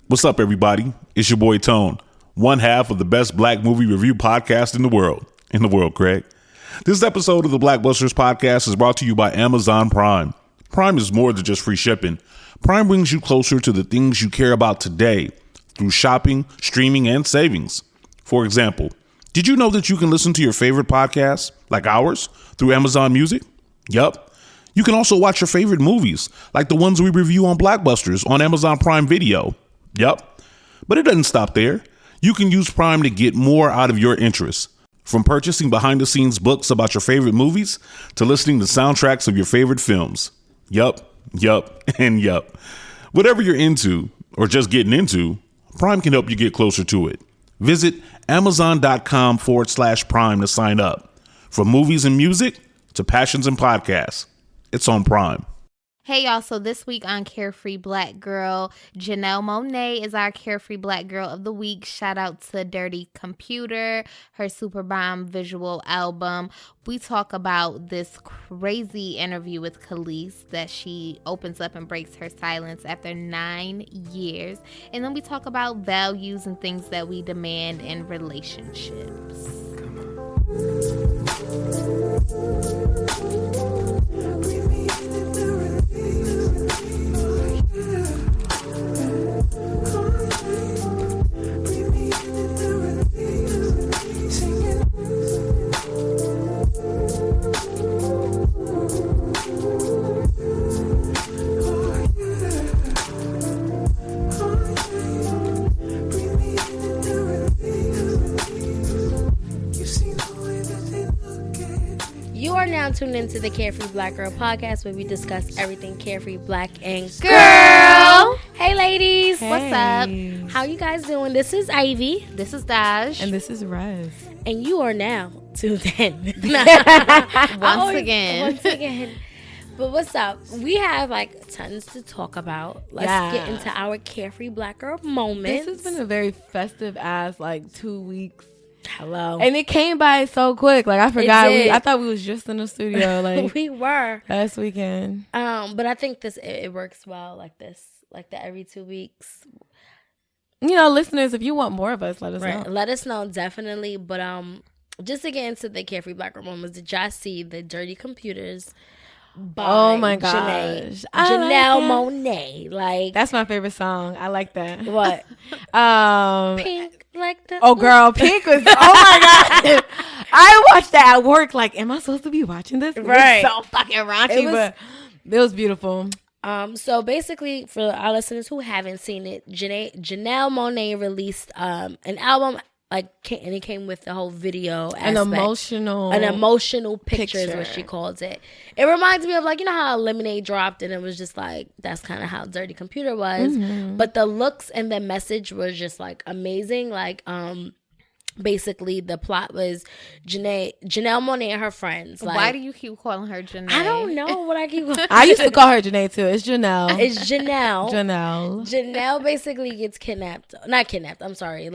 What's up, everybody? It's your boy Tone, one half of the best black movie review podcast in the world. Craig. This episode of the Blackbusters podcast is brought to you by Amazon Prime. Prime is more than just free shipping. Prime brings you closer to the things you care about today through shopping, streaming, and savings. For example, did you know that you can listen to your favorite podcasts, like ours, through Amazon Music? Yup. You can also watch your favorite movies, like the ones we review on Blackbusters on Amazon Prime Video. Yup. But it doesn't stop there. You can use Prime to get more out of your interests. From purchasing behind-the-scenes books about your favorite movies to listening to soundtracks of your favorite films. Yup, and yup. Whatever you're into, or just getting into, Prime can help you get closer to it. Visit Amazon.com/Prime to sign up. From movies and music to passions and podcasts, it's on Prime. Hey y'all, so this week on Carefree Black Girl, Janelle Monae is our Carefree Black Girl of the Week. Shout out to Dirty Computer, her super bomb visual album. We talk about this crazy interview with Kelis that she opens up and breaks her silence after 9 years. And then we talk about values and things that we demand in relationships. Come on. You are now tuned into the Carefree Black Girl podcast, where we discuss everything carefree, black, and girl. Hey, ladies. Hey. What's up? How you guys doing? This is Ivy. This is Daaj. And this is Rez. And you are now tuned in. Once again. But what's up? We have tons to talk about. Let's get into our Carefree Black Girl moments. This has been a very festive ass 2 weeks. Hello. And it came by so quick. I forgot. I thought we was just in the studio we were last weekend. But I think it works well like this. Like that every 2 weeks. Listeners, if you want more of us, let us know. Let us know, definitely. But just to get into the Carefree Black Girl moments, did y'all see the Dirty Computers by oh my gosh, Janelle Monae? That's my favorite song. I like that. What? Pink like that. Oh girl, Pink was. Oh my god, I watched that at work. Am I supposed to be watching this? Right. It's so fucking raunchy, but it was beautiful. So basically, for our listeners who haven't seen it, Janelle Monae released an album, and it came with the whole video aspect. An emotional picture is what she calls it. It reminds me of how Lemonade dropped, and it was just that's kind of how Dirty Computer was. Mm-hmm. But the looks and the message was just amazing. Basically, the plot was Janelle Monae and her friends. Why do you keep calling her Janelle? I don't know what I keep calling. I used to call her Janae too. It's Janelle. It's Janelle. Janelle Basically gets kidnapped. Not kidnapped. I'm sorry.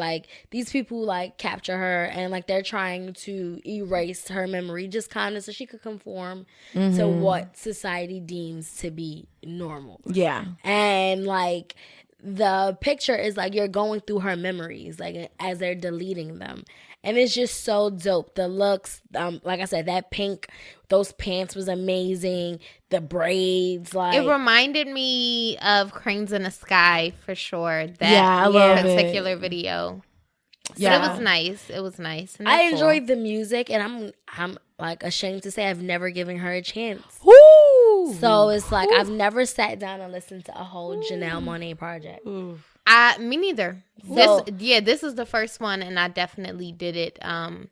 These people capture her, and they're trying to erase her memory, just kind of so she could conform to what society deems to be normal. Yeah. And the picture is you're going through her memories as they're deleting them, and it's just so dope. The looks, like I said, that pink, those pants was amazing. The braids, it reminded me of Cranes in the Sky for sure. I love particular video. So it was nice. It was nice. I enjoyed the music, and I'm ashamed to say I've never given her a chance. Woo! So it's I've never sat down and listened to a whole Janelle Monae project. Ooh. Me neither. This is the first one, and I definitely did it. I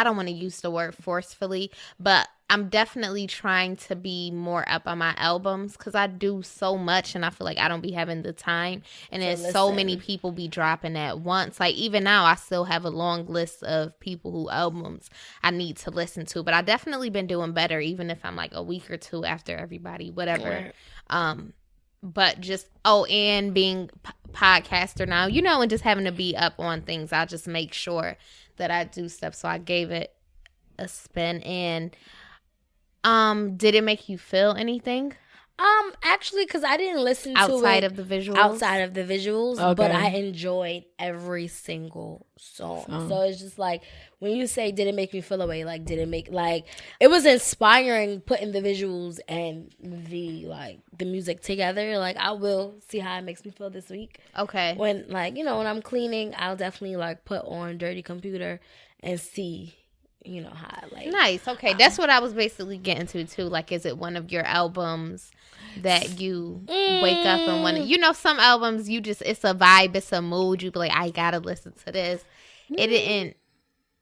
don't want to use the word forcefully, but I'm definitely trying to be more up on my albums because I do so much and I feel like I don't be having the time. And there's so many people be dropping at once. Even now, I still have a long list of people who albums I need to listen to. But I definitely been doing better, even if I'm a week or two after everybody, whatever. Right. But just, and being podcaster now, and just having to be up on things, I'll just make sure that I do stuff. So I gave it a spin. And did it make you feel anything? Actually, because I didn't listen to it outside of the visuals. Okay. But I enjoyed every single song. So it's just like when you say did it make me feel away, like did it make like it was inspiring putting the visuals and the music together. Like I will see how it makes me feel this week. Okay. When when I'm cleaning, I'll definitely like put on Dirty Computer and see. How like nice. Okay, that's what I was basically getting to too. Like, is it one of your albums that you wake up and want to? Some albums it's a vibe, it's a mood. You be like, I gotta listen to this. It didn't.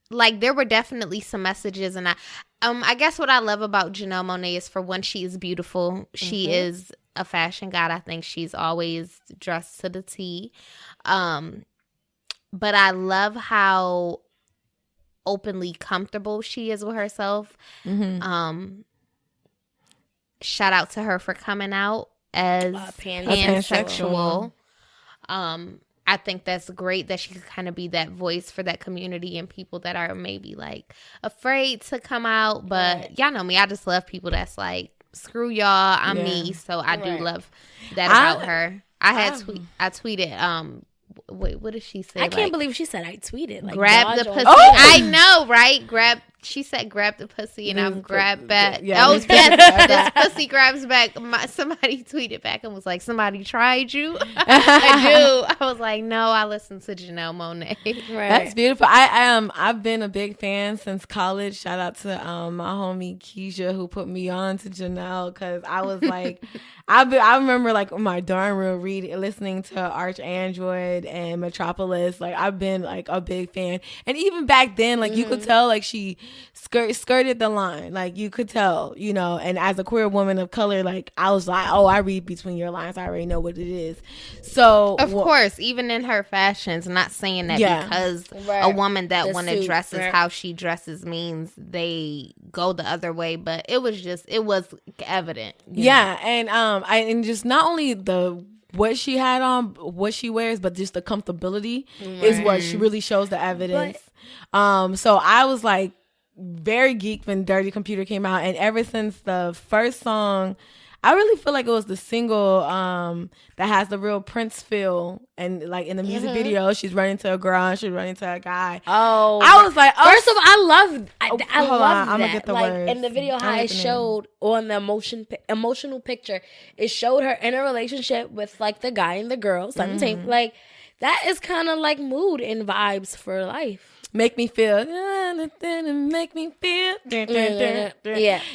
Like, there were definitely some messages, and I guess what I love about Janelle Monae is, for one, she is beautiful. She is a fashion god. I think she's always dressed to the T. But I love how openly comfortable she is with herself. Shout out to her for coming out as pansexual. I think that's great that she could kind of be that voice for that community and people that are maybe like afraid to come out. But y'all know me, I just love people that's like, screw y'all, I'm me. So I do love that about her. I tweeted wait, what did she say? I can't believe she said I tweeted. Like, grab the pussy. I know, right? She said grab the pussy, and I'm grab back. Yes, this pussy grabs back. Somebody tweeted back and was like, somebody tried you? I do. I was like, no, I listened to Janelle Monae. Right. That's beautiful. I've been a big fan since college. Shout out to my homie Keisha who put me on to Janelle, because I was like, I remember like in my dorm room listening to Arch Android and Metropolis. Like, I've been like a big fan, and even back then, like you could tell like she skirted the line. Like, you could tell, and as a queer woman of color, like I was like, oh, I read between your lines. I already know what it is. So of course, even in her fashions, not saying that because a woman that want to dress how she dresses means they go the other way, but it was evident. And just not only what she had on, what she wears, but just the comfortability is what she really shows the evidence. So I was like very geeked when Dirty Computer came out, and ever since the first song, I really feel like it was the single that has the real Prince feel, and like in the music video, she's running to a girl and she's running to a guy. Oh, I was like, first of all, I love that. I'm gonna get the words. In the video, how it showed on the emotional picture, it showed her in a relationship with like the guy and the girl. Something like that is kind of like mood and vibes for life. Make me feel, make me feel.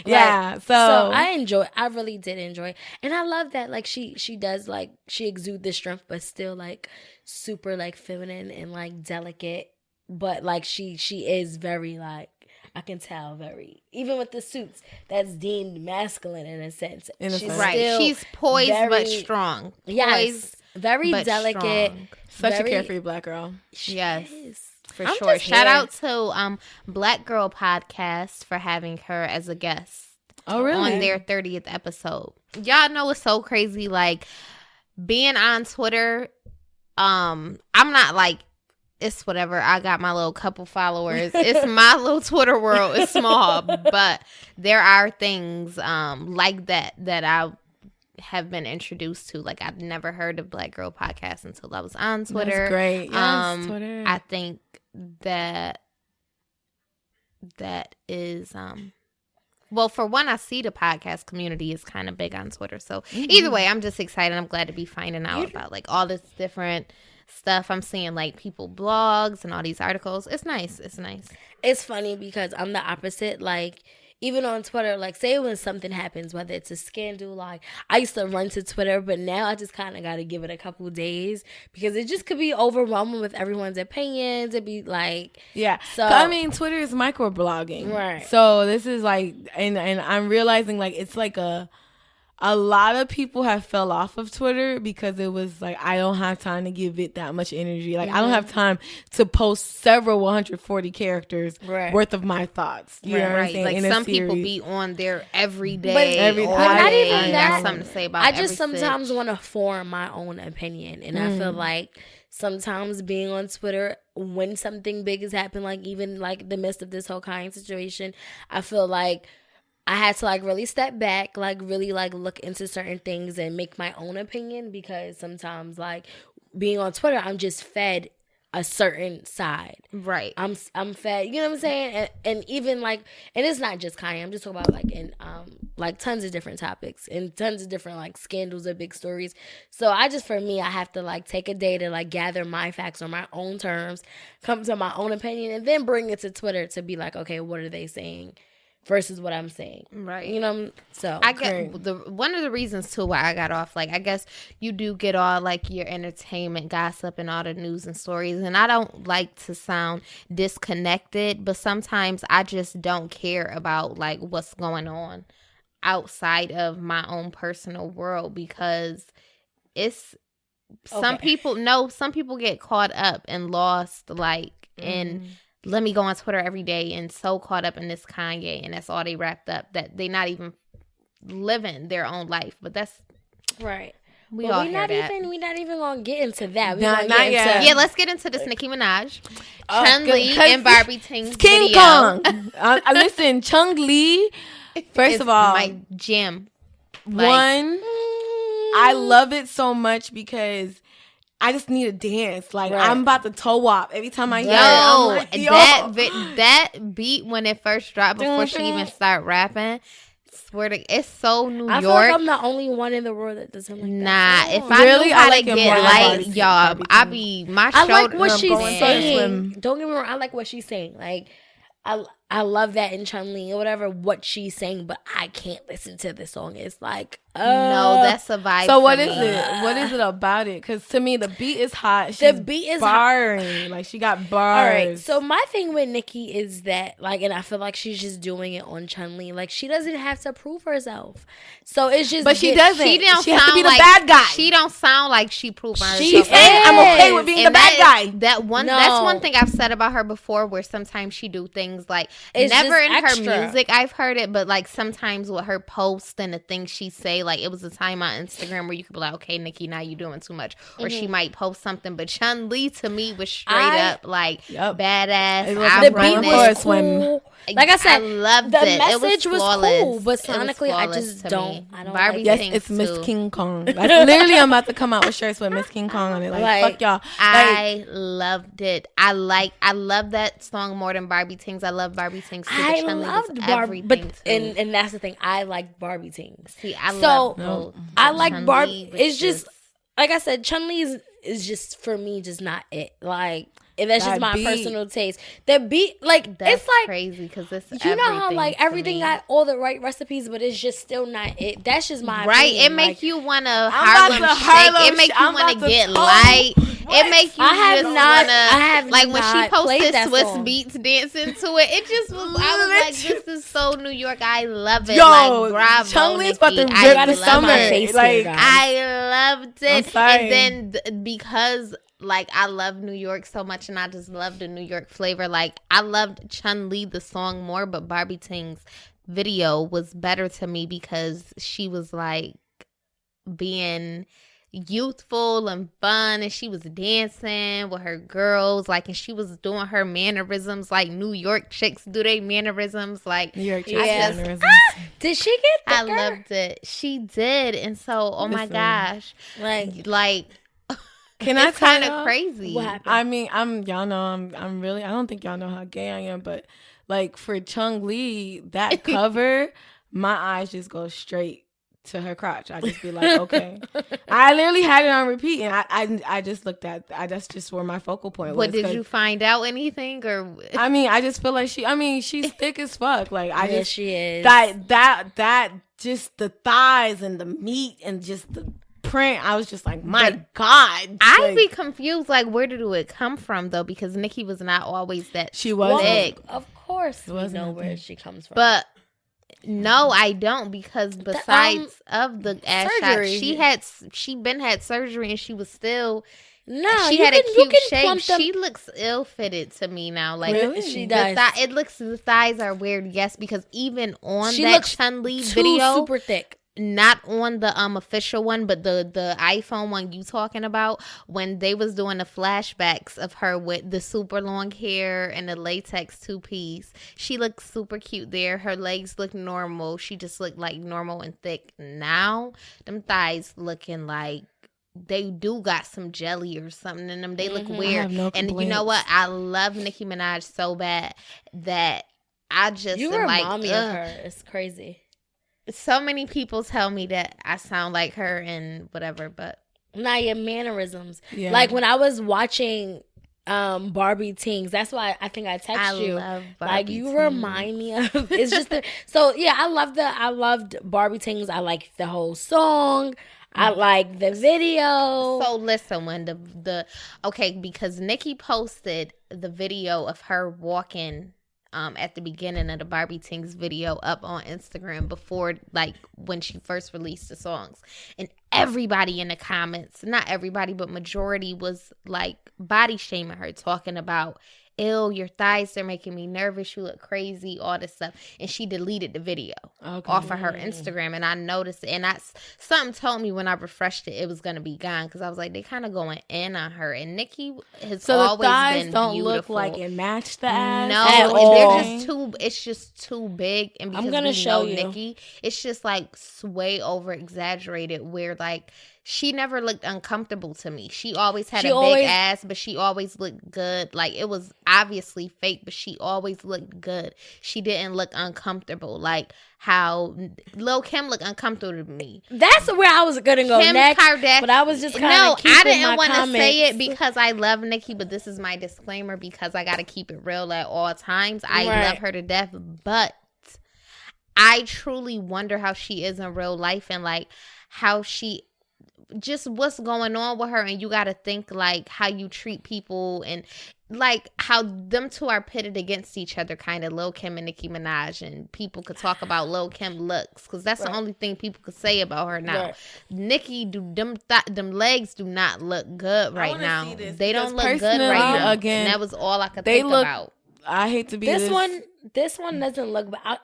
Yeah. So I really did enjoy, and I love that like she does like she exudes the strength, but still like super like feminine and like delicate, but like she is very like, I can tell very, even with the suits, that's deemed masculine in a sense. She's poised but strong. Yes, very delicate. Strong. Such a carefree black girl. Yes. For sure. Shout out to Black Girl Podcast for having her as a guest. Oh, really? On their 30th episode. Y'all know it's so crazy. Like, being on Twitter, I'm not like, it's whatever. I got my little couple followers. It's my little Twitter world. It's small. But there are things like that I have been introduced to. Like, I've never heard of Black Girl Podcast until I was on Twitter. That's great. Yes, Twitter. I think that is well, for one, I see the podcast community is kind of big on Twitter. So either way, I'm just excited. I'm glad to be finding out about like all this different stuff. I'm seeing like people blogs and all these articles. It's nice. It's funny because I'm the opposite. Like, even on Twitter, like, say when something happens, whether it's a scandal, like, I used to run to Twitter, but now I just kind of got to give it a couple days because it just could be overwhelming with everyone's opinions. It'd be like, So I mean, Twitter is microblogging, right? So this is like, and I'm realizing like it's like a lot of people have fell off of Twitter because it was like, I don't have time to give it that much energy. Like, I don't have time to post several 140 characters worth of my thoughts. You know what I'm saying? Like, in some people be on there every day. But not even that. Got something to say about I just sometimes want to form my own opinion. And I feel like sometimes being on Twitter, when something big has happened, like even like the midst of this whole Kanye situation, I feel like I had to like really step back, like really like look into certain things and make my own opinion, because sometimes like being on Twitter, I'm just fed a certain side. Right. I'm fed, you know what I'm saying? And even like, and it's not just Kanye. I'm just talking about like in like tons of different topics and tons of different like scandals or big stories. So for me, I have to like take a day to like gather my facts on my own terms, come to my own opinion, and then bring it to Twitter to be like, okay, what are they saying versus what I'm saying? Right. You know, so I get one of the reasons too why I got off, like, I guess you do get all like your entertainment gossip and all the news and stories, and I don't like to sound disconnected, but sometimes I just don't care about like what's going on outside of my own personal world, because it's some people get caught up and lost like in let me go on Twitter every day and so caught up in this Kanye, and that's all they wrapped up, that they not even living their own life. But that's right. We're not even gonna get into that. Not yet. Yeah, let's get into this Nicki Minaj, Chun Li, and Barbie Ting's King video. Kong. Listen, Chung Lee. First of all, my jam. I love it so much because I just need to dance. Like, I'm about to toe wop every time I hear it. I'm like, that beat when it first dropped, before she even start rapping, swear to, it's so New York. I feel like I'm the only one in the world that doesn't like that. If I really, knew how like to get light, y'all, I be my shoulder. I like what she's saying. Swim. Don't get me wrong. I like what she's saying. Like, I love that in Chun Li or whatever, what she's saying, but I can't listen to the song. It's like, no, that's a vibe. So what is it? What is it about it? Because to me, the beat is hot. The beat is barring. Like, she got bars. All right. So my thing with Nicki is that, like, and I feel like she's just doing it on Chun Li. Like, she doesn't have to prove herself. So it's just, but she doesn't. She has to be the like, bad guy. She don't sound like she proving herself. She said, "I'm okay with being the bad guy." That's one thing I've said about her before, where sometimes she do things like never in her music I've heard it, but like sometimes with her posts and the things she say, like it was a time on Instagram where you could be like, okay, Nicki, now you doing too much, or she might post something. But Chun Li to me was straight up like badass. The beat was cool. Like I said, I loved the it. message It was cool, but sonically, I just don't. I don't. Barbie like Ting's it's Miss too. King Kong. Like, literally, I'm about to come out with shirts with Miss King Kong on it. Like fuck y'all. I loved it. I love that song more than Barbie Tings. I love Barbie Tings too. I loved Barbie, but and that's the thing. I like Barbie Tings. See, I love both. I like Barbie. It's just like I said, Chun Li is just for me, just not it. Like. And that's just my personal taste. The beat, like, that's it's like crazy because it's you know how like everything got all the right recipes, but it's just still not it. That's just my opinion. It make like, you want to Harlem shake. It make you want to get light. It make you I have like when she posted Swiss song. Beats dancing to it. It just was. I was like, this is so New York. I love it. Yo, like, bravo, Chun Li's Nicki. about to rip the summer. Like, I loved it, and then because. Like, I love New York so much, and I just love the New York flavor. Like, I loved Chun Li, the song, more, but Barbie Ting's video was better to me because she was, like, being youthful and fun, and she was dancing with her girls, like, and she was doing her mannerisms like New York chicks do they mannerisms, like New York chicks mannerisms. Did she get thicker? I loved it. She did, and so, my gosh. Like can I kind of crazy. What happened? I mean, y'all know I'm really, I don't think y'all know how gay I am, but like for Chung Li, that cover, my eyes just go straight to her crotch. I just be like, okay. I literally had it on repeat, and I just looked at, that's just where my focal point was. What, did you find out anything, or? I mean, I just feel like she's thick as fuck. Like, she is. That just the thighs and the meat and just the print, I was just like, my God. I'd be confused, like, where did it come from, though? Because Nicki was not always that she was thick. Of course we know where she comes from. But no, I don't, because besides of the ass surgery, shot, she been had surgery, and she was still... No, she had a cute shape. She looks ill-fitted to me now. Like, really? She does. It looks, the thighs are weird, yes, because even on that Chun Li video... super thick. not on the official one, but the iPhone one you talking about, when they was doing the flashbacks of her with the super long hair and the latex 2-piece. She looked super cute there. Her legs look normal. She just looked like normal and thick. Now them thighs looking like they do got some jelly or something in them. They look weird. And you know what? I love Nicki Minaj so bad that I just you remind me of her. It's crazy. So many people tell me that I sound like her and whatever, but not your mannerisms. Yeah. Like when I was watching Barbie Tings, that's why I think I texted you. Love Barbie like you Tings. Remind me of. It's just so yeah. I loved Barbie Tings. I like the whole song. I like the video. So listen, when because Nicki posted the video of her walking at the beginning of the Barbie Tings video up on Instagram before, like, when she first released the songs. And everybody in the comments, not everybody, but majority was, like, body shaming her, talking about, ew, your thighs are making me nervous, you look crazy, all this stuff. And she deleted the video off of her Instagram. And I noticed it. And something told me when I refreshed it, it was going to be gone. Because I was like, they kind of going in on her. And Nicki has always been beautiful. So the thighs don't look like it matched the ass? No, it's just too big. And because I'm gonna show you Nicki, it's just like way over exaggerated where like, she never looked uncomfortable to me. She always had a big ass, but she always looked good. Like, it was obviously fake, but she always looked good. She didn't look uncomfortable. Like how Lil' Kim looked uncomfortable to me. That's where I was going to go next. But I was just kind of I didn't want to say it because I love Nicki, but this is my disclaimer because I got to keep it real at all times. I love her to death, but I truly wonder how she is in real life and like how she... just what's going on with her, and you got to think like how you treat people and like how them two are pitted against each other, kind of Lil' Kim and Nicki Minaj, and people could talk about Lil' Kim looks because that's the only thing people could say about her now. Nicki, them legs do not look good right now. They don't look good right now. Again, and that was all I could think about. I hate to be this one doesn't look bad.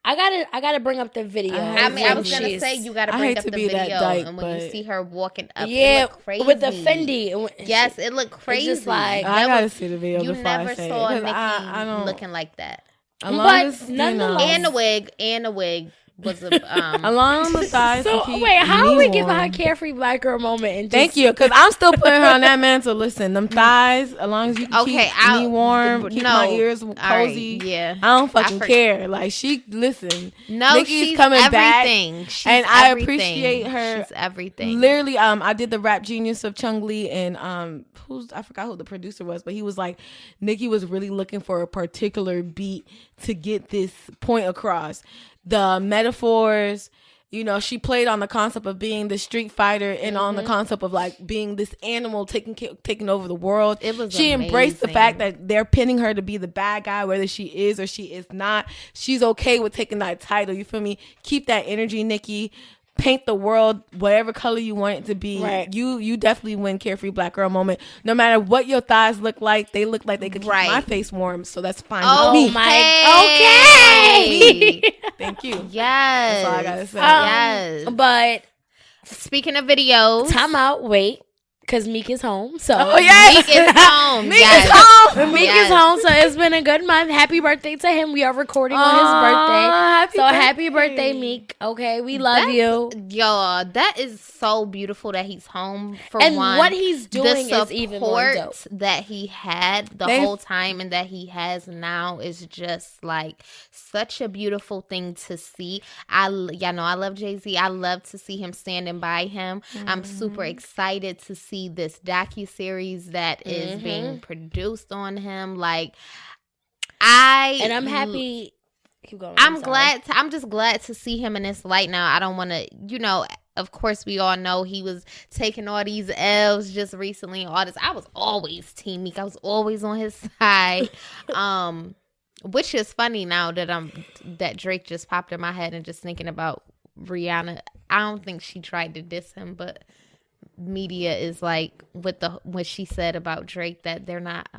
I gotta bring up the video. I was gonna say you gotta bring up the video, and when you see her walking up, it looked crazy with the Fendi. Yes, it looked crazy. Just like I gotta see the video. You before never I say saw it, Nicki looking like that. But nonetheless, and the wig was along the thighs. So wait, how are we giving her Carefree Black Girl moment? And thank you, because I'm still putting her on that mantle. Listen, them thighs, as long as you can keep me warm, keep my ears cozy. Right, yeah, I don't fucking care. Like listen, Nicki's she's coming everything. back, and I appreciate her. She's everything. Literally, I did the Rap Genius of Chung Lee, and I forgot who the producer was, but he was like, Nicki was really looking for a particular beat to get this point across. The metaphors, you know, she played on the concept of being the street fighter and on the concept of like being this animal taking over the world. She embraced the fact that they're pinning her to be the bad guy, whether she is or she is not. She's okay with taking that title. You feel me? Keep that energy, Nicki. Paint the world whatever color you want it to be. Right. You definitely win Carefree Black Girl moment. No matter what your thighs look like, they look like they could keep my face warm. So that's fine. Okay. Thank you. Yes. That's all I gotta say. Yes. But speaking of videos, time out. Wait. Because Meek is home. So Meek is home. Meek is home. Meek is home. So it's been a good month. Happy birthday to him. We are recording on his birthday. Happy birthday, Meek. Okay, we love you. Yo, that is so beautiful that he's home for and one. What he's doing is even more dope. That he had the whole time and that he has now is just like such a beautiful thing to see. I love Jay-Z. I love to see him standing by him. I'm super excited to see this docuseries that is being produced on him. Like, I'm happy. Keep going. I'm just glad to see him in this light now. I don't want to, of course we all know he was taking all these L's just recently. All this, I was always Team Meek. I was always on his side. Which is funny now that Drake just popped in my head and just thinking about Rihanna. I don't think she tried to diss him, but media is like with what she said about Drake that they're not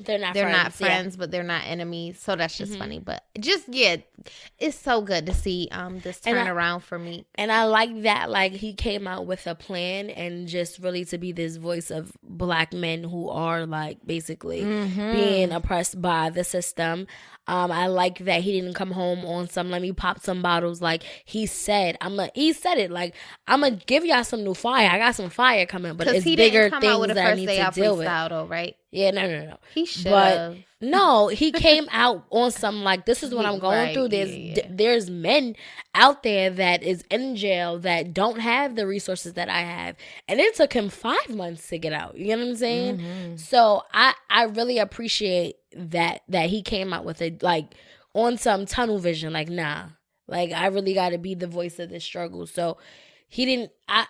they're not friends, but they're not enemies. So that's just funny. But just it's so good to see this turnaround for me. And I like that, like, he came out with a plan and just really to be this voice of Black men who are, like, basically being oppressed by the system. I like that he didn't come home on some let me pop some bottles. Like he said, he said it like, I'm gonna give y'all some new fire. I got some fire coming, but it's bigger things that I need to deal with. Though, right? Yeah, no. He should have. No, he came out on some like, this is what I'm going through. There's men out there that is in jail that don't have the resources that I have, and it took him 5 months to get out. You know what I'm saying? So I really appreciate that he came out with it like on some tunnel vision. Like, nah, like I really got to be the voice of this struggle. So he didn't. I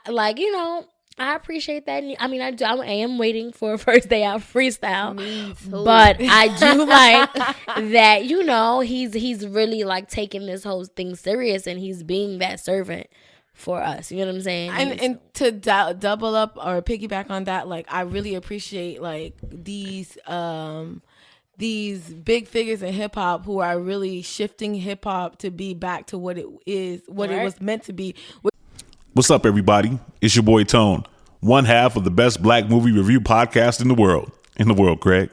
appreciate that. I mean, I am waiting for a first day out freestyle. Me too. But I do like that, he's really like taking this whole thing serious and he's being that servant for us. You know what I'm saying? And to double up or piggyback on that, like I really appreciate like these big figures in hip hop who are really shifting hip hop to be back to what it is, what it was meant to be. What's up, everybody? It's your boy Tone, one half of the best black movie review podcast in the world. Craig.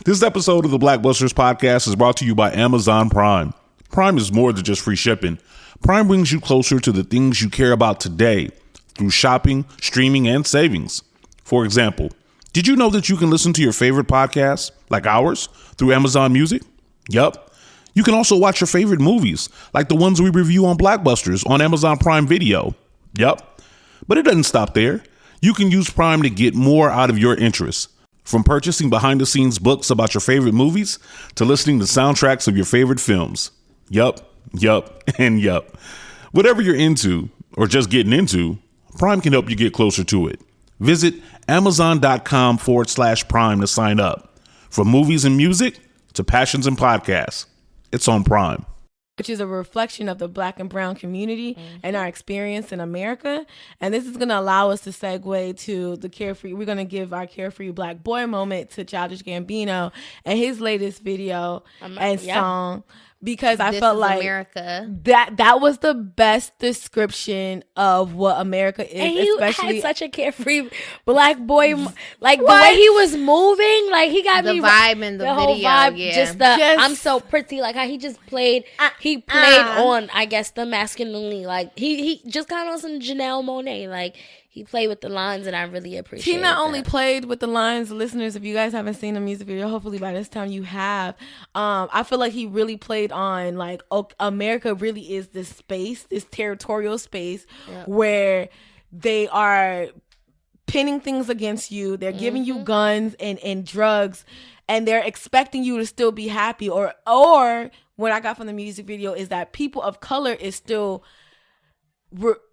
This episode of the Black Busters podcast is brought to you by Amazon Prime. Prime is more than just free shipping. Prime brings you closer to the things you care about today through shopping, streaming, and savings. For example, did you know that you can listen to your favorite podcasts, like ours, through Amazon Music? Yup. You can also watch your favorite movies, like the ones we review on Black Busters on Amazon Prime Video. Yep. But it doesn't stop there. You can use Prime to get more out of your interests. From purchasing behind-the-scenes books about your favorite movies to listening to soundtracks of your favorite films. Yup, and yup. Whatever you're into or just getting into, Prime can help you get closer to it. Visit Amazon.com/Prime to sign up. From movies and music to passions and podcasts, it's on Prime. Which is a reflection of the Black and brown community and our experience in America. And this is going to allow us to segue to the Carefree. We're going to give our Carefree Black Boy moment to Childish Gambino and his latest video and song. Because I felt like America. that was the best description of what America is. And he had such a carefree Black boy, like the way he was moving, like he got the me vibe in the video. Whole vibe, just I'm so pretty, like how he just played. He played on, I guess, the masculinity. Like he just got on some Janelle Monae, like. He played with the lines, and I really appreciate it. He not only played with the lines, listeners, if you guys haven't seen the music video, hopefully by this time you have. I feel like he really played on, like, America really is this space, this territorial space where they are pinning things against you. They're giving you guns and drugs, and they're expecting you to still be happy. Or what I got from the music video is that people of color is still...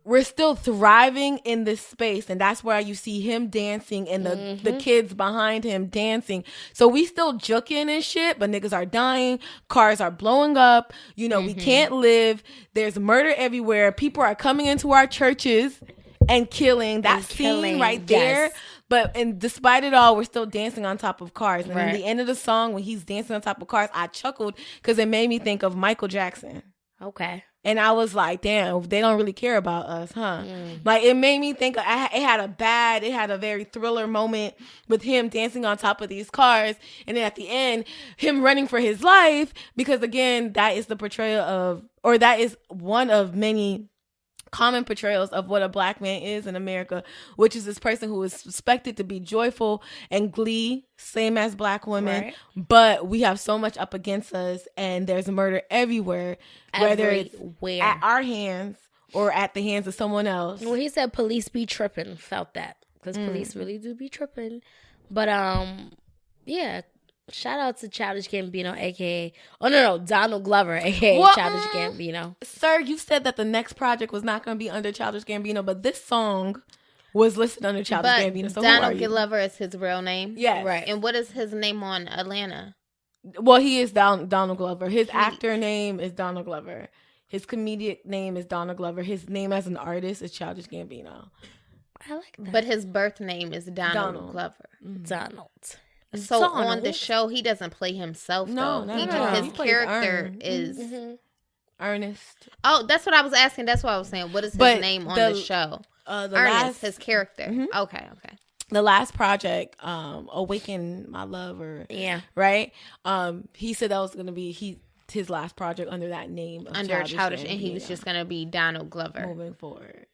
We're still thriving in this space, and that's where you see him dancing and the kids behind him dancing. So we still juking and shit, but niggas are dying, cars are blowing up, we can't live, there's murder everywhere, people are coming into our churches and killing. That scene right there. But despite it all, we're still dancing on top of cars. And in the end of the song, when he's dancing on top of cars, I chuckled because it made me think of Michael Jackson. Okay. And I was like, damn, they don't really care about us, huh? Like, it made me think, it had a very thriller moment with him dancing on top of these cars. And then at the end, him running for his life. Because again, that is the portrayal that is one of many common portrayals of what a Black man is in America, which is this person who is expected to be joyful and glee, same as Black women, but we have so much up against us, and there's murder everywhere, whether it's at our hands or at the hands of someone else. Well, he said police be tripping, felt that, because police really do be tripping. But shout out to Childish Gambino, aka Donald Glover, aka Childish Gambino. Sir, you said that the next project was not going to be under Childish Gambino, but this song was listed under Childish Gambino. So Donald Glover is his real name? Yes. Right. And what is his name on Atlanta? Well, he is Donald Glover. His actor name is Donald Glover. His comedic name is Donald Glover. His name as an artist is Childish Gambino. I like that. But his birth name is Donald Glover. Donald. So on the show, he doesn't play himself. No, though. no. His character is Ernest. Oh, that's what I was asking. That's what I was saying. What is his name on the show? Ernest, his character. Okay. The last project, Awaken My Love, right? He said that was gonna be his last project under that name, under Childish, and he was just gonna be Donald Glover moving forward.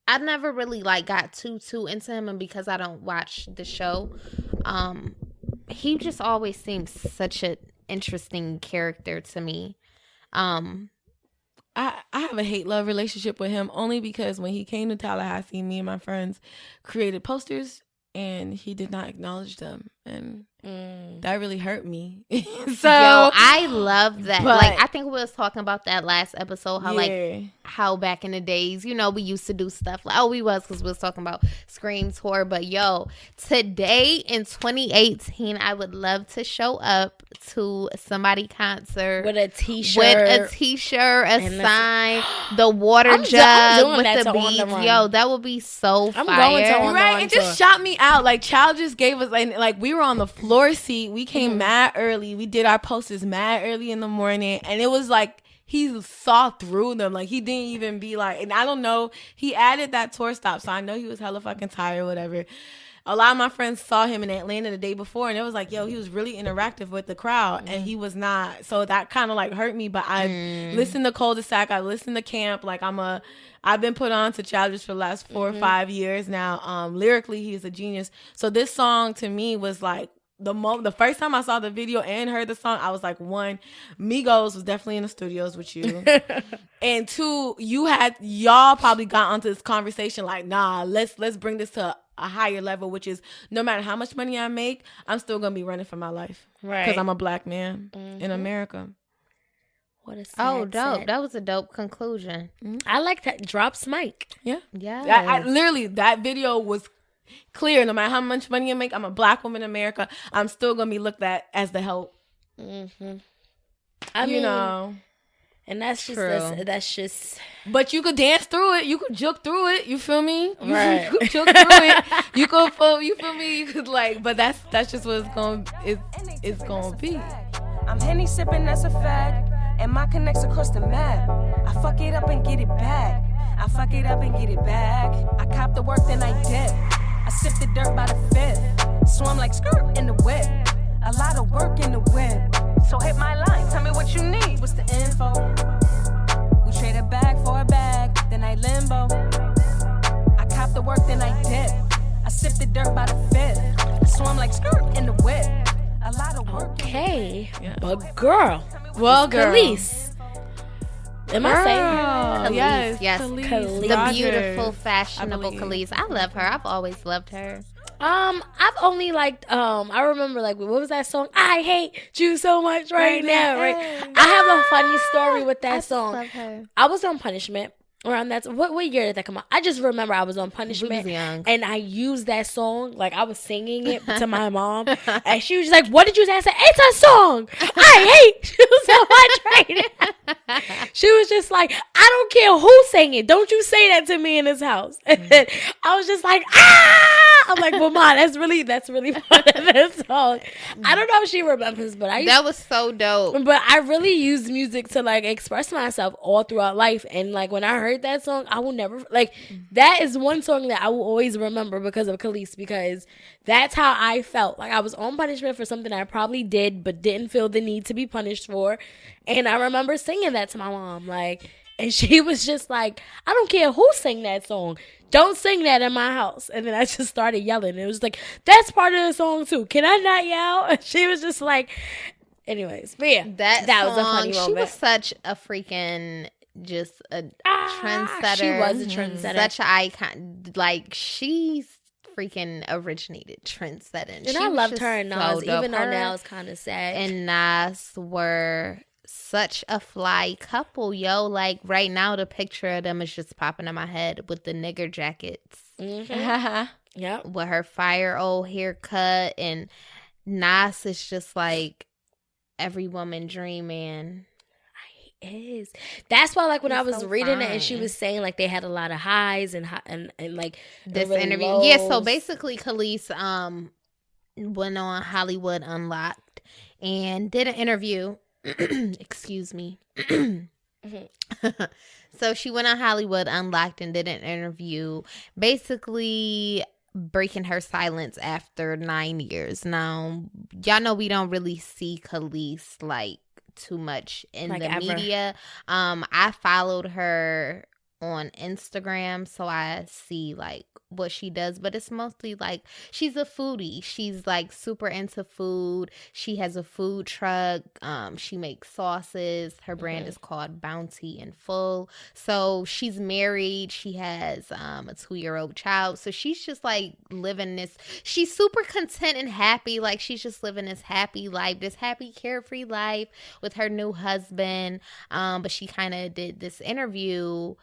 I never really got too into him, and because I don't watch the show, he just always seems such an interesting character to me. I have a hate-love relationship with him only because when he came to Tallahassee, me and my friends created posters and he did not acknowledge them, and that really hurt me. So I love that. I think we was talking about that last episode, how back in the days, we used to do stuff because we was talking about Scream Tour. But today in 2018, I would love to show up to somebody concert with a t-shirt, a sign, the water jug with the beads. That would be so fire. I'm going to it just shot me out. Child just gave us we were on the floor seat. We came mad early. We did our posters mad early in the morning, and it was he saw through them. He didn't even be and I don't know. He added that tour stop, so I know he was hella fucking tired or whatever. A lot of my friends saw him in Atlanta the day before, and it was he was really interactive with the crowd, and he was not. So that kind of hurt me. But I listened to Cul-de-sac. I listened to Camp. I've been put on to Childish for the last 4 or 5 years now. Lyrically, he's a genius. So this song to me was the first time I saw the video and heard the song, I was one, Migos was definitely in the studios with you. And 2, y'all probably got onto this conversation nah, let's bring this to a higher level, which is no matter how much money I make, I'm still gonna be running for my life, right? Because I'm a black man in America. What a sad, dope. That was a dope conclusion. I like that. Drops mic. Yeah. I literally, that video was clear. No matter how much money I make, I'm a black woman in America. I'm still gonna be looked at as the help. I mean, and that's just that's just. But you could dance through it. You could juke through it. You feel me? Right. You could juke through it. You could you feel me? You could but that's just what it's gonna be. I'm Henny sipping, that's a fact. And my connects across the map. I fuck it up and get it back. I fuck it up and get it back. I cop the work, then I dip. I sip the dirt by the fifth. Swim like skirt in the whip. A lot of work in the whip. So hit my line, tell me what you need. What's the info? We trade a bag for a bag, then I limbo. I cop the work, then I dip. I sip the dirt by the fifth. Swim like skirt in the whip. A lot of work. Okay, but girl. Well, girl. Kelis. Am I saying her? Yes. Kelis. The beautiful, fashionable Kelis. I love her. I've always loved her. I've only I remember what was that song? I hate you so much right now. Right? I have a funny story with that song. Love her. I was on Punishment around that. What year did that come out? I just remember I was on Punishment, we was young. and I used that song. I was singing it to my mom, and she was like, "What did you say?" I said, "It's a song. I hate you so much right now." She was just like, "I don't care who sang it. Don't you say that to me in this house." And I was just like, "Ah!" I'm like, "Well, Mom, that's really fun of this song." I don't know if she remembers, but that was so dope. But I really used music to express myself all throughout life, and when I heard that song, I will never that is one song that I will always remember because of Kelis, because that's how I felt. I was on punishment for something I probably did but didn't feel the need to be punished for, and I remember singing that to my mom, and she was just like, "I don't care who sang that song. Don't sing that in my house." And then I just started yelling. It was that's part of the song too. Can I not yell? And she was just like, anyways, but yeah, that was a funny moment. She was such a freaking just a trendsetter. She was a trendsetter. Such an icon. She's freaking originated trendsetting. And I loved her and Nas, even though Nas kind of sad. And Nas were such a fly couple, yo. Right now, the picture of them is just popping in my head with the nigger jackets. Yeah. With her fire old haircut, and Nas is just every woman dream man. is. That's why, like, when I was so reading it and fine. she was saying, like, they had a lot of highs and like This really interview. lows. Yeah, so basically Kelis went on Hollywood Unlocked and did an interview. Excuse me. So she went on Hollywood Unlocked and did an interview, basically breaking her silence after 9 years. Now, y'all know we don't really see Kelis like too much in Like the ever. media. I followed her on Instagram, so I see like what she does, but it's mostly like she's a foodie. She's like super into food. She has a food truck. She makes sauces. Her brand is called Bounty and Full. So she's married. She has a 2-year-old child. So she's just like living this. She's super content and happy. Like she's just living this happy life, this happy carefree life with her new husband. But she kind of did this interview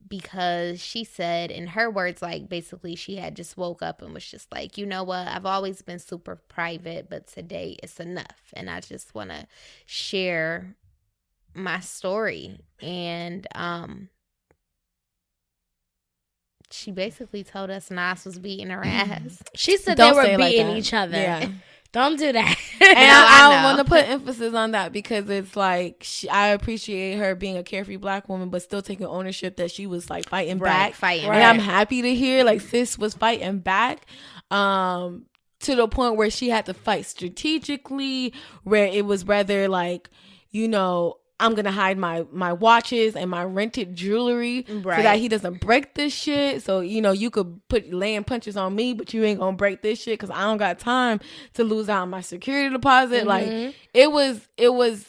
because she said, in her words, like basically she had just woke up and was just like, you know what, I've always been super private, but today it's enough. And I just want to share my story. And she basically told us Nas was beating her ass. She said Don't they say were it like beating that. each other. Yeah. Don't do that. And I I know. want to put emphasis on that because it's like I appreciate her being a carefree Black woman, but still taking ownership that she was like fighting back. Fighting. And I'm happy to hear like sis was fighting back to the point where she had to fight strategically, where it was rather like, you know, I'm going to hide my watches and my rented jewelry so that he doesn't break this shit. So, you know, you could put laying punches on me, but you ain't going to break this shit because I don't got time to lose out on my security deposit. Like, it was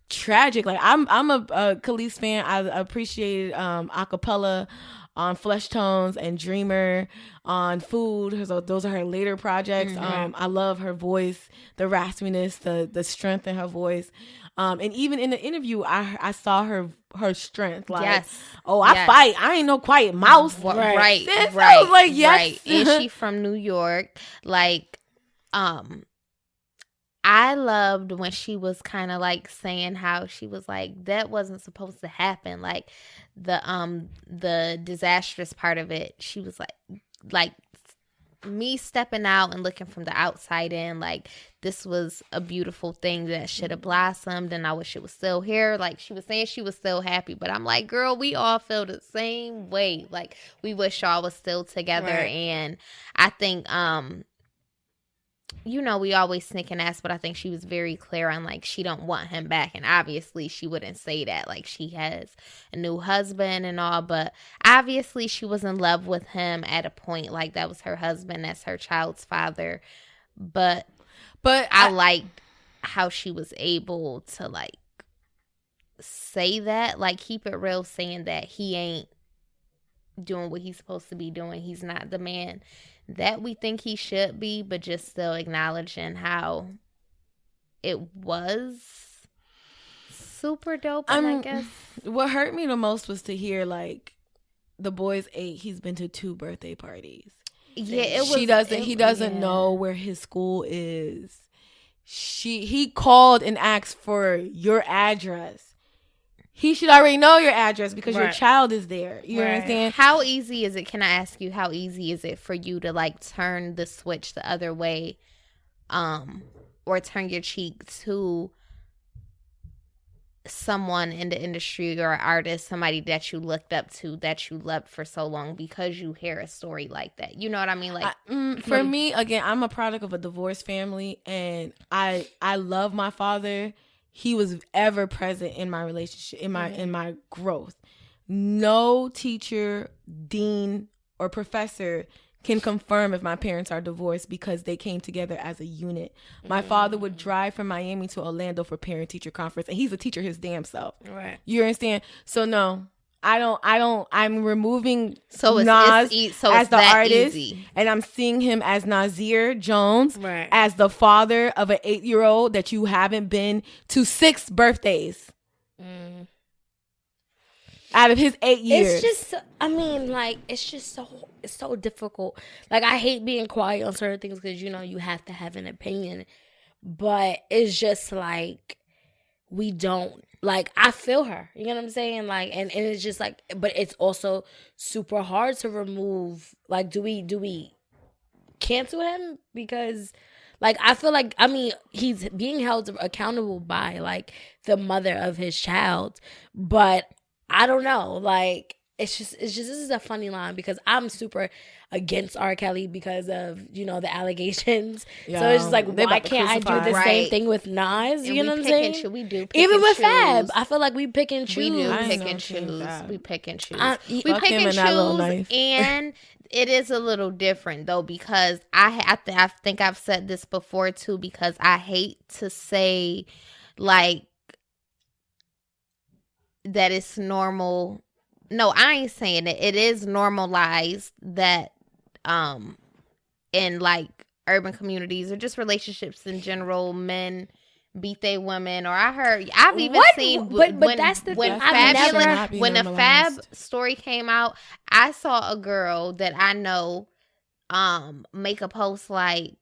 tragic. Like, I'm a Kelis fan. I appreciated acapella on Flesh Tones and Dreamer on Food. So those are her later projects. I love her voice, the raspiness, the strength in her voice. And even in the interview, I saw her strength. Like, I fight. I ain't no quiet mouse. Right. Sis, I was like, yes. Right. And she from New York. Like, I loved when she was kind of like saying how she was like, that wasn't supposed to happen. Like the disastrous part of it, she was like me stepping out and looking from the outside in, like this was a beautiful thing that should have blossomed and I wish it was still here. Like she was saying she was still happy, but I'm like, girl, we all feel the same way. Like we wish y'all was still together. And I think you know, we always snick and ask, but I think she was very clear on like she don't want him back, and obviously she wouldn't say that. Like she has a new husband and all, but obviously she was in love with him at a point. Like that was her husband, that's her child's father. But I liked how she was able to like say that, like keep it real, saying that he ain't doing what he's supposed to be doing. He's not the man that we think he should be, but just still acknowledging how it was super dope. I guess what hurt me the most was to hear like the boy's 8. He's been to 2 birthday parties. Yeah, He doesn't know where his school is. He called and asked for your address. He should already know your address because your child is there. You understand? How easy is it? Can I ask you, how easy is it for you to like turn the switch the other way, or turn your cheek to someone in the industry or an artist, somebody that you looked up to, that you loved for so long, because you hear a story like that? You know what I mean? Like for me, again, I'm a product of a divorced family, and I love my father. He was ever present in my relationship, in my growth. No teacher, dean, or professor can confirm if my parents are divorced because they came together as a unit. My father would drive from Miami to Orlando for parent-teacher conference, and he's a teacher his damn self. Right. You understand? So no, I don't. I'm removing Nas as the artist, and I'm seeing him as Nasir Jones, as the father of an 8-year-old that you haven't been to 6 birthdays out of his 8 years. It's just, I mean, like, it's so difficult. Like, I hate being quiet on certain things because, you know, you have to have an opinion. But it's just like, we don't. Like, I feel her. You know what I'm saying? Like, and it's just like, but it's also super hard to remove. Like, do we cancel him? Because, like, I feel like, I mean, he's being held accountable by, like, the mother of his child. But I don't know. Like, it's just this is a funny line because I'm super against R. Kelly because of, you know, the allegations. Yo, so it's just like, they why about to can't I do crucify. the same thing with Nas? And You know what I'm pick and saying? choose. We do pick Even and with choose. Fab, I feel like we pick and choose. We do I ain't pick no and team choose. Fab. We pick and choose. We We fuck pick him and and that little choose, knife. and it is a little different though because I think I've said this before too because I hate to say like that it's normal. No, I ain't saying it. It is normalized that in like urban communities or just relationships in general, men beat they women. Or I've even seen but that's the when thing. I've Fabulous never- when the Fab story came out, I saw a girl that I know make a post like,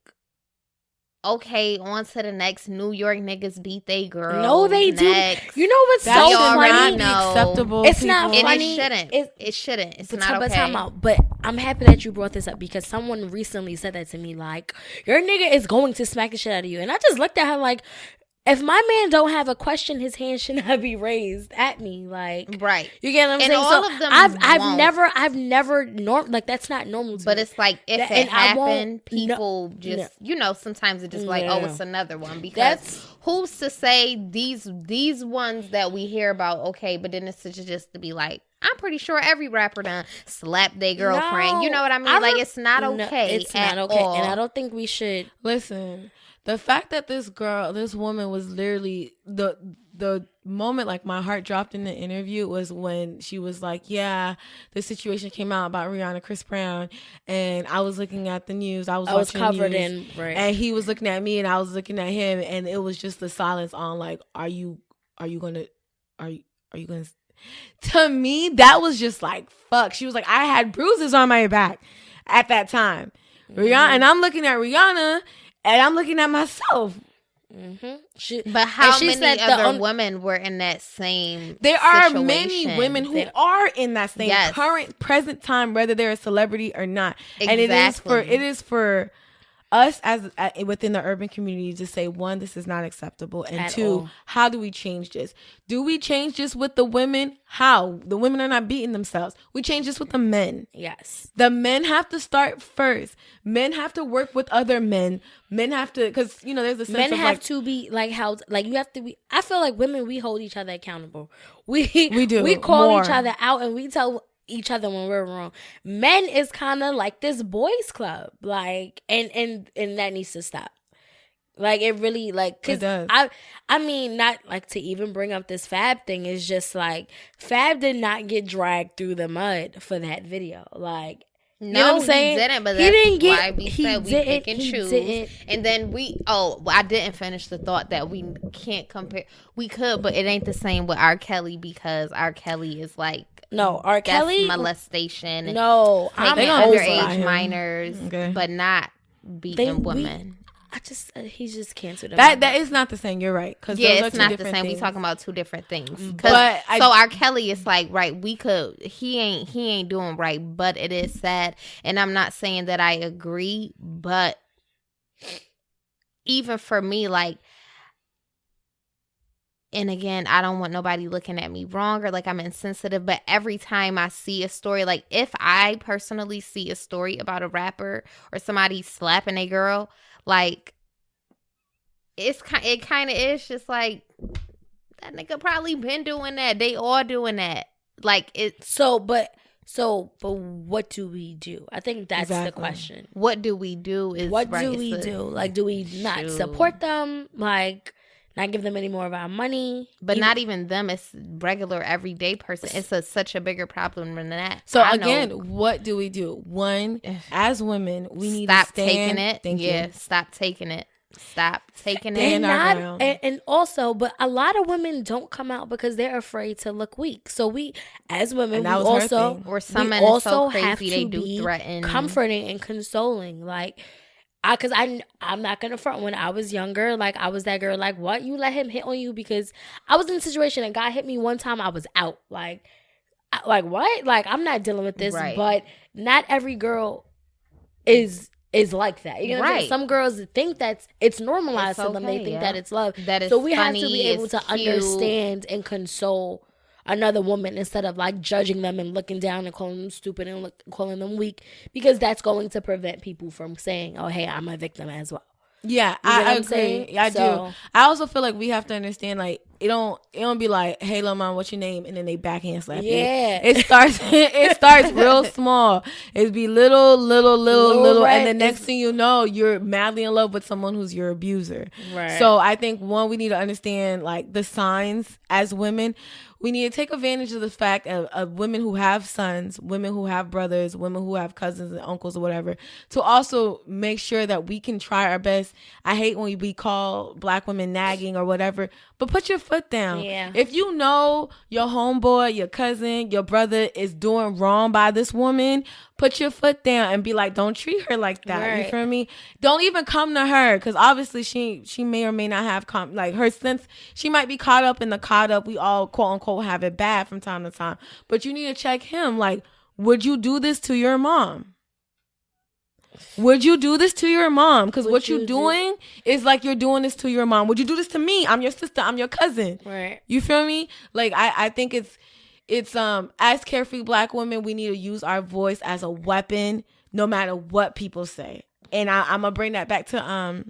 okay, on to the next. New York niggas beat they girl. No, they next. do. You know what's That so should not funny? be acceptable. It's not And funny. it shouldn't. It shouldn't. It's not okay. Time out. But I'm happy that you brought this up because someone recently said that to me. Like, your nigga is going to smack the shit out of you, and I just looked at him like, if my man don't have a question, his hand should not be raised at me. Like, right. You get what I'm And saying? all So of them I've never like that's not normal to But me. it's like if That- it and I won't- happened, people just you know, sometimes it's just like, oh, Yeah. it's another one. Because That's- who's to say these ones that we hear about, okay, but then it's just to be like, I'm pretty sure every rapper done slapped their girlfriend. No, you know what I mean? Like, it's not no, okay. it's not at okay, all. and I don't think we should. Listen, the fact that this woman was literally the moment like my heart dropped in the interview was when she was like, yeah, the situation came out about Rihanna, Chris Brown, and I was looking at the news. I was watching covered the news, in right. and he was looking at me and I was looking at him, and it was just the silence on like, are you gonna to me, that was just like, fuck. She was like, I had bruises on my back at that time. Rihanna, and I'm looking at Rihanna and I'm looking at myself. But how she many said other women were in that same There are situation? many women who are in that same current present time, whether they're a celebrity or not. Exactly. And it is for us as within the urban community to say, one, this is not acceptable, and At two, all. how do we change this? Do we change this with the women? How? The women are not beating themselves. We change this with the men. Yes. The men have to start first. Men have to work with other men. Men have to, because, you know, there's a sense Men of have like, to be like held, like you have to be. I feel like women, we hold each other accountable. We do, We call more. each other out and we tell each other when we're wrong. Men is kind of like this boys club, like, and that needs to stop. Like, it really, like, cause It does. I mean, not like to even bring up this Fab thing, is just like Fab did not get dragged through the mud for that video. Like, No, you know what I'm saying? he didn't, but He that's didn't get- why we he said we didn't- pick and he choose. didn't. And then I didn't finish the thought that we can't compare. We could, but it ain't the same with R. Kelly because R. Kelly is like, no, R. that's Kelly molestation. No, I'm taking gonna over underage him. minors, Okay. but not beating women. I just he's just canceled. that is not the same. You're right. Because Yeah, it's not the same. We talking about two different things. But So R. Kelly is like, right, he ain't doing right, but it is sad. And I'm not saying that I agree, but even for me, like, and again, I don't want nobody looking at me wrong or like I'm insensitive, but every time I see a story, like if I personally see a story about a rapper or somebody slapping a girl, like it kind of is just like, that nigga probably been doing that. They all doing that. Like it's but what do we do? I think that's the question. What do we do? Is What right, do we do? Like, do we not support them? Like, not give them any more of our money? But not even them. It's regular everyday person. It's such a bigger problem than that. So I again, know. what do we do? One, as women, we need Stop to stand. taking it. Thank Yeah, you. stop taking it. Stop taking Stand it. our Not, ground. and also, but a lot of women don't come out because they're afraid to look weak. So we, as women, And we that was her also, thing. Or some we men is so also crazy have they to do be threaten. comforting and consoling. Like, I'm not gonna front. When I was younger, like I was that girl, like what, you let him hit on you? Because I was in a situation and guy hit me one time, I was out. Like what? Like I'm not dealing with this. Right. But not every girl is like that. You know what I'm saying? Some girls think that it's normalized to them. They think that it's love. That is so we funny, have to be able to cute. understand and console another woman instead of like judging them and looking down and calling them stupid and calling them weak, because that's going to prevent people from saying, oh, hey, I'm a victim as well. Yeah, I agree. Yeah, I do. I also feel like we have to understand, like, it don't be like, hey, little mom, what's your name? And then they backhand slap you. It starts real small. It be little, and the next thing you know, you're madly in love with someone who's your abuser. Right. So I think, one, we need to understand, like, the signs as women. We need to take advantage of the fact of women who have sons, women who have brothers, women who have cousins and uncles or whatever, to also make sure that we can try our best. I hate when we call black women nagging or whatever, but put your foot down. Yeah. If you know your homeboy, your cousin, your brother is doing wrong by this woman, put your foot down and be like, don't treat her like that. Right. You feel me? Don't even come to her, because obviously she may or may not have like her sense. She might be caught up in the caught up. We all quote unquote have it bad from time to time, but you need to check him. Like, would you do this to your mom? Would you do this to your mom? Because what you're doing is like you're doing this to your mom. Would you do this to me? I'm your sister. I'm your cousin. Right. You feel me? Like, I think it's as carefree black women, we need to use our voice as a weapon, no matter what people say. And I'm gonna bring that back to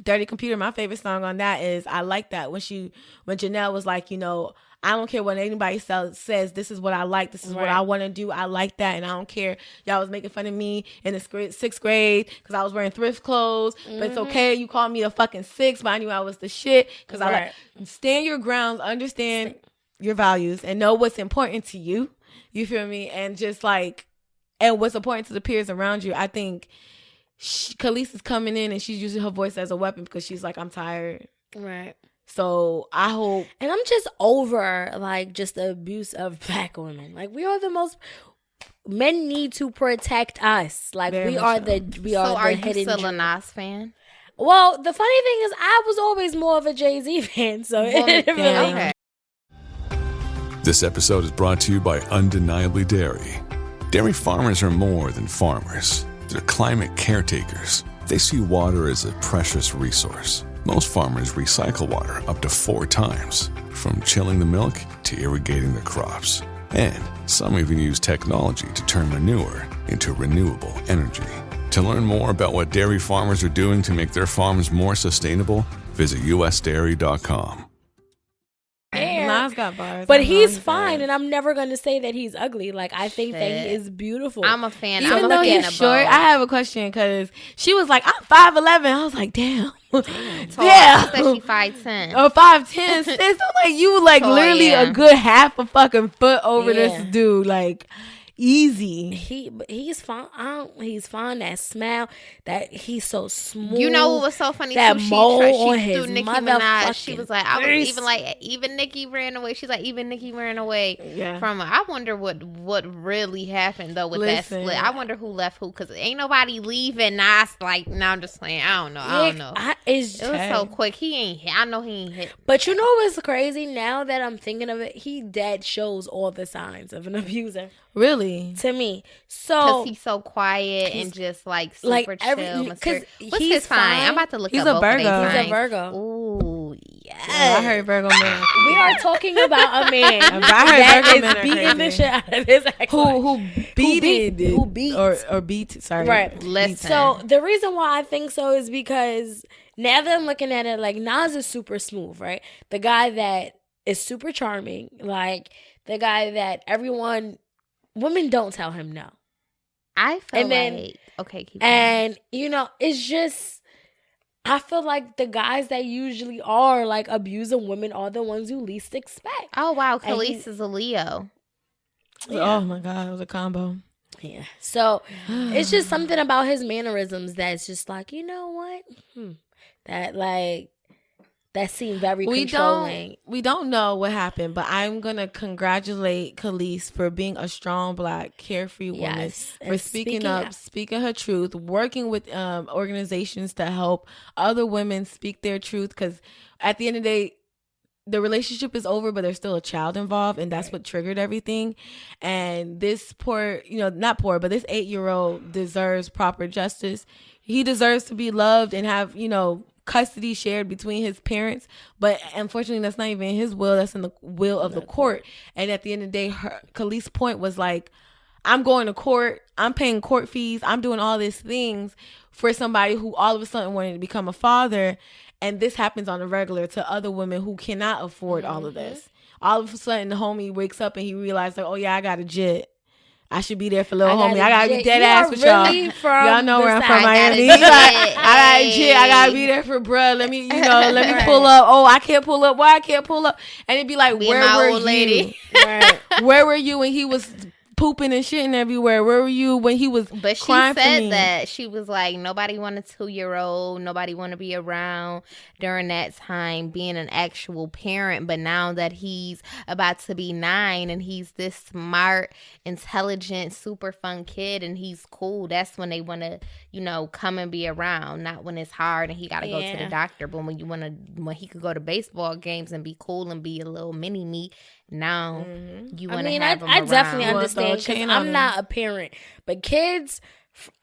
Dirty Computer. My favorite song on that is I Like That, when Janelle was like, you know, I don't care what anybody says. This is what I like. This is what I want to do. I like that, and I don't care. Y'all was making fun of me in the 6th grade because I was wearing thrift clothes. But it's okay. You called me a fucking 6, but I knew I was the shit. Because I like, stand your grounds, understand your values, and know what's important to you. You feel me? And just like, and what's important to the peers around you. I think Kelis is coming in and she's using her voice as a weapon because she's like, I'm tired. Right. So I hope. And I'm just over like just the abuse of black women. Like, we are the most. Men need to protect us. Like, we are the hidden. So are you still a Nas fan? Well, the funny thing is, I was always more of a Jay-Z fan. So it really. Okay. This episode is brought to you by Undeniably Dairy. Dairy farmers are more than farmers. They're climate caretakers. They see water as a precious resource. Most farmers recycle water up to 4 times, from chilling the milk to irrigating the crops. And some even use technology to turn manure into renewable energy. To learn more about what dairy farmers are doing to make their farms more sustainable, visit usdairy.com. Nas got bars. But he's fine, and I'm never going to say that he's ugly. Like, I think that he is beautiful. I'm a fan. Even though he's short, I have a question, because she was like, I'm 5'11". I was like, damn. Damn. She 5'10". Or 5'10". Sis, I'm like, you like literally a good half a fucking foot over this dude. Like, easy. He's fine. He's fine. That smile, that he's so smooth. You know what was so funny? That mole on she his threw Nicki Minaj. She was like, I was even Nicki ran away. She's like, even Nicki ran away from her. I wonder what really happened though with that split. I wonder who left who, because ain't nobody leaving Nas. Like, now I'm just saying, I don't know. It was so quick. He ain't hit. I know he ain't hit. But you know what's crazy? Now that I'm thinking of it, he dead shows all the signs of an abuser. Really? To me. So, because he's so quiet and just like super chill. What's his sign? I'm about to look he's up a Virgo. He's a Virgo. Ooh, yeah. I heard Virgo men. We are talking about a man that is beating the shit out of his ex. Who beat or beat. Sorry. Right. Listen. So the reason why I think so is because now that I'm looking at it, like, Nas is super smooth, right? The guy that is super charming, like the guy that women don't tell him no. I feel okay, keep and going. You know, it's just, I feel like the guys that usually are like abusing women are the ones you least expect. Oh wow, Kelis is a Leo. Yeah. Oh my god, it was a combo. Yeah. So it's just something about his mannerisms that's just like, you know what? That that seem very controlling. We don't know what happened, but I'm gonna congratulate Kelis for being a strong Black, carefree woman, for speaking up, speaking her truth, working with organizations to help other women speak their truth. Because at the end of the day, the relationship is over, but there's still a child involved, and that's what triggered everything. And this poor, not poor, but this 8-year-old deserves proper justice. He deserves to be loved and have, custody shared between his parents. But unfortunately, that's not even his will. That's in the will of the court. And at the end of the day, Kelis' point was like, I'm going to court. I'm paying court fees. I'm doing all these things for somebody who all of a sudden wanted to become a father. And this happens on a regular to other women who cannot afford all of this. All of a sudden, the homie wakes up and he realized, like, oh, yeah, I got a jet. I should be there for little homie. I got to be dead ass with y'all. Y'all know where I'm from, Miami. I got a jet. I got to be there for bruh. Let me pull up. Oh, I can't pull up. Why I can't pull up? And it'd be like, where were you? Lady. Right. Where were you when he was pooping and shitting everywhere? Where were you when he was crying for me? But she said that she was like, nobody want a 2-year-old, nobody want to be around during that time being an actual parent. But now that he's about to be 9 and he's this smart, intelligent, super fun kid and he's cool, that's when they want to, come and be around. Not when it's hard and he got to go to the doctor, but when he could go to baseball games and be cool and be a little mini me. Now you want to have them I around. definitely understand because I'm not a parent, but kids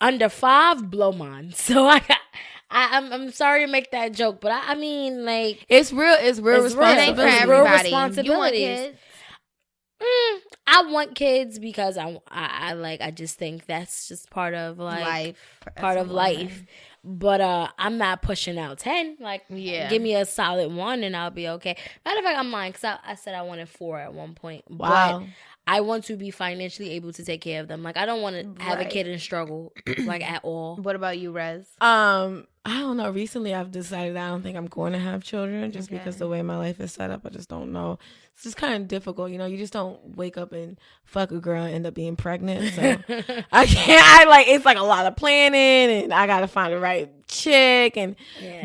under 5 blow mine. So I'm sorry to make that joke, but I mean, like, it's real responsibility. It's real responsibility. You want kids? I want kids because I just think that's just part of life. But I'm not pushing out 10. Like, give me a solid 1 and I'll be okay. Matter of fact, I'm lying because I said I wanted 4 at one point. Wow. But I want to be financially able to take care of them. Like, I don't want to have a kid and struggle, like, at all. What about you, Rez? I don't know. Recently, I've decided I don't think I'm going to have children just because the way my life is set up. I just don't know. It's just kind of difficult. You just don't wake up and fuck a girl and end up being pregnant. So I can't. It's like a lot of planning and I got to find the right chick.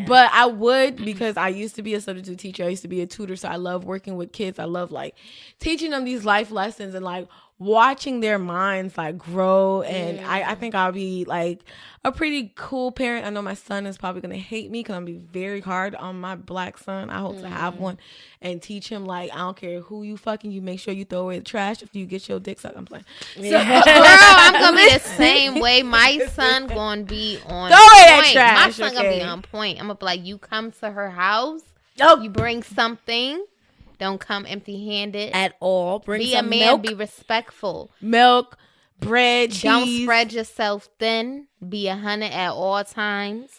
But I would, because I used to be a substitute teacher. I used to be a tutor. So I love working with kids. I love teaching them these life lessons and watching their minds grow. And I think I'll be a pretty cool parent. I know my son is probably going to hate me because I'm going to be very hard on my Black son. I hope to have one and teach him, I don't care who you fucking, you make sure you throw away the trash after you get your dick sucked. I'm playing. Girl, I'm going to be the same way. My son going to be on throw away point. That trash. My son going to be on point. I'm going to be like, you come to her house, you bring something. Don't come empty-handed. At all. Be a man, milk. Be respectful. Milk, bread, cheese. Don't spread yourself thin. Be 100 at all times.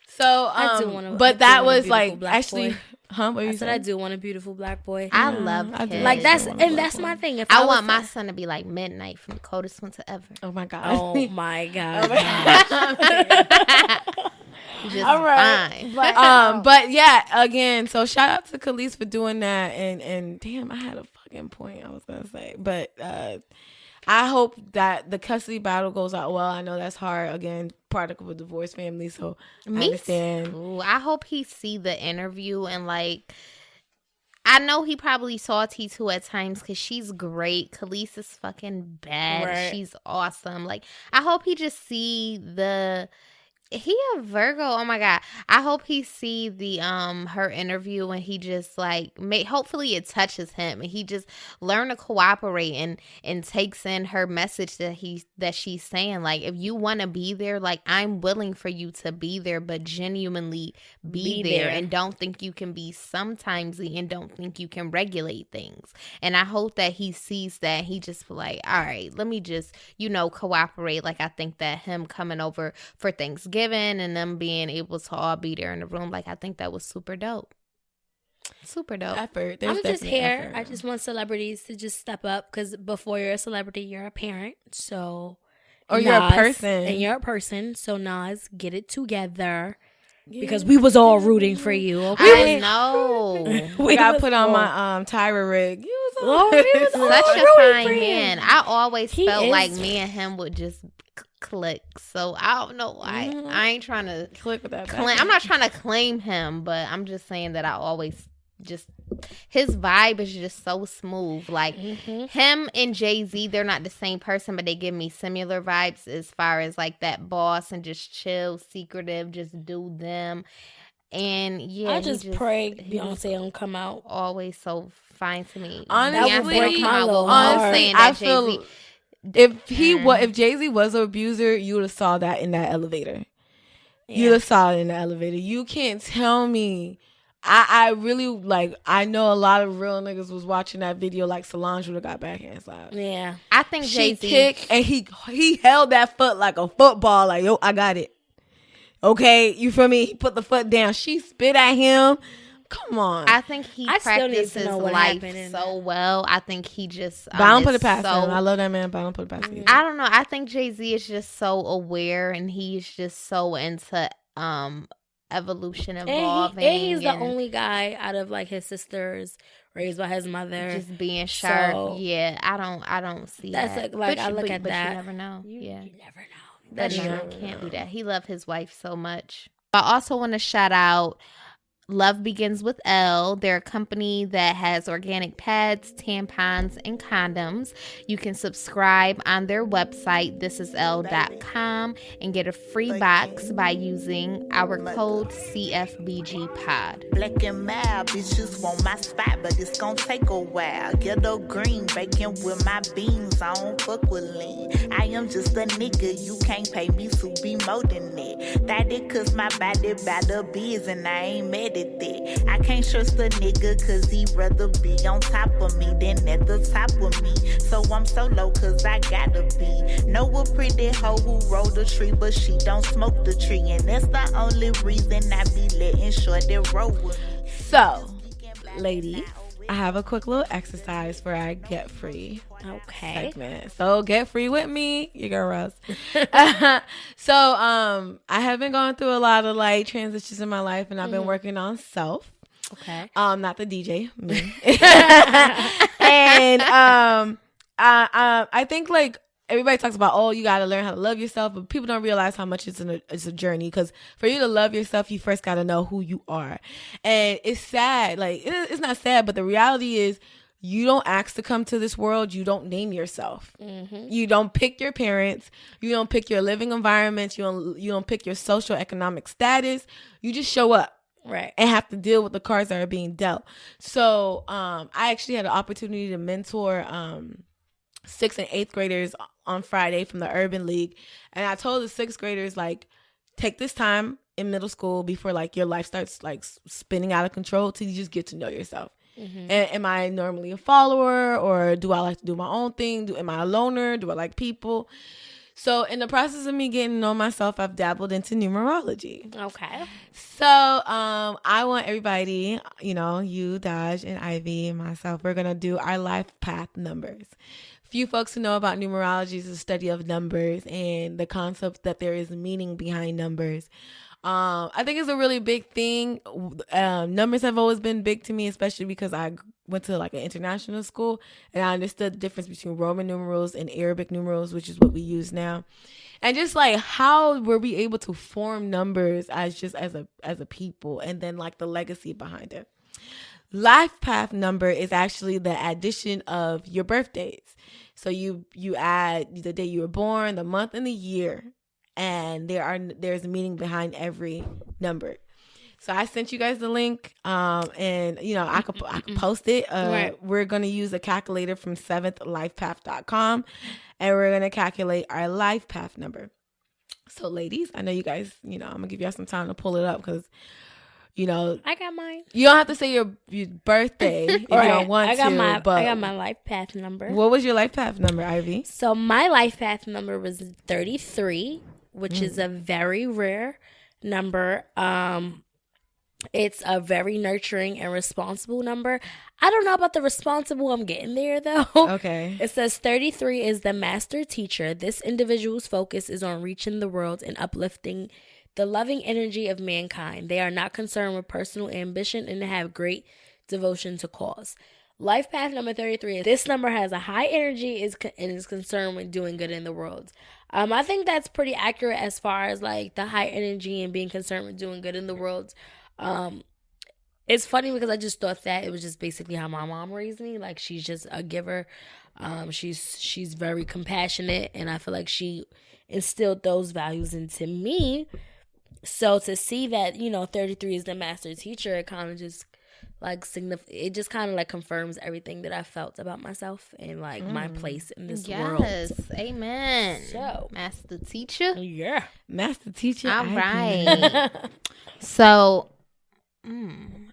So, I do want but that was actually... Boy. Huh? What I said I do want a beautiful Black boy. I love kids. That's my thing. If I want my son to be like midnight from the coldest winter ever. Oh my God. Oh my God. Just all right. Fine. But yeah, again, so shout out to Kelis for doing that. And damn, I had a fucking point I was gonna say. But I hope that the custody battle goes out well. I know that's hard. Again, product of a divorced family, so I understand. Ooh, I hope he see the interview and I know he probably salty too at times because she's great. Kelis is fucking bad. Right. She's awesome. I hope he just see he a Virgo. Oh my God. I hope he see the her interview and he just hopefully it touches him and he just learn to cooperate and takes in her message that she's saying. If you want to be there, I'm willing for you to be there, but genuinely be there and don't think you can be sometimesy and don't think you can regulate things. And I hope that he sees that. He just all right, let me just cooperate. I think that him coming over for Thanksgiving and them being able to all be there in the room, I think that was super dope. Super dope. Effort. I'm just here. Effort. I just want celebrities to just step up because before you're a celebrity, you're a parent. So, you're a person, and you're a person. So Nas, get it together. Yeah. Because we was all rooting for you. Okay? I know. We got put on my Tyra rig. You was such a fine man. I always felt like me and him would just click. So I don't know why. I ain't trying to Click with that. I'm not trying to claim him, but I'm just saying that I always just, his vibe is just so smooth. Like him and Jay-Z, they're not the same person, but they give me similar vibes as far as like that boss and just chill, secretive, just do them. And yeah, I just pray Beyonce don't come out. Always so fine to me. Honestly, honestly, I feel if Jay-Z was an abuser, you would have saw that in that elevator. Yeah. You would have saw it in the elevator. You can't tell me. I really, like, I know a lot of real niggas was watching that video, like Solange would have got backhand slapped. Yeah. I think Jay-Z kicked and he held that foot like a football, like, yo, I got it. Okay, you feel me? He put the foot down. She spit at him. Come on. I think he practices life so well. I think he just... but I don't put it past him. I love that man, but I don't put it past him. I don't know. I think Jay-Z is just so aware, and he's just so into evolution, evolving. And he's the only guy out of like his sisters raised by his mother. Just being sharp. So, yeah, I don't see that's that. Like I look at but that. You never know. You never know. That's true. Can't do that. He loved his wife so much. I also want to shout out Love Begins with L. They're a company that has organic pads, tampons, and condoms. You can subscribe on their website, thisisl.com, and get a free box by using our code CFBGPod. Black and mild, bitches want my spot, but it's gonna take a while. Ghetto green, bacon with my beans, I don't fuck with lean. I am just a nigga, you can't pay me to be more than that. That it cause my body by the biz and I ain't mad at that. I can't trust a nigga cause he rather be on top of me than at the top of me. So I'm solo cause I gotta be. Know a pretty hoe who rolled a tree but she don't smoke the tree. And that's the only reason I be letting shorty roll with me. So, ladies, I have a quick little exercise for our Get Free segment. So get free with me, your girl Russ. So I have been going through a lot of like transitions in my life, and I've been working on self. Okay. Not the DJ, me. And I think like everybody talks about, oh, you got to learn how to love yourself, but people don't realize how much it's a journey. Because for you to love yourself, you first got to know who you are. And it's sad. Like, it's not sad, but the reality is you don't ask to come to this world. You don't name yourself. Mm-hmm. You don't pick your parents. You don't pick your living environment. You don't pick your social economic status. You just show up. Right. And have to deal with the cards that are being dealt. So I actually had an opportunity to mentor 6th and 8th graders on Friday from the Urban League. And I told the 6th graders, like, take this time in middle school before like your life starts like spinning out of control till you just get to know yourself. Mm-hmm. And am I normally a follower, or do I like to do my own thing? Am I a loner? Do I like people? So in the process of me getting to know myself, I've dabbled into numerology. Okay. So I want everybody, you, Daaj and Ivy and myself, we're going to do our life path numbers. Few folks who know about numerology is the study of numbers and the concept that there is meaning behind numbers. I think it's a really big thing. Numbers have always been big to me, especially because I went to like an international school and I understood the difference between Roman numerals and Arabic numerals, which is what we use now. And just like how were we able to form numbers as a people, and then like the legacy behind it. Life path number is actually the addition of your birthdays. So you add the day you were born, the month, and the year, and there's meaning behind every number. So I sent you guys the link, and I could post it. Right. We're gonna use a calculator from 7thlifepath.com, and we're gonna calculate our life path number. So ladies, I know you guys, I'm gonna give y'all some time to pull it up because. I got mine. You don't have to say your birthday if you don't want to. I got my life path number. What was your life path number, Ivy? So my life path number was 33, which is a very rare number. It's a very nurturing and responsible number. I don't know about the responsible. I'm getting there, though. Okay. It says 33 is the master teacher. This individual's focus is on reaching the world and uplifting the loving energy of mankind. They are not concerned with personal ambition and have great devotion to cause. life path number 33. This number has a high energy and is concerned with doing good in the world. I think that's pretty accurate as far as like the high energy and being concerned with doing good in the world. It's funny because I just thought that it was just basically how my mom raised me. Like, she's just a giver. She's very compassionate, and I feel like she instilled those values into me. So to see that, 33 is the master teacher, it kind of just like it just kind of like confirms everything that I felt about myself and like my place in this world. Yes, amen. So, master teacher. Yeah, master teacher. All right. So, all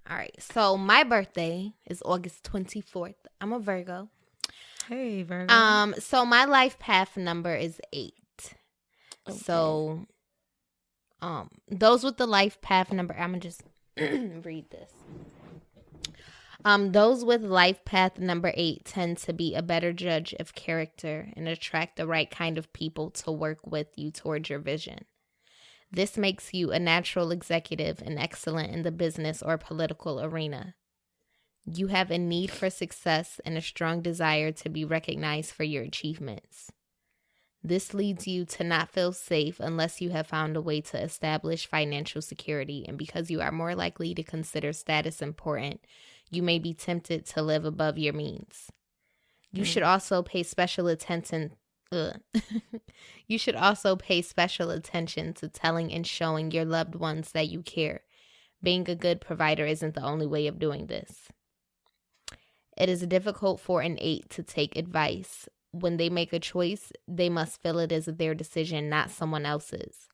right. So my birthday is August 24th. I'm a Virgo. Hey, Virgo. So my life path number is 8. Okay. So, those with the life path number, I'm gonna just read this. Those with life path number 8 tend to be a better judge of character and attract the right kind of people to work with you towards your vision. This makes you a natural executive and excellent in the business or political arena. You have a need for success and a strong desire to be recognized for your achievements. This leads you to not feel safe unless you have found a way to establish financial security, and because you are more likely to consider status important, you may be tempted to live above your means. You should also pay special attention. You should also pay special attention to telling and showing your loved ones that you care. Being a good provider isn't the only way of doing this. It is difficult for an 8 to take advice. When they make a choice, they must feel it as their decision, not someone else's.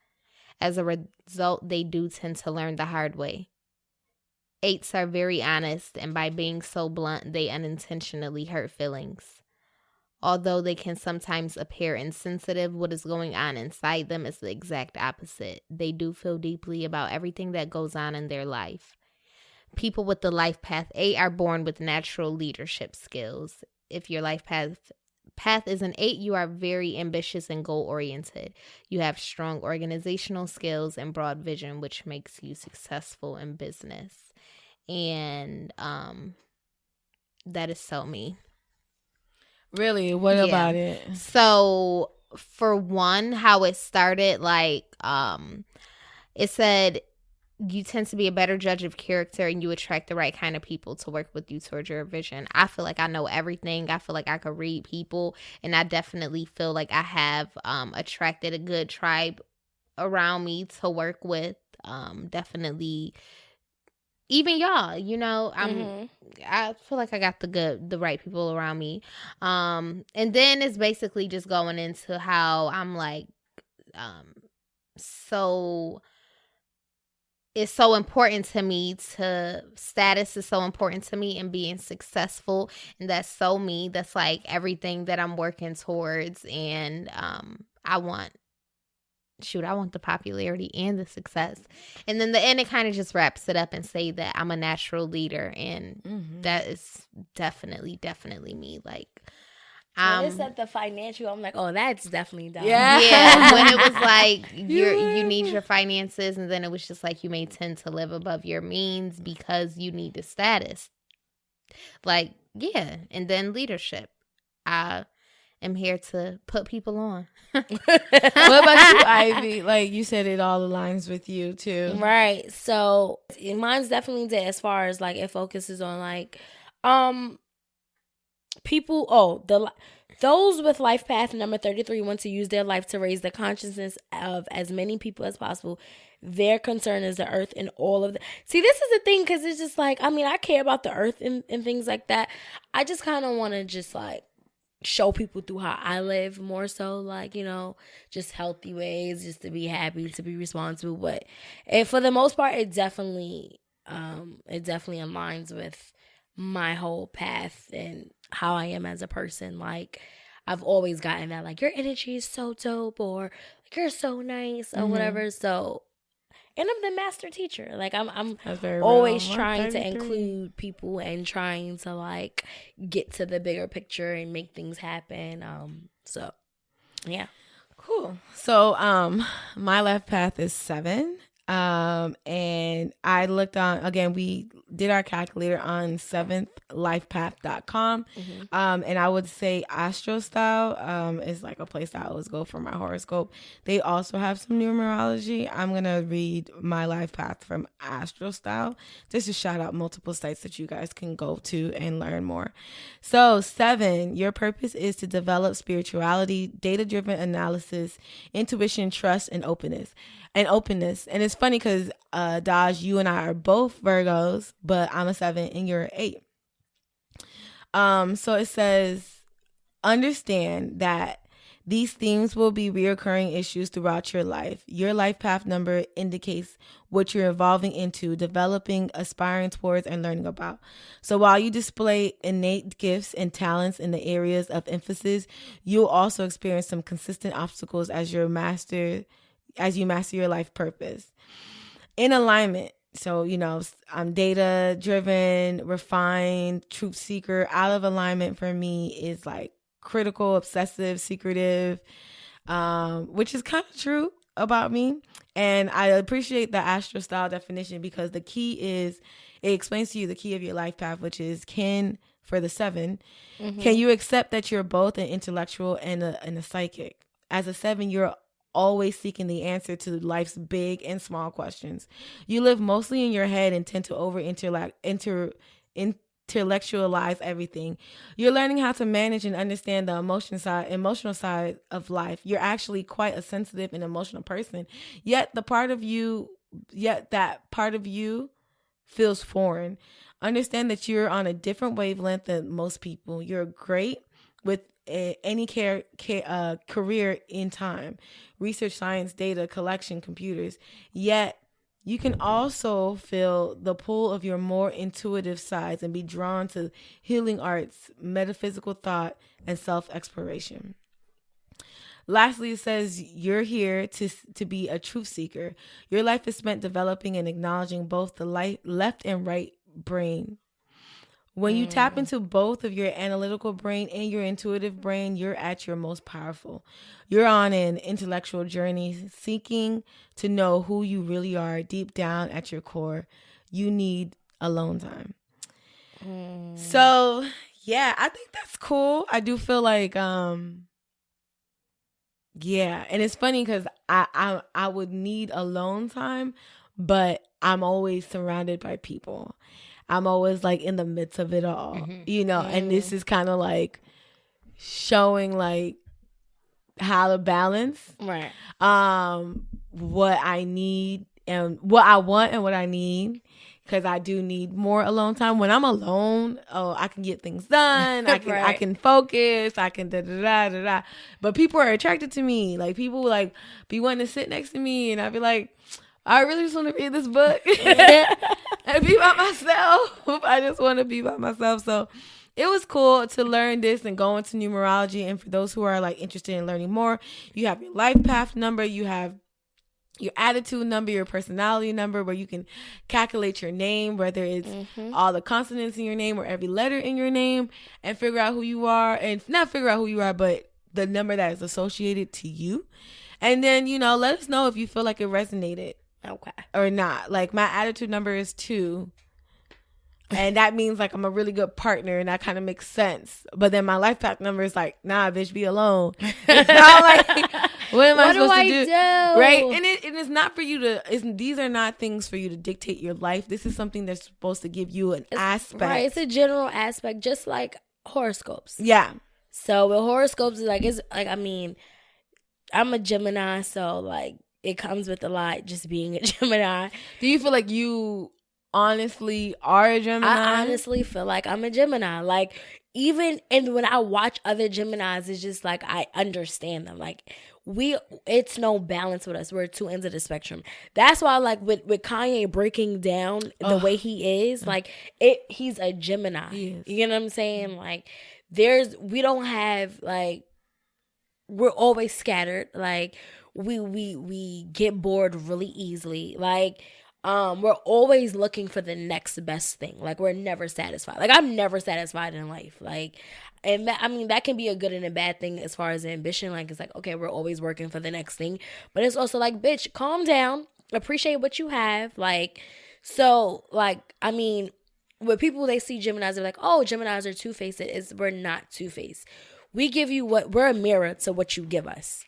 As a result, they do tend to learn the hard way. 8s are very honest, and by being so blunt, they unintentionally hurt feelings. Although they can sometimes appear insensitive, what is going on inside them is the exact opposite. They do feel deeply about everything that goes on in their life. People with the life path 8 are born with natural leadership skills. If your life path is an 8, you are very ambitious and goal-oriented. You have strong organizational skills and broad vision, which makes you successful in business. And that is so me. Really? What about it? So, for one, how it started, like, it said you tend to be a better judge of character and you attract the right kind of people to work with you towards your vision. I feel like I know everything. I feel like I could read people, and I definitely feel like I have attracted a good tribe around me to work with. Definitely. Even y'all, I feel like I got the right people around me. And then it's basically just going into how I'm like, so it's so important to me status is so important to me and being successful. And that's so me. That's like everything that I'm working towards. And I want the popularity and the success. And then the end, it kind of just wraps it up and say that I'm a natural leader. And that is definitely me. Like, when it said the financial, I'm like, oh, that's definitely done. Yeah. When it was like, you need your finances. And then it was just like, you may tend to live above your means because you need the status. Like, yeah. And then leadership. I am here to put people on. What about you, Ivy? Like, you said it all aligns with you too. Right. So mine's definitely that, as far as like it focuses on like people. Those with life path number 33 want to use their life to raise the consciousness of as many people as possible. Their concern is the earth and all of the. See, this is the thing, because it's just like, I mean, I care about the earth and things like that. I just kind of want to just like show people through how I live more so, like, just healthy ways, just to be happy, to be responsible. But for the most part, it definitely aligns with my whole path and how I am as a person. Like, I've always gotten that, like, your energy is so dope, or like, you're so nice, or whatever. So, and I'm the master teacher. Like, I'm always trying to include people and trying to like get to the bigger picture and make things happen. So yeah. Cool. So my left path is 7. And I looked on, again, we did our calculator on 7thlifepath.com. And I would say Astro Style is like a place that I always go for my horoscope. They also have some numerology. I'm going to read my life path from Astro Style just to shout out multiple sites that you guys can go to and learn more. So 7, your purpose is to develop spirituality, data-driven analysis, intuition, trust, and openness. And it's funny because Daaj, you and I are both Virgos, but I'm a 7 and you're an 8. So it says, understand that these themes will be reoccurring issues throughout your life. Your life path number indicates what you're evolving into, developing, aspiring towards, and learning about. So while you display innate gifts and talents in the areas of emphasis, you'll also experience some consistent obstacles as you master your life purpose. In alignment, so, I'm data driven, refined, truth seeker. Out of alignment for me is like critical, obsessive, secretive, which is kind of true about me. And I appreciate the Astro Style definition because the key is, it explains to you the key of your life path, which is for the 7, can you accept that you're both an intellectual and a psychic? As a 7, you're always seeking the answer to life's big and small questions. You live mostly in your head and tend to intellectualize everything. You're learning how to manage and understand the emotional side of life. You're actually quite a sensitive and emotional person. Yet that part of you feels foreign. Understand that you're on a different wavelength than most people. You're great with any career in time, research, science, data, collection, computers. Yet you can also feel the pull of your more intuitive sides and be drawn to healing arts, metaphysical thought, and self-exploration. Lastly, it says you're here to be a truth seeker. Your life is spent developing and acknowledging both the left and right brain. When you tap into both of your analytical brain and your intuitive brain, you're at your most powerful. You're on an intellectual journey, seeking to know who you really are deep down at your core. You need alone time. So, yeah, I think that's cool. I do feel like, yeah. And it's funny because I would need alone time, but I'm always surrounded by people. I'm always like in the midst of it all, and this is kind of like showing like how to balance right what I need and what I want and what I need, because I do need more alone time. When I'm alone, I can get things done. I can focus. I can da. But people are attracted to me. Like people like be wanting to sit next to me, and I'd be like, I really just want to read this book and be by myself. I just want to be by myself. So it was cool to learn this and go into numerology. And for those who are like interested in learning more, you have your life path number, you have your attitude number, your personality number, where you can calculate your name, whether it's all the consonants in your name or every letter in your name, and figure out who you are. And not figure out who you are, but the number that is associated to you. And then, let us know if you feel like it resonated. Okay. Or not. Like my attitude number is 2. And that means like I'm a really good partner, and that kind of makes sense. But then my life path number is like, nah, bitch, be alone. So I'm like, what am I supposed to do? Right? And it's not for you to, these are not things for you to dictate your life. This is something that's supposed to give you an aspect. Right. It's a general aspect, just like horoscopes. Yeah. So with horoscopes, I'm a Gemini, so like, it comes with a lot just being a Gemini. Do you feel like you honestly are a Gemini? I honestly feel like I'm a Gemini. Like, even and when I watch other Geminis, it's just like I understand them. Like, it's no balance with us. We're two ends of the spectrum. That's why, like, with Kanye breaking down the way he is, like, he's a Gemini. You know what I'm saying? Like, we don't have, like, we're always scattered. Like, we get bored really easily. Like, we're always looking for the next best thing. Like, we're never satisfied. Like, I'm never satisfied in life. Like, and that can be a good and a bad thing as far as ambition. Like, it's like, okay, we're always working for the next thing, but it's also like, bitch, calm down, appreciate what you have. Like, so, like, when people, they see Geminis, they're like, oh, Geminis are two-faced. We're not two-faced. We give you we're a mirror to what you give us.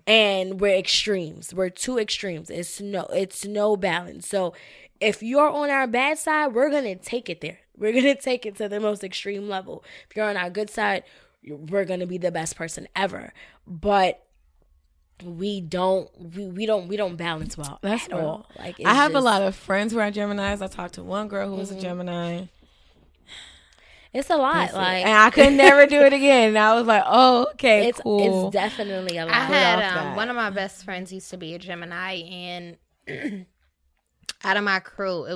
And we're extremes. We're two extremes. It's no balance. So if you're on our bad side, we're going to take it there. We're going to take it to the most extreme level. If you're on our good side, we're going to be the best person ever. But we don't balance well at all. Like, I have a lot of friends who are Geminis. I talked to one girl who was a Gemini. It's a lot, like, and I could never do it again. And I was like, "Oh, okay, cool." It's definitely a lot. I had one of my best friends used to be a Gemini, and out of my crew,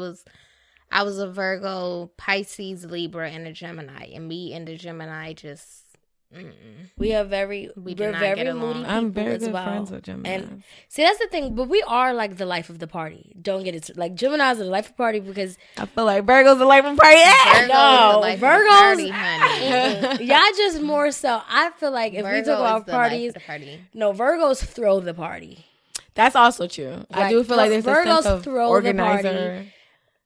I was a Virgo, Pisces, Libra, and a Gemini, and me and the Gemini just. We're very moody people. I'm very good well. friends with Gemini. And see, that's the thing, but we are like the life of the party. Don't get it like Geminis are the life of the party because I feel like Virgo's the life of the party. Virgos, honey. Y'all just more so. I feel like if we talk about parties, no, Virgos throw the party. That's also true. I do feel like there's Virgos a sense of throw organizer. The party.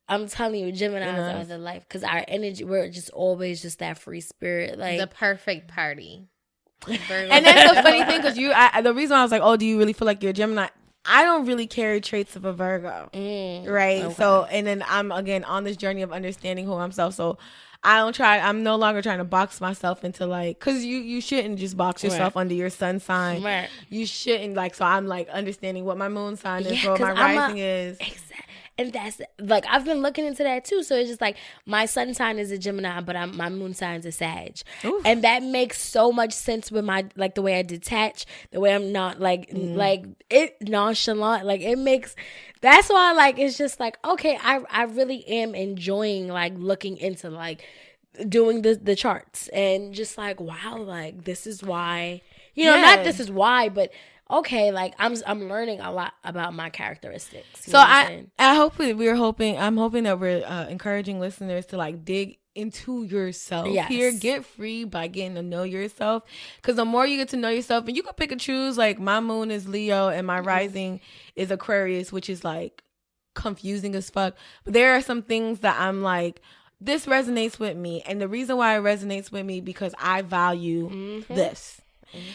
I'm telling you, Geminis are the life because our energy, we're just always just that free spirit, like the perfect party. And that's the funny thing because the reason I was like, oh, do you really feel like you're a Gemini? I don't really carry traits of a Virgo, right? Okay. So, and then I'm again on this journey of understanding who I'm self. So I'm no longer trying to box myself into like, because you shouldn't just box yourself under your sun sign. Right. You shouldn't so I'm like understanding what my moon sign is, what my rising is. Exactly. And that's like I've been looking into that too. So it's just like my sun sign is a Gemini, but my moon sign is a Sag, and that makes so much sense with my like the way I detach, the way I'm not like it nonchalant. Like it makes. That's why like it's just like okay, I really am enjoying like looking into like doing the charts and just like wow, like this is why not this is why, but. Okay, like I'm learning a lot about my characteristics. So I'm hoping that we're encouraging listeners to like dig into yourself here. Get free by getting to know yourself, because the more you get to know yourself, and you can pick and choose. Like my moon is Leo and my rising is Aquarius, which is like confusing as fuck. But there are some things that I'm like, this resonates with me, and the reason why it resonates with me because I value this.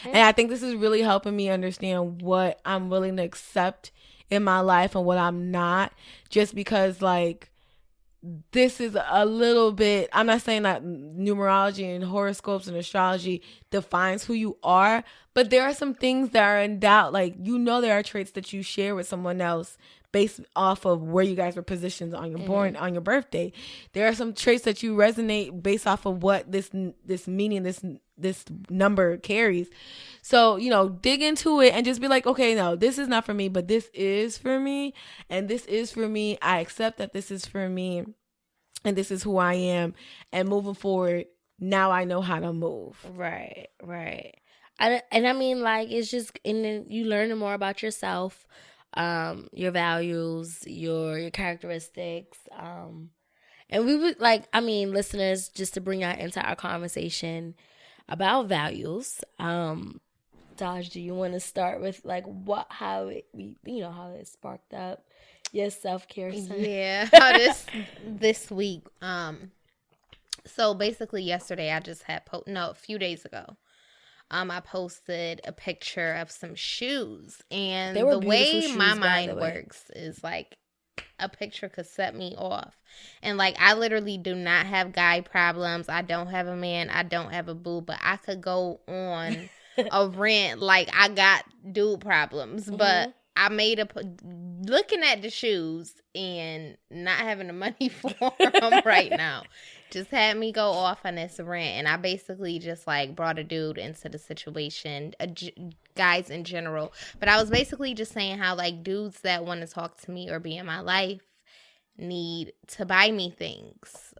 And I think this is really helping me understand what I'm willing to accept in my life and what I'm not, just because like this is a little bit, I'm not saying that numerology and horoscopes and astrology defines who you are, but there are some things that are in doubt. Like, there are traits that you share with someone else based off of where you guys were positioned on your on your birthday. There are some traits that you resonate based off of what this meaning, this number carries. So, dig into it and just be like, okay, no, this is not for me, but this is for me. And this is for me. I accept that this is for me. And this is who I am. And moving forward, now I know how to move. Right. And I mean, like, it's just, and then you learning more about yourself, your values, your characteristics. And we would listeners, just to bring out into our conversation about values. Daaj, do you want to start with like how it sparked up your self-care center? Yeah, how this week. So basically yesterday I just had a few days ago. I posted a picture of some shoes, and the way shoes, my mind works is like a picture could set me off. And like I literally do not have guy problems. I don't have a man. I don't have a boo, but I could go on a rant like I got dude problems. But I made looking at the shoes and not having the money for them right now just had me go off on this rant. And I basically just like brought a dude into the situation, guys in general. But I was basically just saying how like dudes that want to talk to me or be in my life need to buy me things.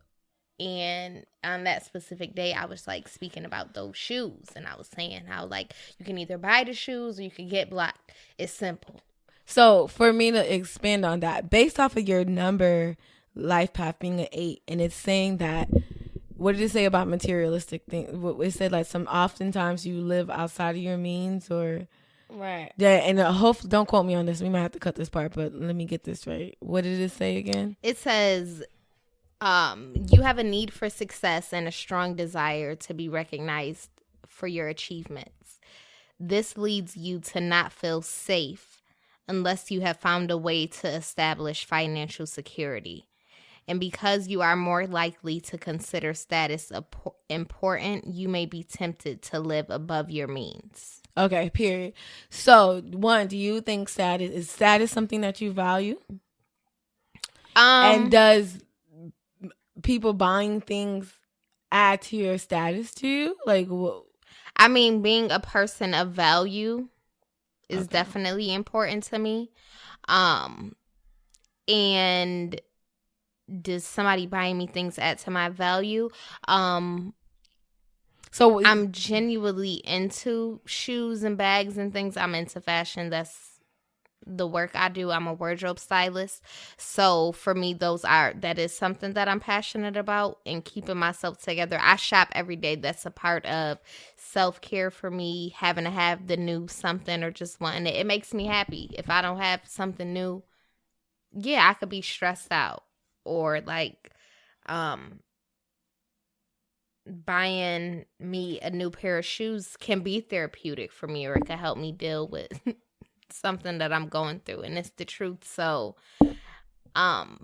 And on that specific day, I was like speaking about those shoes, and I was saying how like you can either buy the shoes or you can get blocked. It's simple. So for me to expand on that, based off of your number life path being an 8, and it's saying that, what did it say about materialistic things? It said like oftentimes you live outside of your means, or right. Yeah, and don't quote me on this. We might have to cut this part, but let me get this right. What did it say again? It says You have a need for success and a strong desire to be recognized for your achievements. This leads you to not feel safe unless you have found a way to establish financial security. And because you are more likely to consider status important, you may be tempted to live above your means. Okay, period. So, one, do you think is status something that you value? And does people buying things add to your status to you? Like, I mean, being a person of value is definitely important to me. And does somebody buying me things add to my value? So I'm genuinely into shoes and bags and things. I'm into fashion. That's the work I do. I'm a wardrobe stylist. So for me, that is something that I'm passionate about, and keeping myself together. I shop every day. That's a part of self-care for me, having to have the new something or just wanting it. It makes me happy. If I don't have something new, I could be stressed out. Or like buying me a new pair of shoes can be therapeutic for me, or it can help me deal with something that I'm going through, and it's the truth. So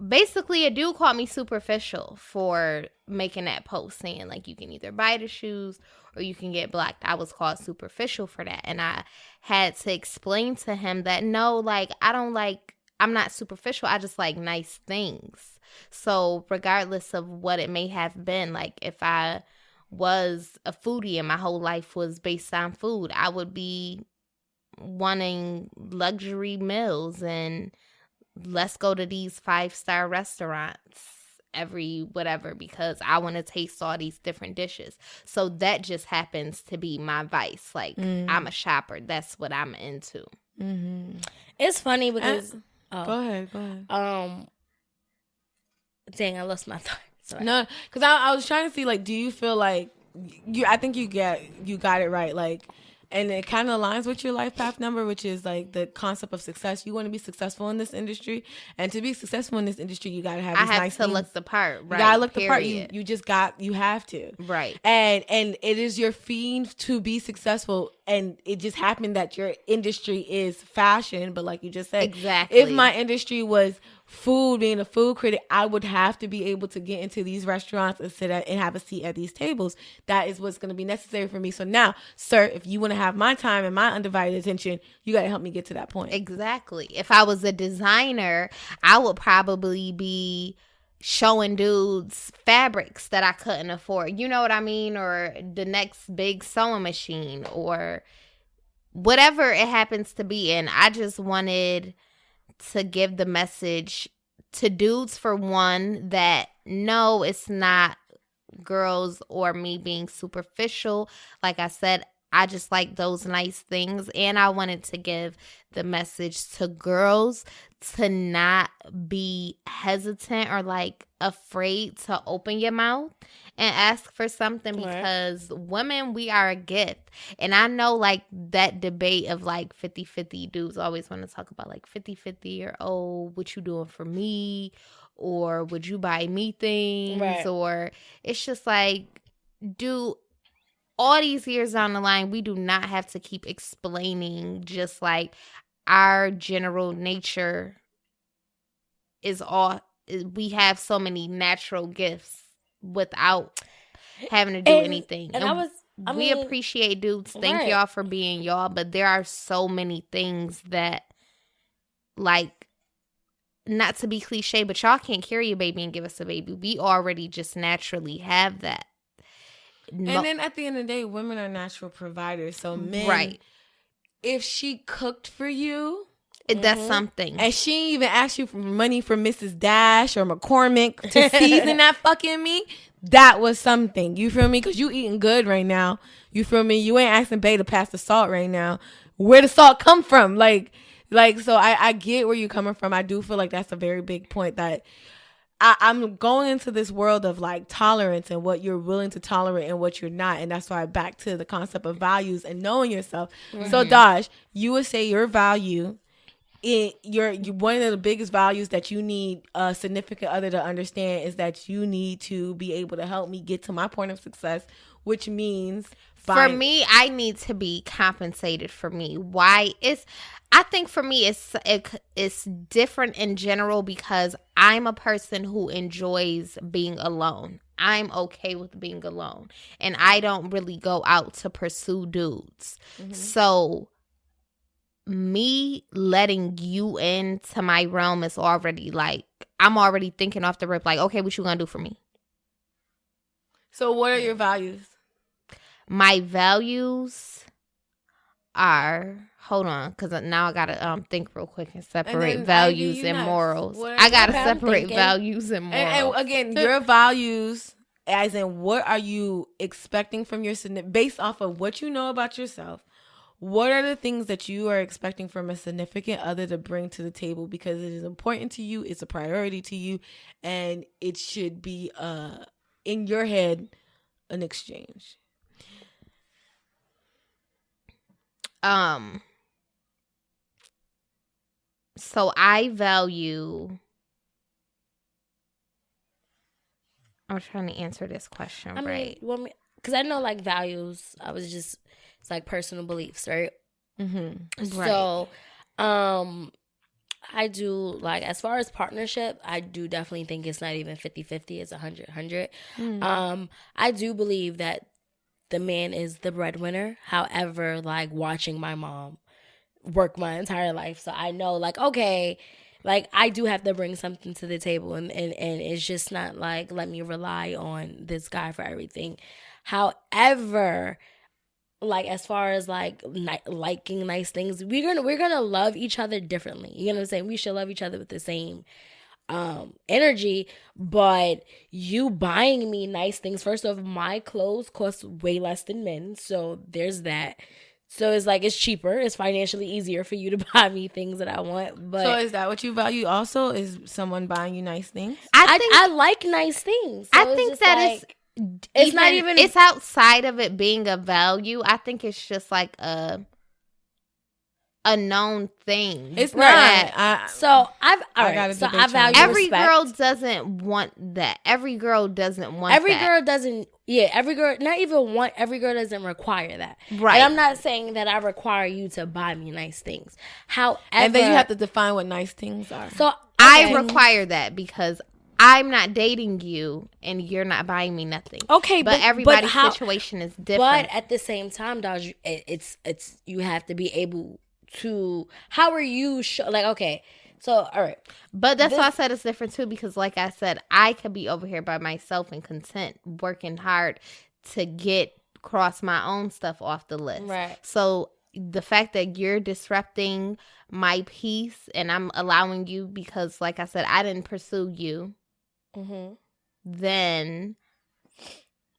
basically a dude called me superficial for making that post saying like you can either buy the shoes or you can get blocked. I was called superficial for that, and I had to explain to him that no, like I'm not superficial. I just like nice things. So regardless of what it may have been, like if I was a foodie and my whole life was based on food, I would be wanting luxury meals and let's go to these 5-star restaurants every whatever because I want to taste all these different dishes. So that just happens to be my vice. Like I'm a shopper. That's what I'm into. Mm-hmm. It's funny because Go ahead. Dang, I lost my thought. Sorry. No, because I was trying to see, like, do you feel like I think you got it right, like, and it kind of aligns with your life path number, which is like the concept of success. You want to be successful in this industry, and to be successful in this industry, you got to have. I have to look the part, right? You gotta look the part. You have to, right? And it is your fiend to be successful. And it just happened that your industry is fashion, but like you just said, exactly. If my industry was food, being a food critic, I would have to be able to get into these restaurants and sit at and have a seat at these tables. That is what's going to be necessary for me. So now, sir, if you want to have my time and my undivided attention, you got to help me get to that point. Exactly. If I was a designer, I would probably be showing dudes fabrics that I couldn't afford, you know what I mean, or the next big sewing machine or whatever it happens to be. And I just wanted to give the message to dudes, for one, that no, it's not girls or me being superficial. Like I said, I just like those nice things. And I wanted to give the message to girls to not be hesitant or like afraid to open your mouth and ask for something, because women, we are a gift. And I know like that debate of like 50-50, dudes always want to talk about like 50-50 or, oh, what you doing for me? Or would you buy me things? Right. Or it's just like, dude, all these years down the line, we do not have to keep explaining. Just like our general nature is we have so many natural gifts without having to do anything. And we appreciate dudes. Thank y'all for being y'all. But there are so many things that, like, not to be cliche, but y'all can't carry a baby and give us a baby. We already just naturally have that. And then at the end of the day, women are natural providers. So men, right. If she cooked for you, that's something. And she even asked you for money from Mrs. Dash or McCormick to season that fucking meat, that was something. You feel me? Because you eating good right now. You feel me? You ain't asking Bae to pass the salt right now. Where the salt come from? Like, so I get where you're coming from. I do feel like that's a very big point, that I'm going into this world of like tolerance and what you're willing to tolerate and what you're not. And that's why back to the concept of values and knowing yourself. Mm-hmm. So Daaj, you would say your value one of the biggest values that you need a significant other to understand is that you need to be able to help me get to my point of success, which means for me, I need to be compensated for me. I think for me it's different in general because I'm a person who enjoys being alone. I'm okay with being alone, and I don't really go out to pursue dudes. Mm-hmm. So me letting you into my realm is already like, I'm already thinking off the rip, like, okay, what you gonna do for me? So what are your values? My values are, hold on, because now I gotta think real quick and separate values and morals. I gotta separate values and morals. And again, your values, as in what are you expecting from your based off of what you know about yourself. What are the things that you are expecting from a significant other to bring to the table because it is important to you, it's a priority to you, and it should be in your head an exchange? So I value, I'm trying to answer this question right. Because I know like values, it's like personal beliefs, right? Mm-hmm. So, I do, like, as far as partnership, I do definitely think it's not even 50-50, it's 100-100. Mm-hmm. I do believe that the man is the breadwinner. However, like, watching my mom work my entire life, so I know, like, okay, like, I do have to bring something to the table, and it's just not like, let me rely on this guy for everything. However, like, as far as like liking nice things, we're gonna love each other differently. You know what I'm saying? We should love each other with the same energy. But you buying me nice things, first off, my clothes cost way less than men, so there's that. So it's like, it's cheaper, it's financially easier for you to buy me things that I want. But so is that what you value also? Is someone buying you nice things? I like nice things. So I think that like, it's not even, it's outside of it being a value. I think it's just like a known thing. It's not. So I value every respect. girl doesn't want that. Every girl doesn't want every that. girl doesn't. Yeah, every girl, not even want. Every girl doesn't require that. Right. And I'm not saying that I require you to buy me nice things. However, and then you have to define what nice things are. So I require that because I'm not dating you and you're not buying me nothing. Okay, but everybody's situation is different. But at the same time, Daaj, it's you have to be able to. How are you like? Okay, so all right, but that's why I said it's different too, because like I said, I could be over here by myself and content, working hard to get cross my own stuff off the list. Right. So the fact that you're disrupting my peace and I'm allowing you, because like I said, I didn't pursue you. Mm-hmm. Then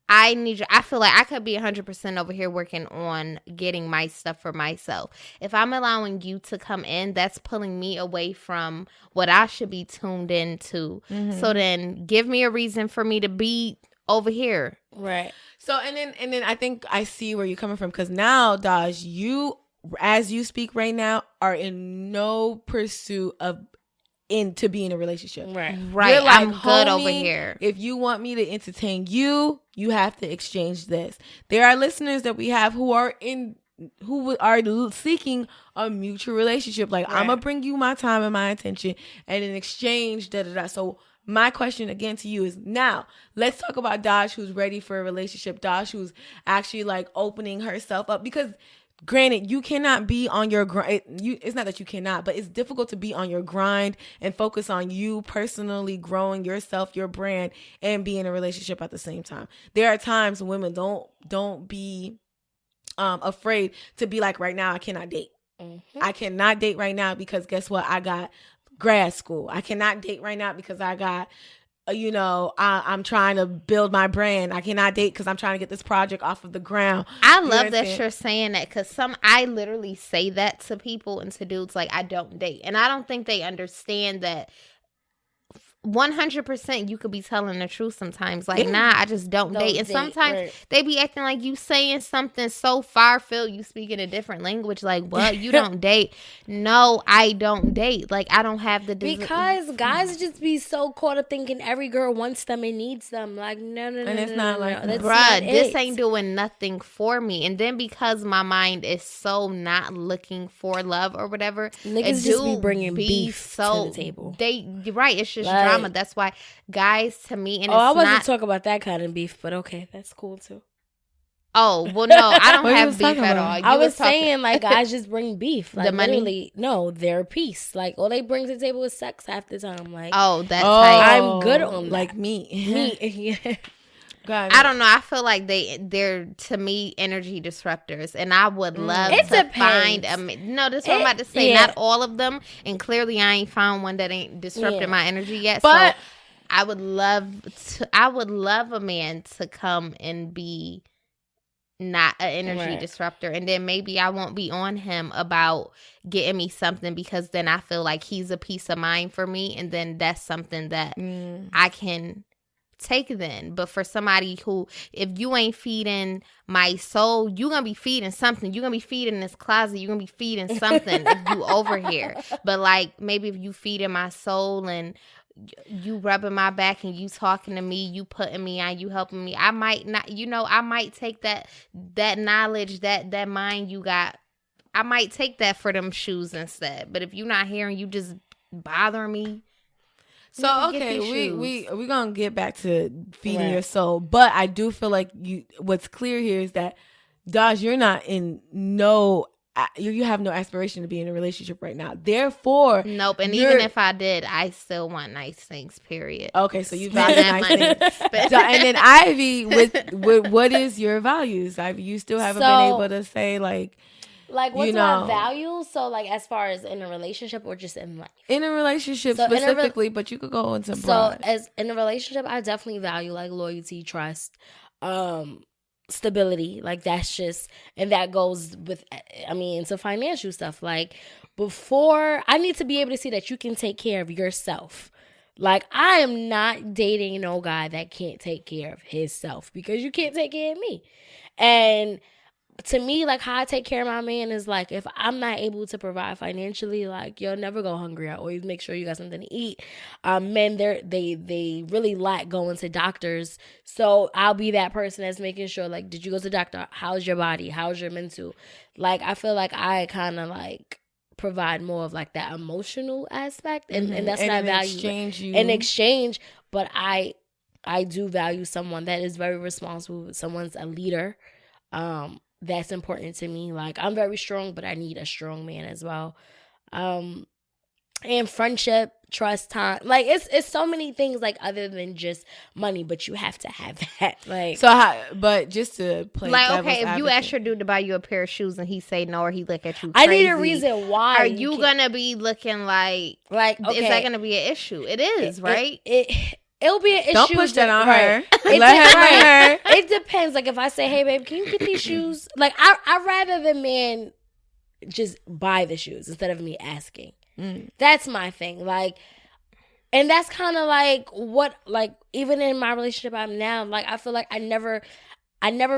I need you. I feel like I could be 100% over here working on getting my stuff for myself. If I'm allowing you to come in, that's pulling me away from what I should be tuned into. Mm-hmm. So then give me a reason for me to be over here. Right. So and then I think I see where you're coming from, because now, Daaj, you, as you speak right now, are in no pursuit of to be in a relationship. Right. You're like, I'm good over here. If you want me to entertain you, you have to exchange this. There are listeners that we have who are seeking a mutual relationship. Like, right. I'm gonna bring you my time and my attention, and in exchange, da-da-da. So my question again to you is, now let's talk about Daaj, who's ready for a relationship. Daaj, who's actually like opening herself up, because granted, you cannot be on your grind. It's not that you cannot, but it's difficult to be on your grind and focus on you personally growing yourself, your brand, and be in a relationship at the same time. There are times when women don't be afraid to be like, right now I cannot date. Mm-hmm. I cannot date right now because guess what? I got grad school. I cannot date right now because I got, I'm trying to build my brand. I cannot date because I'm trying to get this project off of the ground. I love that you're saying that, because I literally say that to people and to dudes, like, I don't date. And I don't think they understand that 100% you could be telling the truth sometimes. Like, nah, I just don't date. And sometimes they be acting like you saying something so far-field, you speaking a different language. Like, what? You don't date? No, I don't date. Like, I don't have the because guys just be so caught up thinking every girl wants them and needs them. Like, no. And it's not like, bruh, this ain't doing nothing for me. And then because my mind is so not looking for love or whatever, niggas just be bringing beef to the table. You're right. It's just drama. That's why guys, to me, and I wasn't talking about that kind of beef, but okay, that's cool too. Oh, well, no, I don't have beef at all. I was saying, like, guys just bring beef. Like, the money? No, their peace. Like, all they bring to the table is sex half the time. Like, that's tight. I'm good on that. Like me. Yeah. I don't know. I feel like they're to me energy disruptors, and I would love to find no. This is what I'm about to say. Yeah. Not all of them, and clearly I ain't found one that ain't disrupted my energy yet. But so I would love a man to come and be not an energy disruptor, and then maybe I won't be on him about getting me something, because then I feel like he's a peace of mind for me, and then that's something that I can take then. But for somebody who, if you ain't feeding my soul, you gonna be feeding something. You gonna be feeding this closet. You gonna be feeding something if you over here. But like, maybe if you feeding my soul and you rubbing my back and you talking to me, you putting me on, you helping me, I might not, I might take that knowledge, that mind you got, I might take that for them shoes instead. But if you not hearing, you just bothering me. So okay, we gonna get back to feeding your soul, but I do feel like what's clear here is that, Daaj, you're not in you have no aspiration to be in a relationship right now. Therefore, nope. And even if I did, I still want nice things. Period. Okay, so you value nice things. And then Ivy, with what is your values? Ivy, you still haven't been able to say like what's my values? So like, as far as in a relationship or just in life? In a relationship specifically, but you could go into broad. So as in a relationship, I definitely value like loyalty, trust, stability. Like, that's just, and that goes with, into financial stuff. Like, before, I need to be able to see that you can take care of yourself. Like, I am not dating no guy that can't take care of himself, because you can't take care of me. And to me, like, how I take care of my man is like, if I'm not able to provide financially, like, you'll never go hungry. I always make sure you got something to eat. Men, they really like going to doctors, so I'll be that person that's making sure, like, did you go to the doctor? How's your body? How's your mental? Like, I feel like I kind of like provide more of like that emotional aspect, and that's not value in exchange. But I do value someone that is very responsible. Someone's a leader. That's important to me. Like, I'm very strong, but I need a strong man as well. And friendship, trust, time. Like, it's so many things, like, other than just money, but you have to have that. Like, but just to play like, okay, if you ask your dude to buy you a pair of shoes and he say no, or he look at you crazy, I need a reason why. Are you gonna be looking like okay, is that gonna be an issue? It is, right? It'll be an issue. Don't push that on her. Let her. It depends. Like, if I say, hey, babe, can you get these shoes? Like, I'd rather the man just buy the shoes instead of me asking. That's my thing. Like, and that's kind of like what, like, even in my relationship I'm now, like, I feel like I never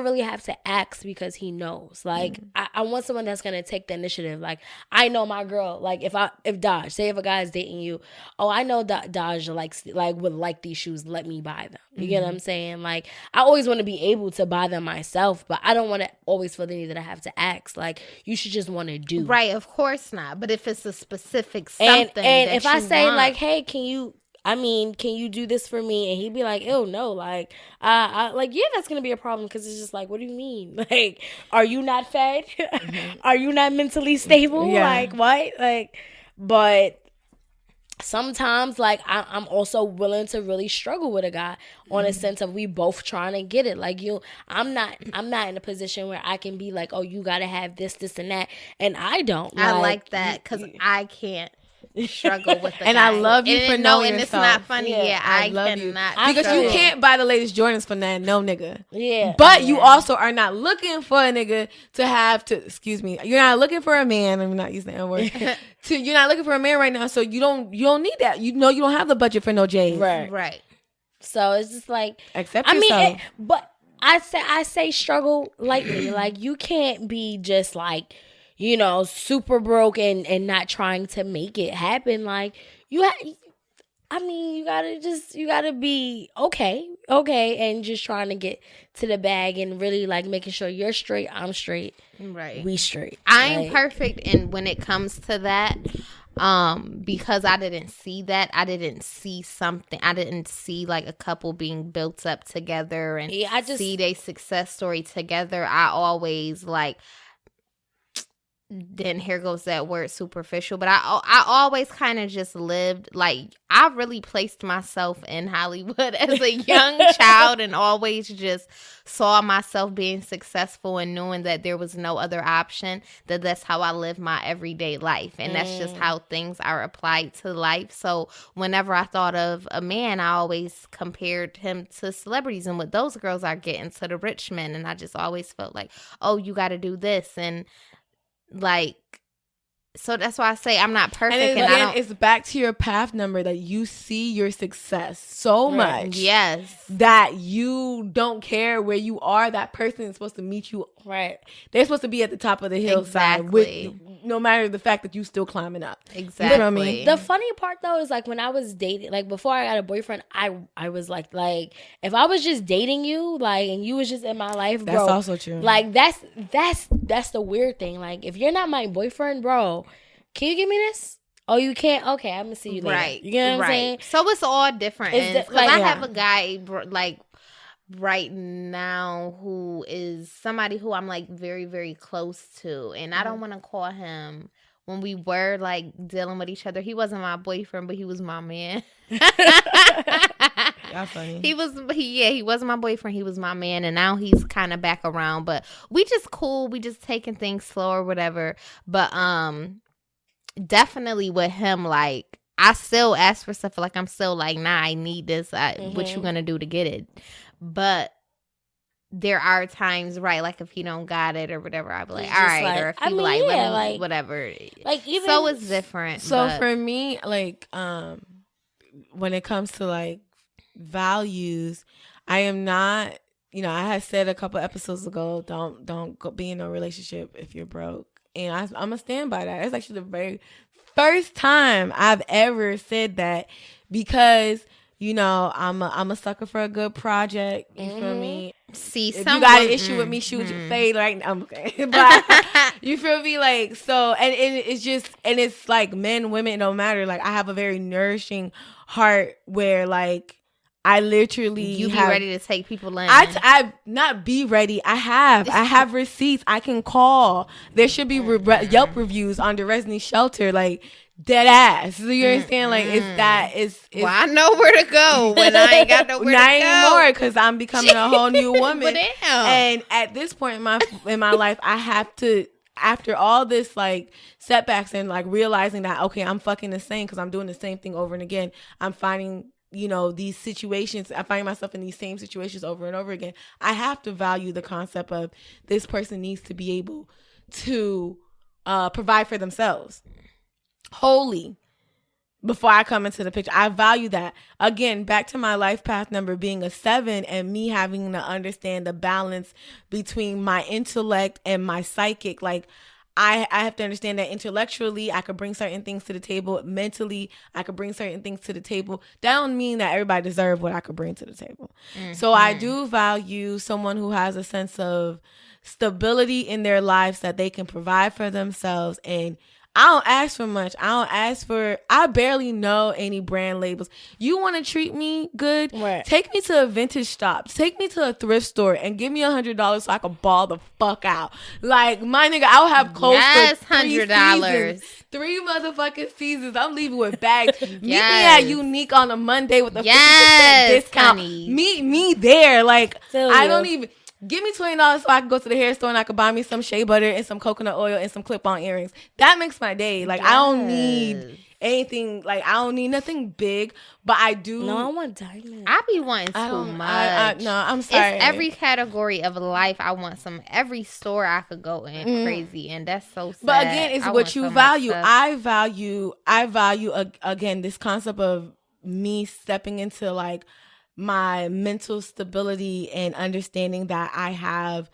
really have to ask, because he knows. Like, I want someone that's gonna take the initiative. Like, I know my girl. Like, if Daaj, say if a guy is dating you, I know Daaj would like these shoes. Let me buy them. You get what I'm saying? Like, I always want to be able to buy them myself, but I don't want to always feel the need that I have to ask. Like, you should just want to do. Right? Of course not. But if it's a specific something, and if I say like, hey, can you do this for me? And he'd be like, ew, no. Like, yeah, that's going to be a problem, because it's just like, what do you mean? Like, are you not fed? Are you not mentally stable? Yeah. Like, what? Like, but sometimes, like, I'm also willing to really struggle with a guy on a sense of we both trying to get it. Like, I'm not in a position where I can be like, oh, you got to have this, and that. And I don't. I like that, because I can't. struggle with the and guy. I love you for knowing and yourself. it's not funny. Yeah, I love cannot you because struggle. you can't buy the latest Jordans for that no nigga. Yeah, but you also are not looking for a nigga to have to. Excuse me, you're not looking for a man. I'm not using that word. You're not looking for a man right now, so you don't need that. You know you don't have the budget for no J's. Right. So it's just like accept yourself. But I say struggle lightly. Like you can't be just like, you know, super broke and not trying to make it happen. Like you gotta be okay, and just trying to get to the bag and really like making sure you're straight, I'm straight, right, we straight. I am perfect, and when it comes to that, because I didn't see that, I didn't see like a couple being built up together and see their success story together. I always like. Then here goes that word superficial, but I always kind of just lived like I really placed myself in Hollywood as a young child and always just saw myself being successful and knowing that there was no other option, that's how I live my everyday life, and that's just how things are applied to life. So whenever I thought of a man, I always compared him to celebrities and what those girls are getting to the rich men, and I just always felt like, oh, you got to do this, and like, so that's why I say I'm not perfect. And again, it's back to your path number that you see your success so much. Yes. That you don't care where you are. That person is supposed to meet you. Right. They're supposed to be at the top of the hillside no matter the fact that you still climbing up. Exactly. You know what I mean? The funny part though is like when I was dating, like before I got a boyfriend, I was like if I was just dating you, like, and you was just in my life, bro. That's also true. Like that's the weird thing. Like if you're not my boyfriend, bro, can you give me this? Oh, you can't? Okay, I'm gonna see you later. Right. You know what I'm saying? So it's all different. Because like, I have a guy like right now who is somebody who I'm like very, very close to, and I don't want to call him. When we were like dealing with each other, he wasn't my boyfriend, but he was my man. That's funny. He wasn't my boyfriend. He was my man, and now he's kind of back around. But we just cool. We just taking things slow or whatever. But definitely with him, like I still ask for stuff. Like I'm still like, nah, I need this. What you gonna do to get it? But there are times, right, like if he don't got it or whatever, I'll be like, all right, like, or if he let me, whatever. Like even so, it's different. So for me, like when it comes to like values, I am not. You know, I had said a couple episodes ago, don't go be in a relationship if you're broke, and I'm gonna stand by that. It's actually the very first time I've ever said that because. You know, I'm a sucker for a good project. You feel me? See, if you got an issue with me, shoot your fade. Right? I'm okay. But you feel me? Like, so, and it's just, and it's like men, women, it don't matter. Like, I have a very nourishing heart where, like, I literally you be ready to take people in. I not be ready. I have receipts. I can call. There should be Yelp reviews on the Resney shelter. Like, dead ass. So you understand? Like it's well, I know where to go when I ain't got nowhere to go. Not anymore because I'm becoming a whole new woman. Damn. And at this point in my life, I have to. After all this like setbacks and like realizing that okay, I'm fucking the same because I'm doing the same thing over and again. I'm finding these situations. I find myself in these same situations over and over again. I have to value the concept of this person needs to be able to provide for themselves. Wholly before I come into the picture. I value that. Again, back to my life path number being a 7 and me having to understand the balance between my intellect and my psychic. Like I have to understand that intellectually I could bring certain things to the table. Mentally, I could bring certain things to the table. That don't mean that everybody deserves what I could bring to the table. So I do value someone who has a sense of stability in their lives that they can provide for themselves. And I don't ask for much. I barely know any brand labels. You want to treat me good? Right. Take me to a vintage shop. Take me to a thrift store and give me $100 so I can ball the fuck out. Like, my nigga, I'll have clothes for $100. 3 motherfucking seasons. I'm leaving with bags. Meet me at Unique on a Monday with a 50% discount. Honey. Meet me there. Like, I don't you. even... Give me $20 so I can go to the hair store and I can buy me some shea butter and some coconut oil and some clip-on earrings. That makes my day. Like, I don't need anything, like, I don't need nothing big, but I do. No, I want diamonds. I be wanting too much. No, I'm sorry. It's every category of life. I want some. Every store I could go in, crazy, and that's so sad. But again, it's what you value. I value again this concept of me stepping into like my mental stability and understanding that I have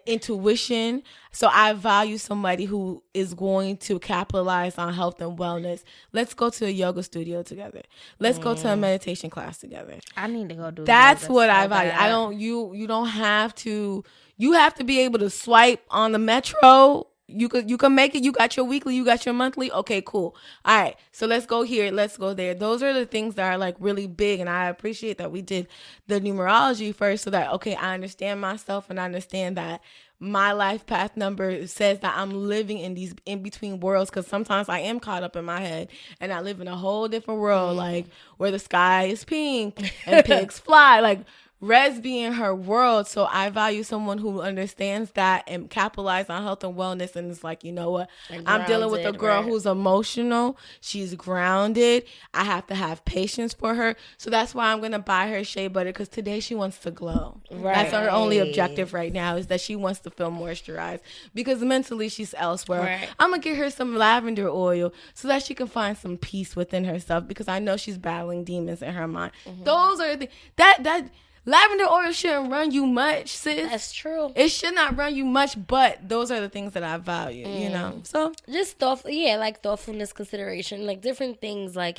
intuition. So I value somebody who is going to capitalize on health and wellness. Let's go to a yoga studio together. Let's go to a meditation class together. I need to go do that's yoga what so I value. bad. I don't you don't have to, you have to be able to swipe on the metro. You can make it. You got your weekly, you got your monthly. Okay, cool. All right, so let's go here, let's go there. Those are the things that are like really big, and I appreciate that we did the numerology first, so that okay, I understand myself and I understand that my life path number says that I'm living in these in between worlds, because sometimes I am caught up in my head and I live in a whole different world, like where the sky is pink and pigs fly, like. Res be in her world, so I value someone who understands that and capitalize on health and wellness, and it's like, you know what, I'm dealing with a girl who's emotional, she's grounded, I have to have patience for her, so that's why I'm going to buy her shea butter, because today she wants to glow. That's her only objective right now, is that she wants to feel moisturized, because mentally she's elsewhere. I'm going to get her some lavender oil so that she can find some peace within herself, because I know she's battling demons in her mind. Those are the that lavender oil shouldn't run you much, sis. That's true. It should not run you much, but those are the things that I value, you know? So just like thoughtfulness, consideration, like different things. Like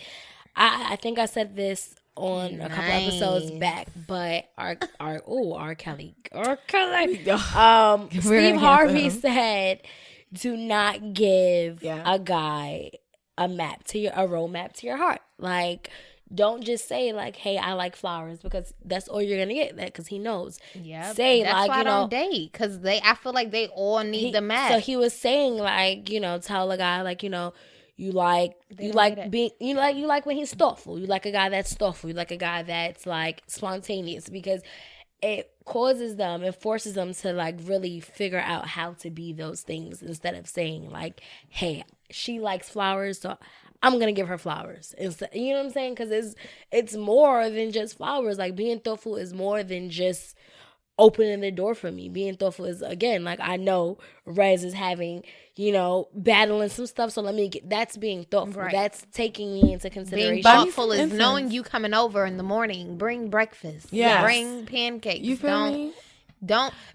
I think I said this on a couple episodes back, but R. Kelly. Steve Harvey said, do not give a guy a roadmap to your heart. Like, don't just say like, "Hey, I like flowers," because that's all you're gonna get. That because he knows. Yeah, say that's like why you know, I don't date, because I feel like they all need the match. So he was saying like, you know, tell a guy like, you know, you like when he's thoughtful. You like a guy that's thoughtful. You like a guy that's like spontaneous, because it causes them, it forces them to like really figure out how to be those things, instead of saying like, "Hey, she likes flowers, so I'm going to give her flowers." You know what I'm saying? Because it's more than just flowers. Like, being thoughtful is more than just opening the door for me. Being thoughtful is, again, like, I know Rez is having, you know, battling some stuff. So that's being thoughtful. Right. That's taking me into consideration. Being thoughtful is knowing you coming over in the morning. Bring breakfast. Yeah. Bring pancakes. You feel me?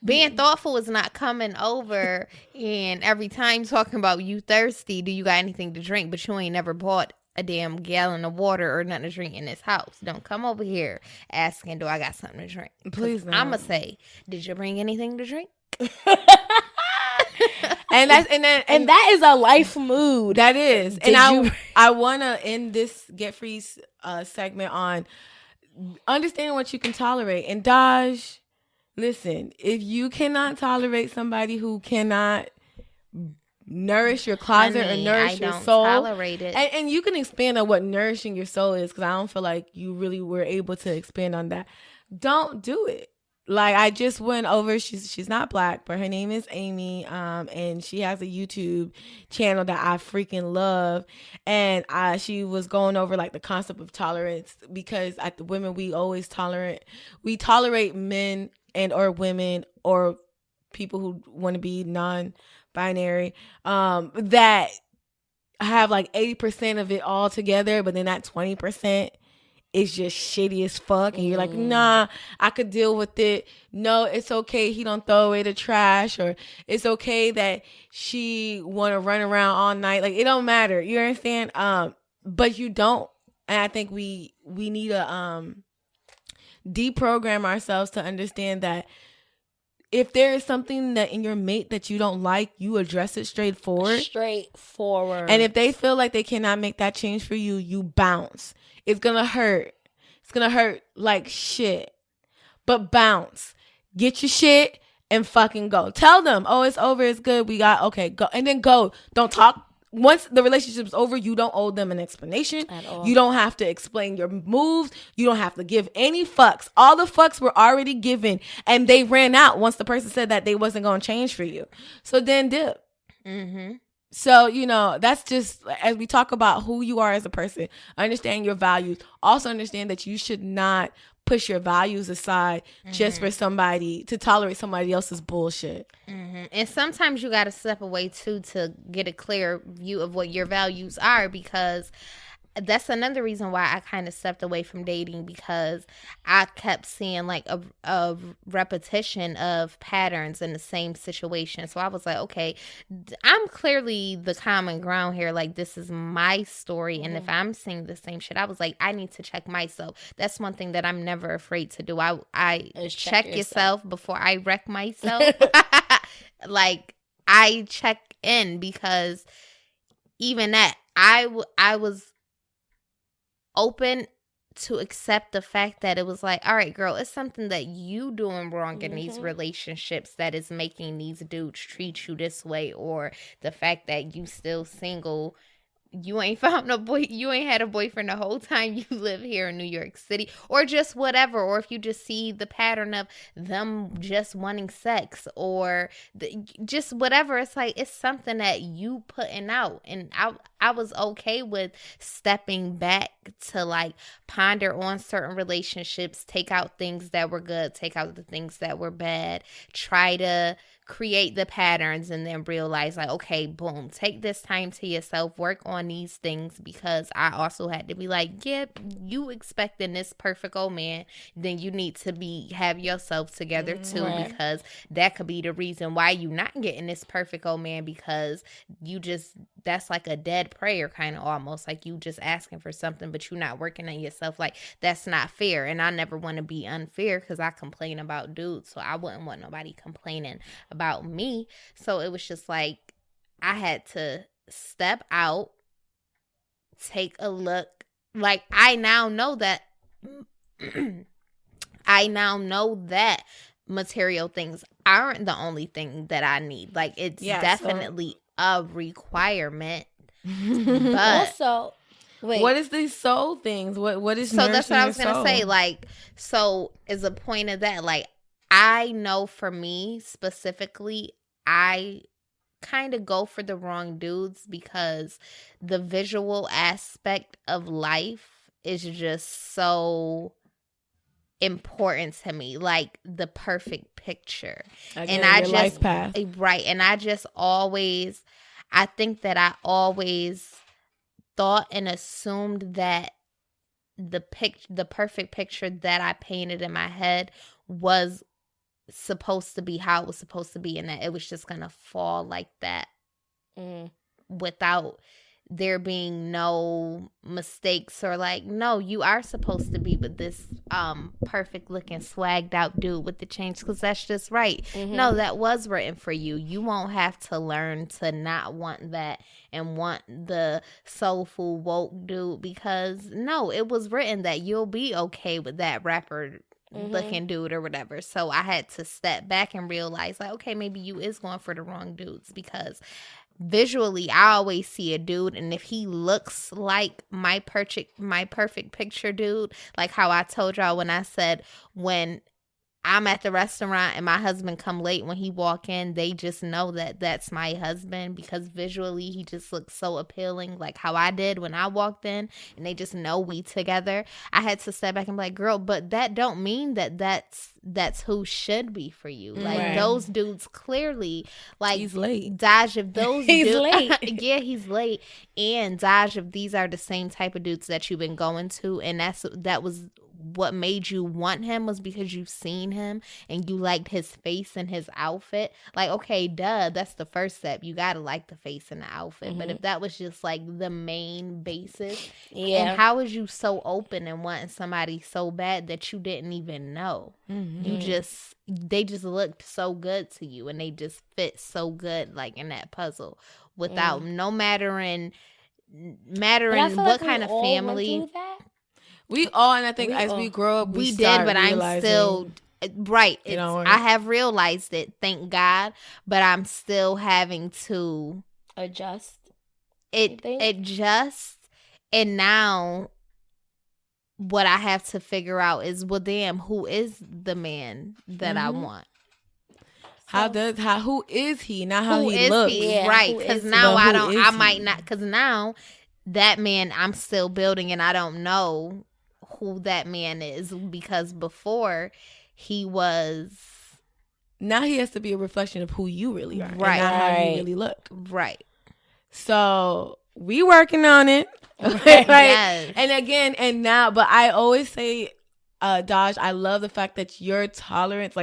Being thoughtful is not coming over and every time talking about you thirsty, do you got anything to drink, but you ain't never bought a damn gallon of water or nothing to drink in this house. Don't come over here asking, do I got something to drink? Please no. I'ma say, did you bring anything to drink? And that is a life mood. That is. And I want to end this Get Free segment on understanding what you can tolerate. And Daaj, listen, if you cannot tolerate somebody who cannot nourish your closet or nourish your soul, tolerate it. And you can expand on what nourishing your soul is, because I don't feel like you really were able to expand on that. Don't do it. Like, I just went over, she's not black, but her name is Amy, and she has a YouTube channel that I freaking love, and she was going over like the concept of tolerance, because at the women, we tolerate men and or women or people who want to be non-binary that have like 80% of it all together, but then that 20% is just shitty as fuck, and you're like, nah, I could deal with it. No, it's okay he don't throw away the trash, or it's okay that she want to run around all night. Like, it don't matter, you understand? But you don't. And I think we need to deprogram ourselves to understand that if there is something that in your mate that you don't like, you address it straightforward. And if they feel like they cannot make that change for you, you bounce. It's gonna hurt. It's gonna hurt like shit. But bounce. Get your shit and fucking go. Tell them, oh, it's over, it's good, okay, go. And then go. Don't talk. Once the relationship's over, you don't owe them an explanation. At all. You don't have to explain your moves. You don't have to give any fucks. All the fucks were already given, and they ran out once the person said that they wasn't going to change for you. So then dip. Mm-hmm. So, you know, that's just as we talk about who you are as a person, understand your values. Also understand that you should not push your values aside just for somebody to tolerate somebody else's bullshit. And sometimes you got to step away too to get a clear view of what your values are, because that's another reason why I kind of stepped away from dating, because I kept seeing like a repetition of patterns in the same situation. So I was like, okay, I'm clearly the common ground here. Like, this is my story. And if I'm seeing the same shit, I was like, I need to check myself. That's one thing that I'm never afraid to do. I check yourself before I wreck myself. Like, I check in, because even that, I was open to accept the fact that it was like, all right, girl, it's something that you doing wrong in these relationships that is making these dudes treat you this way, or the fact that you still single. You ain't found a boy. You ain't had a boyfriend the whole time you live here in New York City, or just whatever. Or if you just see the pattern of them just wanting sex, or just whatever. It's like, it's something that you putting out. And I was okay with stepping back to like ponder on certain relationships, take out things that were good, take out the things that were bad, try to create the patterns, and then realize like, okay, boom, take this time to yourself, work on these things, because I also had to be like, yep, you expecting this perfect old man, then you need to have yourself together too, because that could be the reason why you not getting this perfect old man, because that's like a dead prayer, kind of almost like you just asking for something but you're not working on yourself. Like, that's not fair. And I never want to be unfair, because I complain about dudes, so I wouldn't want nobody complaining about me. So it was just like, I had to step out, take a look. Like, I now know that material things aren't the only thing that I need. Like, it's definitely a requirement. But also, wait, what is these soul things? What is so that's what I was gonna say. Like, so is a point of that. Like, I know for me specifically, I kind of go for the wrong dudes, because the visual aspect of life is just so important to me, like the perfect picture. And I just life path. Right, and I think that I always thought and assumed that the perfect picture that I painted in my head was supposed to be how it was supposed to be, and that it was just gonna fall like that without there being no mistakes, or like, no, you are supposed to be with this perfect looking swagged out dude with the chains, because that's just right. No, that was written for you. You won't have to learn to not want that and want the soulful woke dude, because no, it was written that you'll be okay with that rapper looking dude or whatever. So I had to step back and realize, like, okay, maybe you is going for the wrong dudes, because visually I always see a dude, and if he looks like my perfect picture dude, like how I told y'all when I said, when I'm at the restaurant and my husband come late, when he walk in, they just know that that's my husband, because visually he just looks so appealing, like how I did when I walked in, and they just know we together. I had to step back and be like, girl, but that don't mean that that's who should be for you. Like, those dudes clearly, like, he's late. Daaj, if those he's late. Yeah, he's late. And Daaj, if these are the same type of dudes that you've been going to, and that was what made you want him, was because you've seen him and you liked his face and his outfit. Like, okay, duh, that's the first step. You gotta like the face and the outfit. But if that was just like the main basis, and how is you so open and wanting somebody so bad that you didn't even know? They just looked so good to you, and they just fit so good, like, in that puzzle, without no mattering what kind of family. We all, and I think as we grow up, we did, but I'm still right. I have realized it, thank God, but I'm still having to adjust. Adjust, and now what I have to figure out is, well, damn, who is the man that I want? Who is he? Not how he looks. Right. Because now I might not, because now that man I'm still building and I don't know who that man is, because before he was. Now he has to be a reflection of who you really are. Right. And not how you really look. Right. So we working on it. Yes. And again, and now, but I always say, Daaj, I love the fact that your tolerance,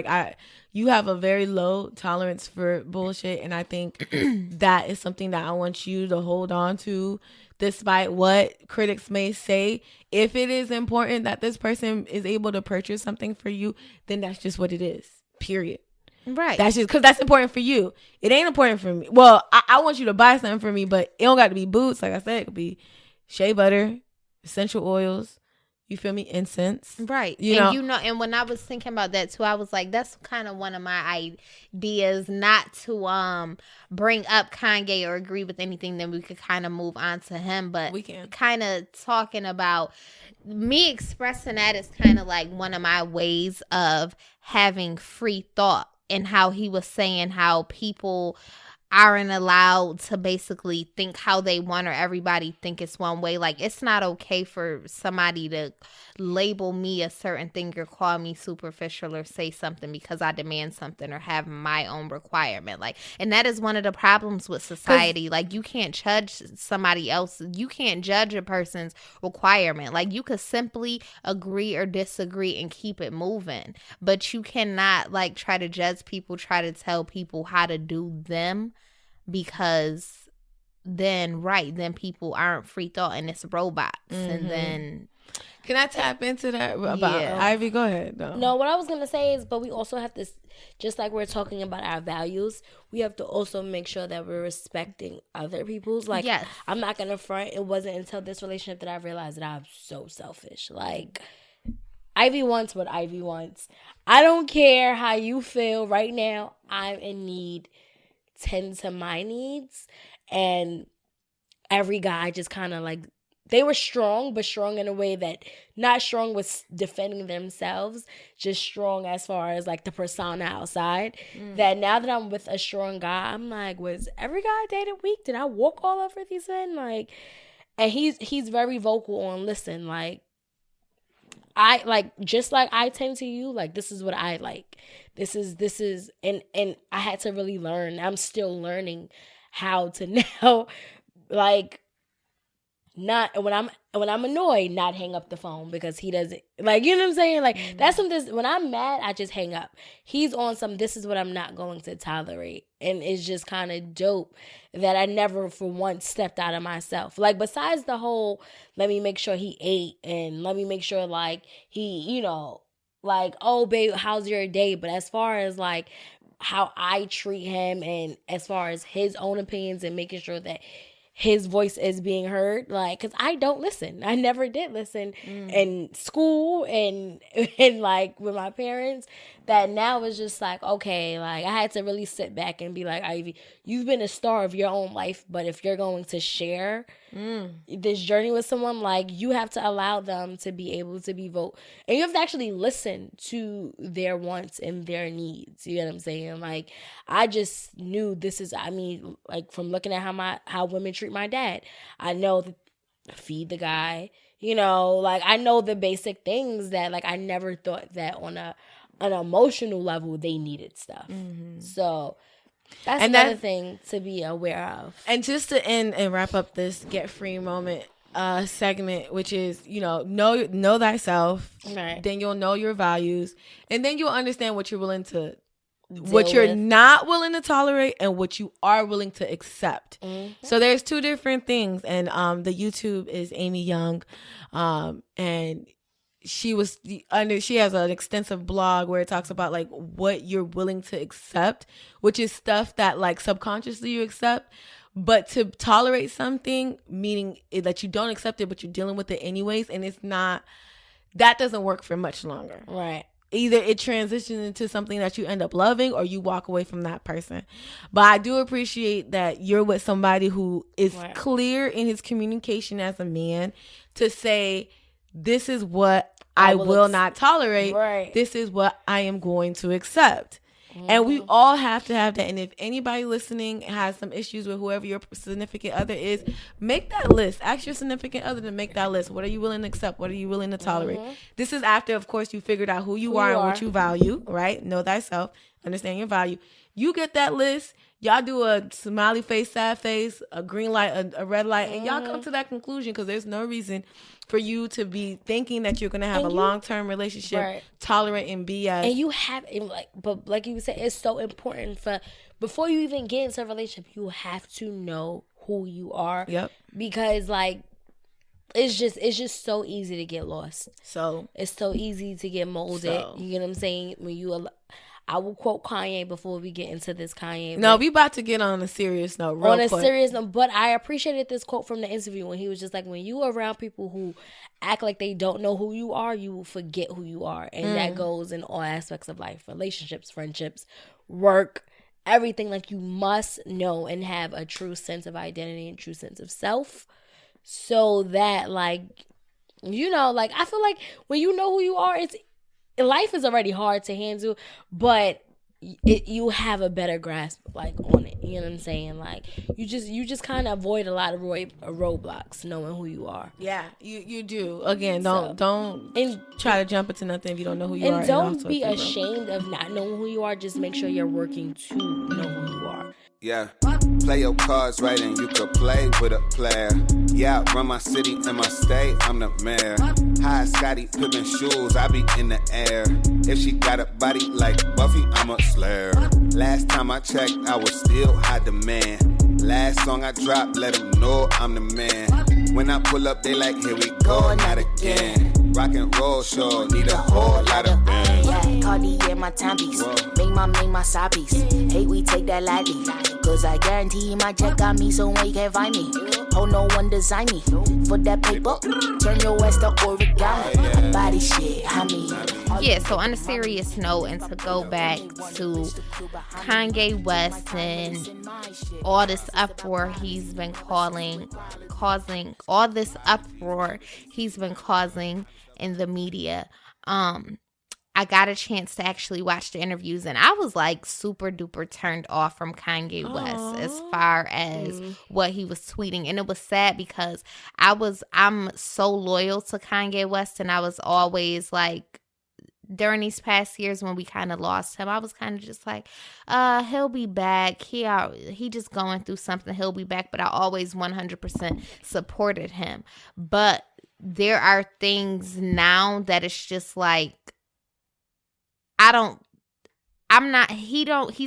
you have a very low tolerance for bullshit, and I think that is something that I want you to hold on to, despite what critics may say. If it is important that this person is able to purchase something for you, then that's just what it is. Period. Right. That's just because that's important for you. It ain't important for me. Well, I want you to buy something for me, but it don't got to be boots. Like I said, it could be shea butter, essential oils. You feel me? Incense. Right. And when I was thinking about that too, I was like, that's kind of one of my ideas, not to bring up Kanye or agree with anything, then we could kind of move on to him. But we can kind of talking about me expressing that is kind of like one of my ways of having free thought, and how he was saying how people aren't allowed to basically think how they want, or everybody think it's one way. Like, it's not okay for somebody to label me a certain thing or call me superficial or say something because I demand something or have my own requirement. Like, and that is one of the problems with society. Like, you can't judge somebody else. You can't judge a person's requirement. Like, you could simply agree or disagree and keep it moving, but you cannot like try to judge people, try to tell people how to do them, because then people aren't free thought and it's robots. And then can I tap into that about Ivy? Go ahead. No, what I was gonna say is, but we also have to, just like we're talking about our values, we have to also make sure that we're respecting other people's. Like, yes. I'm not gonna front. It wasn't until this relationship that I realized that I'm so selfish. Like, Ivy wants what Ivy wants. I don't care how you feel right now. I'm in need. Tend to my needs. And every guy just kind of like, they were strong, but strong in a way that not strong with defending themselves, just strong as far as like the persona outside. That now that I'm with a strong guy, I'm like, was every guy I dated weak? Did I walk all over these men? Like, and he's very vocal on, listen, like, I like, just like I tend to you, like, this is what I like. This is, and I had to really learn. I'm still learning how to now, like, not when I'm annoyed, not hang up the phone because he doesn't, like, you know what I'm saying? Like, that's something, when I'm mad, I just hang up. He's on some, this is what I'm not going to tolerate. And it's just kind of dope that I never for once stepped out of myself. Like, besides the whole, let me make sure he ate, and let me make sure, like, he, you know, like, oh, babe, how's your day? But as far as, like, how I treat him, and as far as his own opinions and making sure that his voice is being heard, like, because I don't listen. I never did listen in school and like with my parents. That now is just like, okay, like, I had to really sit back and be like, Ivy, you've been a star of your own life, but if you're going to share this journey with someone, like, you have to allow them to be able to be vocal, and you have to actually listen to their wants and their needs. You know what I'm saying? Like, I just knew this is, I mean, like, from looking at how women treat my dad, I know that feed the guy, you know, like, I know the basic things that, like, I never thought that on an emotional level they needed stuff. So that's another thing to be aware of. And just to end and wrap up this Get Free Moment segment, which is, you know thyself, right? Then you'll know your values, and then you'll understand what you're willing to what you're not willing to tolerate and what you are willing to accept. So there's two different things. And the YouTube is Amy Young, and she has an extensive blog where it talks about, like, what you're willing to accept, which is stuff that, like, subconsciously you accept. But to tolerate something, meaning that you don't accept it, but you're dealing with it anyways, and it's not, that doesn't work for much longer. Right. Either it transitions into something that you end up loving, or you walk away from that person. But I do appreciate that you're with somebody who is clear in his communication as a man to say, this is what I will not tolerate. Right. This is what I am going to accept. And we all have to have that. And if anybody listening has some issues with whoever your significant other is, make that list. Ask your significant other to make that list. What are you willing to accept? What are you willing to tolerate? This is after, of course, you figured out who you are and what you value, right? Know thyself. Understand your value. You get that list. Y'all do a smiley face, sad face, a green light, a red light, and y'all come to that conclusion, because there's no reason for you to be thinking that you're going to have a long-term relationship, tolerant in BS. And you have, but like you said, it's so important before you even get into a relationship, you have to know who you are. Yep. Because, like, it's just so easy to get lost. So it's so easy to get molded. You get what I'm saying? I will quote Kanye before we get into this Kanye. No, we about to get on a serious note. Serious note, but I appreciated this quote from the interview when he was just like, when you are around people who act like they don't know who you are, you will forget who you are. And that goes in all aspects of life, relationships, friendships, work, everything. Like, you must know and have a true sense of identity and true sense of self, so that, like, you know, like, I feel like when you know who you are, life is already hard to handle, but you have a better grasp, like, on it. You know what I'm saying? Like, you just kind of avoid a lot of roadblocks knowing who you are. Yeah, you do. Again, don't try to jump into nothing if you don't know who you are. And don't be ashamed of not knowing who you are. Just make sure you're working to know who you are. Yeah, play your cards right and you could play with a player. Yeah, run my city and my state, I'm the mayor. High Scotty Pippen shoes, I be in the air. If she got a body like Buffy, I'm a slayer. Last time I checked, I was still high demand. Last song I dropped, let them know I'm the man. When I pull up, they like, here we go, not again. Rock and roll show, need a whole lot of bands. Yeah, Cartier my timepiece, make my side piece. Hate we take that lightly, cause I guarantee my check got me somewhere you can't find me. Oh, no one design me for that paper. Turn your ass to origami. Body shit, honey. Yeah, so on a serious note, and to go back to Kanye West and all this uproar he's been causing in the media. I got a chance to actually watch the interviews, and I was like super duper turned off from Kanye West as far as what he was tweeting. And it was sad because I'm so loyal to Kanye West, and I was always like, during these past years when we kind of lost him, I was kind of just like, he'll be back. He just going through something. He'll be back. But I always 100% supported him. But there are things now that it's just like, he's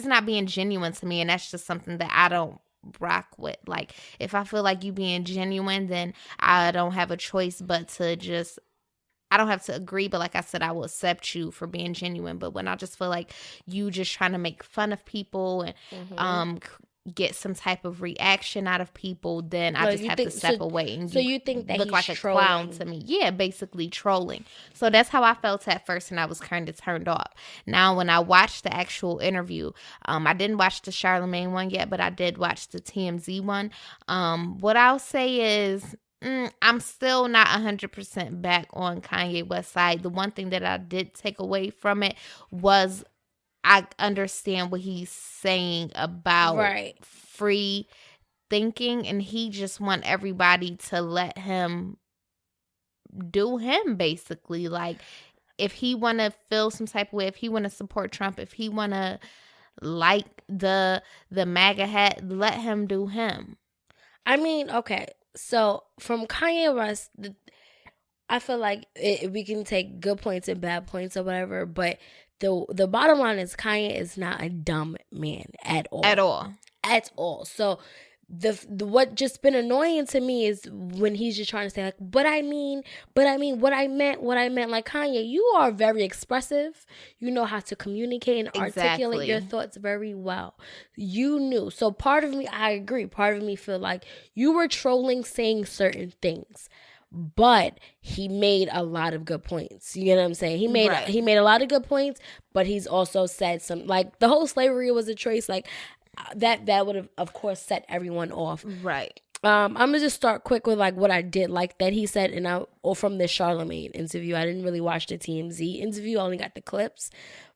not being genuine to me. And that's just something that I don't rock with. Like, if I feel like you being genuine, then I don't have a choice but to just, I don't have to agree, but like I said, I will accept you for being genuine. But when I just feel like you just trying to make fun of people and get some type of reaction out of people, then I just have to step away. And so you think that look he's like trolling? A clown to me? Yeah, basically trolling. So that's how I felt at first, and I was kind of turned off. Now, when I watched the actual interview, I didn't watch the Charlamagne one yet, but I did watch the TMZ one. What I'll say is, I'm still not 100% back on Kanye West's side. The one thing that I did take away from it was I understand what he's saying about free thinking, and he just want everybody to let him do him, basically. Like, if he want to feel some type of way, if he want to support Trump, if he want to like the MAGA hat, let him do him. I mean, okay. So from Kanye West, I feel like we can take good points and bad points or whatever, but the bottom line is Kanye is not a dumb man at all. At all. So the what just been annoying to me is when he's just trying to say like, but I mean what I meant, like, Kanye, you are very expressive. You know how to communicate and articulate your thoughts very well. You knew. So part of me, I agree. Part of me feel like you were trolling saying certain things. But he made a lot of good points. You know what I'm saying? He made a lot of good points, but he's also said some, like, the whole slavery was a choice, like that would have, of course, set everyone off. Right. I'm gonna just start quick with like what I did like that he said, or from the Charlemagne interview. I didn't really watch the TMZ interview; I only got the clips.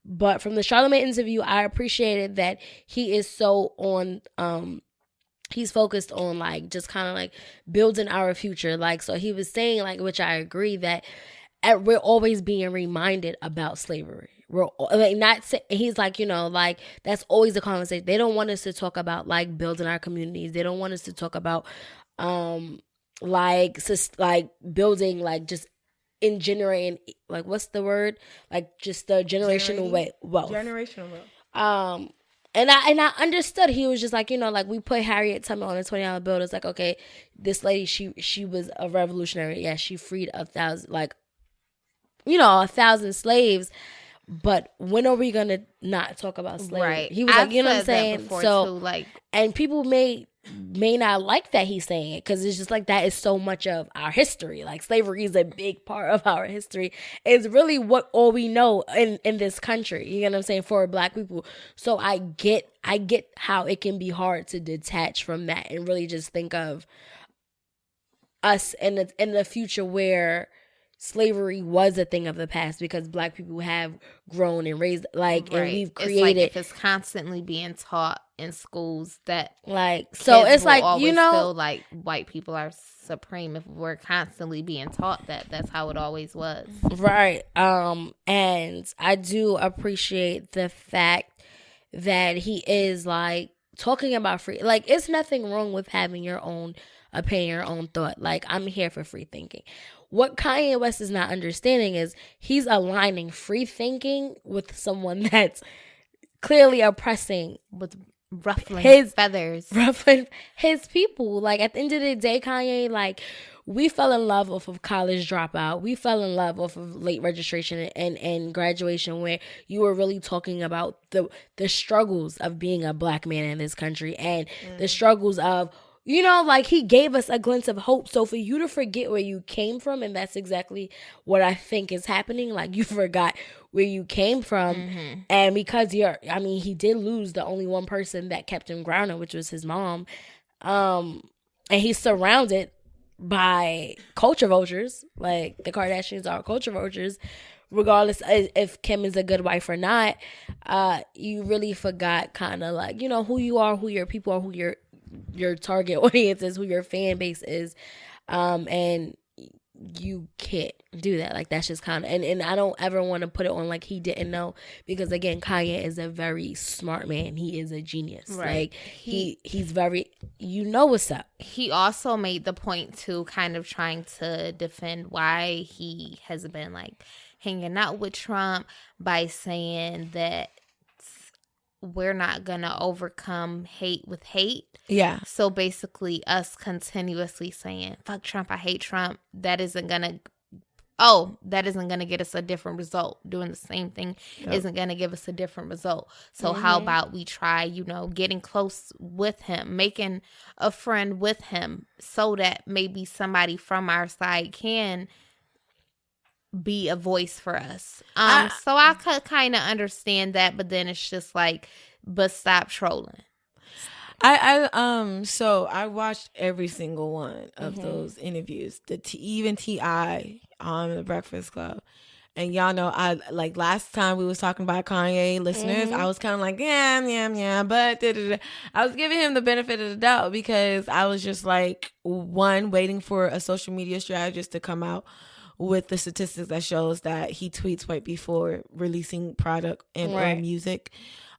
But from the Charlemagne interview, I appreciated that he is so on. He's focused on like just kind of like building our future. Like, so he was saying like, which I agree that we're always being reminded about slavery. We're like he's like, like that's always the conversation. They don't want us to talk about like building our communities. They don't want us to talk about like building like just in generating like what's the word? Like just the generational wealth. Generational wealth. And I understood. He was just like, like we put Harriet Tubman on a $20 bill. It's like, okay, this lady, she was a revolutionary. Yeah, she freed 1,000 slaves. But when are we gonna not talk about slavery? Right. He was like, you know what I'm saying? So, too, like, and people may not like that he's saying it because it's just like that is so much of our history. Like slavery is a big part of our history. It's really what all we know in this country. You know what I'm saying? For Black people. So I get how it can be hard to detach from that and really just think of us in the future where slavery was a thing of the past because Black people have grown and raised and we've created. It's like if it's constantly being taught in schools that so it's like feel like white people are supreme if we're constantly being taught that's how it always was, right? And I do appreciate the fact that he is like talking about free. Like it's nothing wrong with having your own opinion, your own thought. Like I'm here for free thinking. What Kanye West is not understanding is he's aligning free thinking with someone that's clearly oppressing, with ruffling his people. Like at the end of the day, Kanye, like we fell in love off of college dropout. We fell in love off of late registration and graduation, where you were really talking about the struggles of being a Black man in this country and the struggles of, like he gave us a glimpse of hope. So for you to forget where you came from, and that's exactly what I think is happening. Like you forgot where you came from. And because he did lose the only one person that kept him grounded, which was his mom. And he's surrounded by culture vultures. Like the Kardashians are culture vultures. Regardless if Kim is a good wife or not, you really forgot kind of like, who you are, who your people are, who your target audience is, who your fan base is, and you can't do that. Like that's just kind of, and I don't ever want to put it on like he didn't know, because again, Kanye is a very smart man. He is a genius. Right. Like he's very, what's up. He also made the point to kind of trying to defend why he has been like hanging out with Trump by saying that we're not gonna overcome hate with hate. Yeah. So basically us continuously saying, fuck Trump, I hate Trump, that isn't gonna get us a different result. Doing the same thing isn't gonna give us a different result. So how about we try, getting close with him, making a friend with him, so that maybe somebody from our side can be a voice for us. So I could kind of understand that, but then it's just like, but stop trolling. So I watched every single one of those interviews, even T.I. on the Breakfast Club. And y'all know, I like last time we was talking about Kanye, listeners, I was kind of like, yeah, but da-da-da. I was giving him the benefit of the doubt because I was just like, one, waiting for a social media strategist to come out with the statistics that shows that he tweets right before releasing product and or music.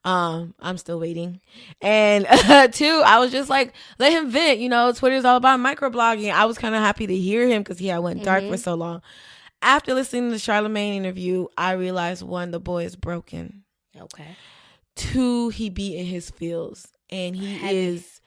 I'm still waiting. And two, I was just like, let him vent. Twitter's all about microblogging. I was kind of happy to hear him because I went dark for so long. After listening to the Charlemagne interview, I realized, one, the boy is broken. Okay. Two, he be in his feels. And he is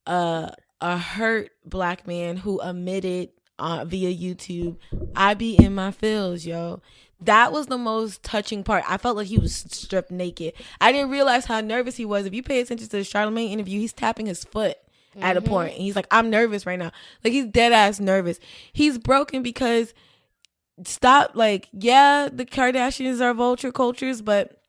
a hurt Black man who admitted via YouTube, I be in my feels, yo. That was the most touching part. I felt like he was stripped naked. I didn't realize how nervous he was. If you pay attention to the Charlemagne interview, he's tapping his foot at a point. And he's like, I'm nervous right now. Like, he's dead ass nervous. He's broken because the Kardashians are vulture cultures, but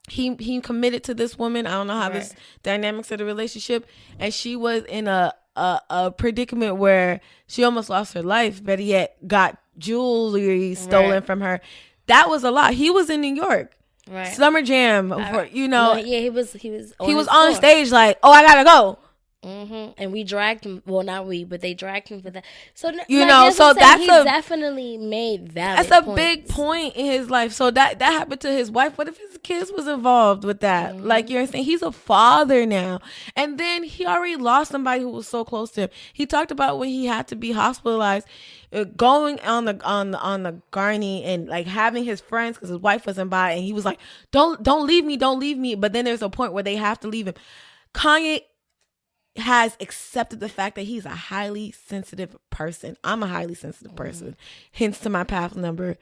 he committed to this woman. I don't know how this dynamics of the relationship. And she was in a a predicament where she almost lost her life, but yet got jewelry stolen from her. That was a lot. He was in New York. Right. Summer Jam, he was on stage like, oh, I gotta go. And we dragged him. Well, not we, but they dragged him for that. So he definitely made that. That's a big point in his life. So that happened to his wife. What if his kids was involved with that? Like you're saying, he's a father now, and then he already lost somebody who was so close to him. He talked about when he had to be hospitalized, going on the gurney and like having his friends because his wife wasn't by, and he was like, "Don't leave me." But then there's a point where they have to leave him. Kanye has accepted the fact that he's a highly sensitive person. I'm a highly sensitive person. Hence to my path number.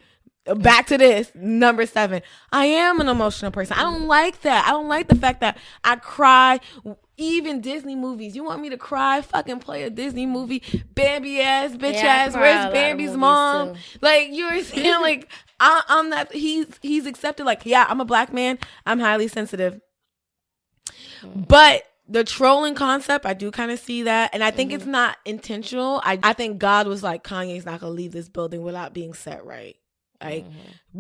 Back to this, number 7. I am an emotional person. I don't like that. I don't like the fact that I cry. Even Disney movies. You want me to cry? Fucking play a Disney movie. Bambi ass, bitch ass. Where's Bambi's mom? Too. Like, you were saying, like, I'm not, he's accepted, like, yeah, I'm a black man. I'm highly sensitive. But the trolling concept, I do kind of see that. And I think it's not intentional. I think God was like, Kanye's not going to leave this building without being set right. Like,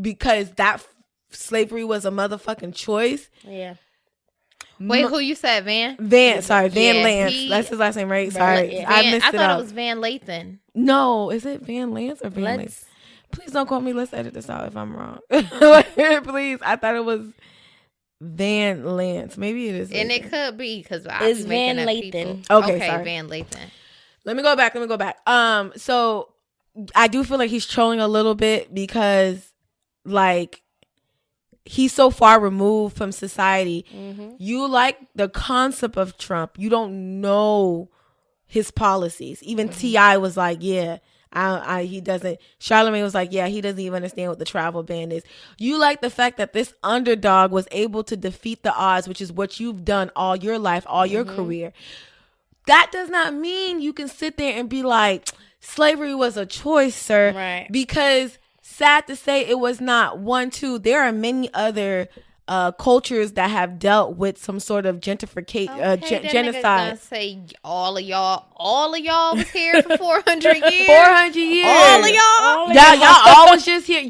because that slavery was a motherfucking choice. Yeah. Wait, who you said, Van? Van Lance. That's his last name, right? Sorry. I missed it. I thought it was Van Lathan. No, is it Van Lance or Van Lance? Please don't quote me. Let's edit this out if I'm wrong. Please. I thought it was Van Lance. Maybe it is. And it could be because it's Van Lathan. Okay, sorry. Van Lathan. Let me go back. So I do feel like he's trolling a little bit because, like, he's so far removed from society. You like the concept of Trump. You don't know his policies. Even T.I. was like, yeah, he doesn't. Charlamagne was like, yeah, he doesn't even understand what the travel ban is. You like the fact that this underdog was able to defeat the odds, which is what you've done all your life, all your career. That does not mean you can sit there and be like, slavery was a choice, sir. Right. Because sad to say, it was not 1, 2. There are many other cultures that have dealt with some sort of genocide. Gonna say all of y'all was here for 400 years. 400 years. All of y'all. Y'all all was just here.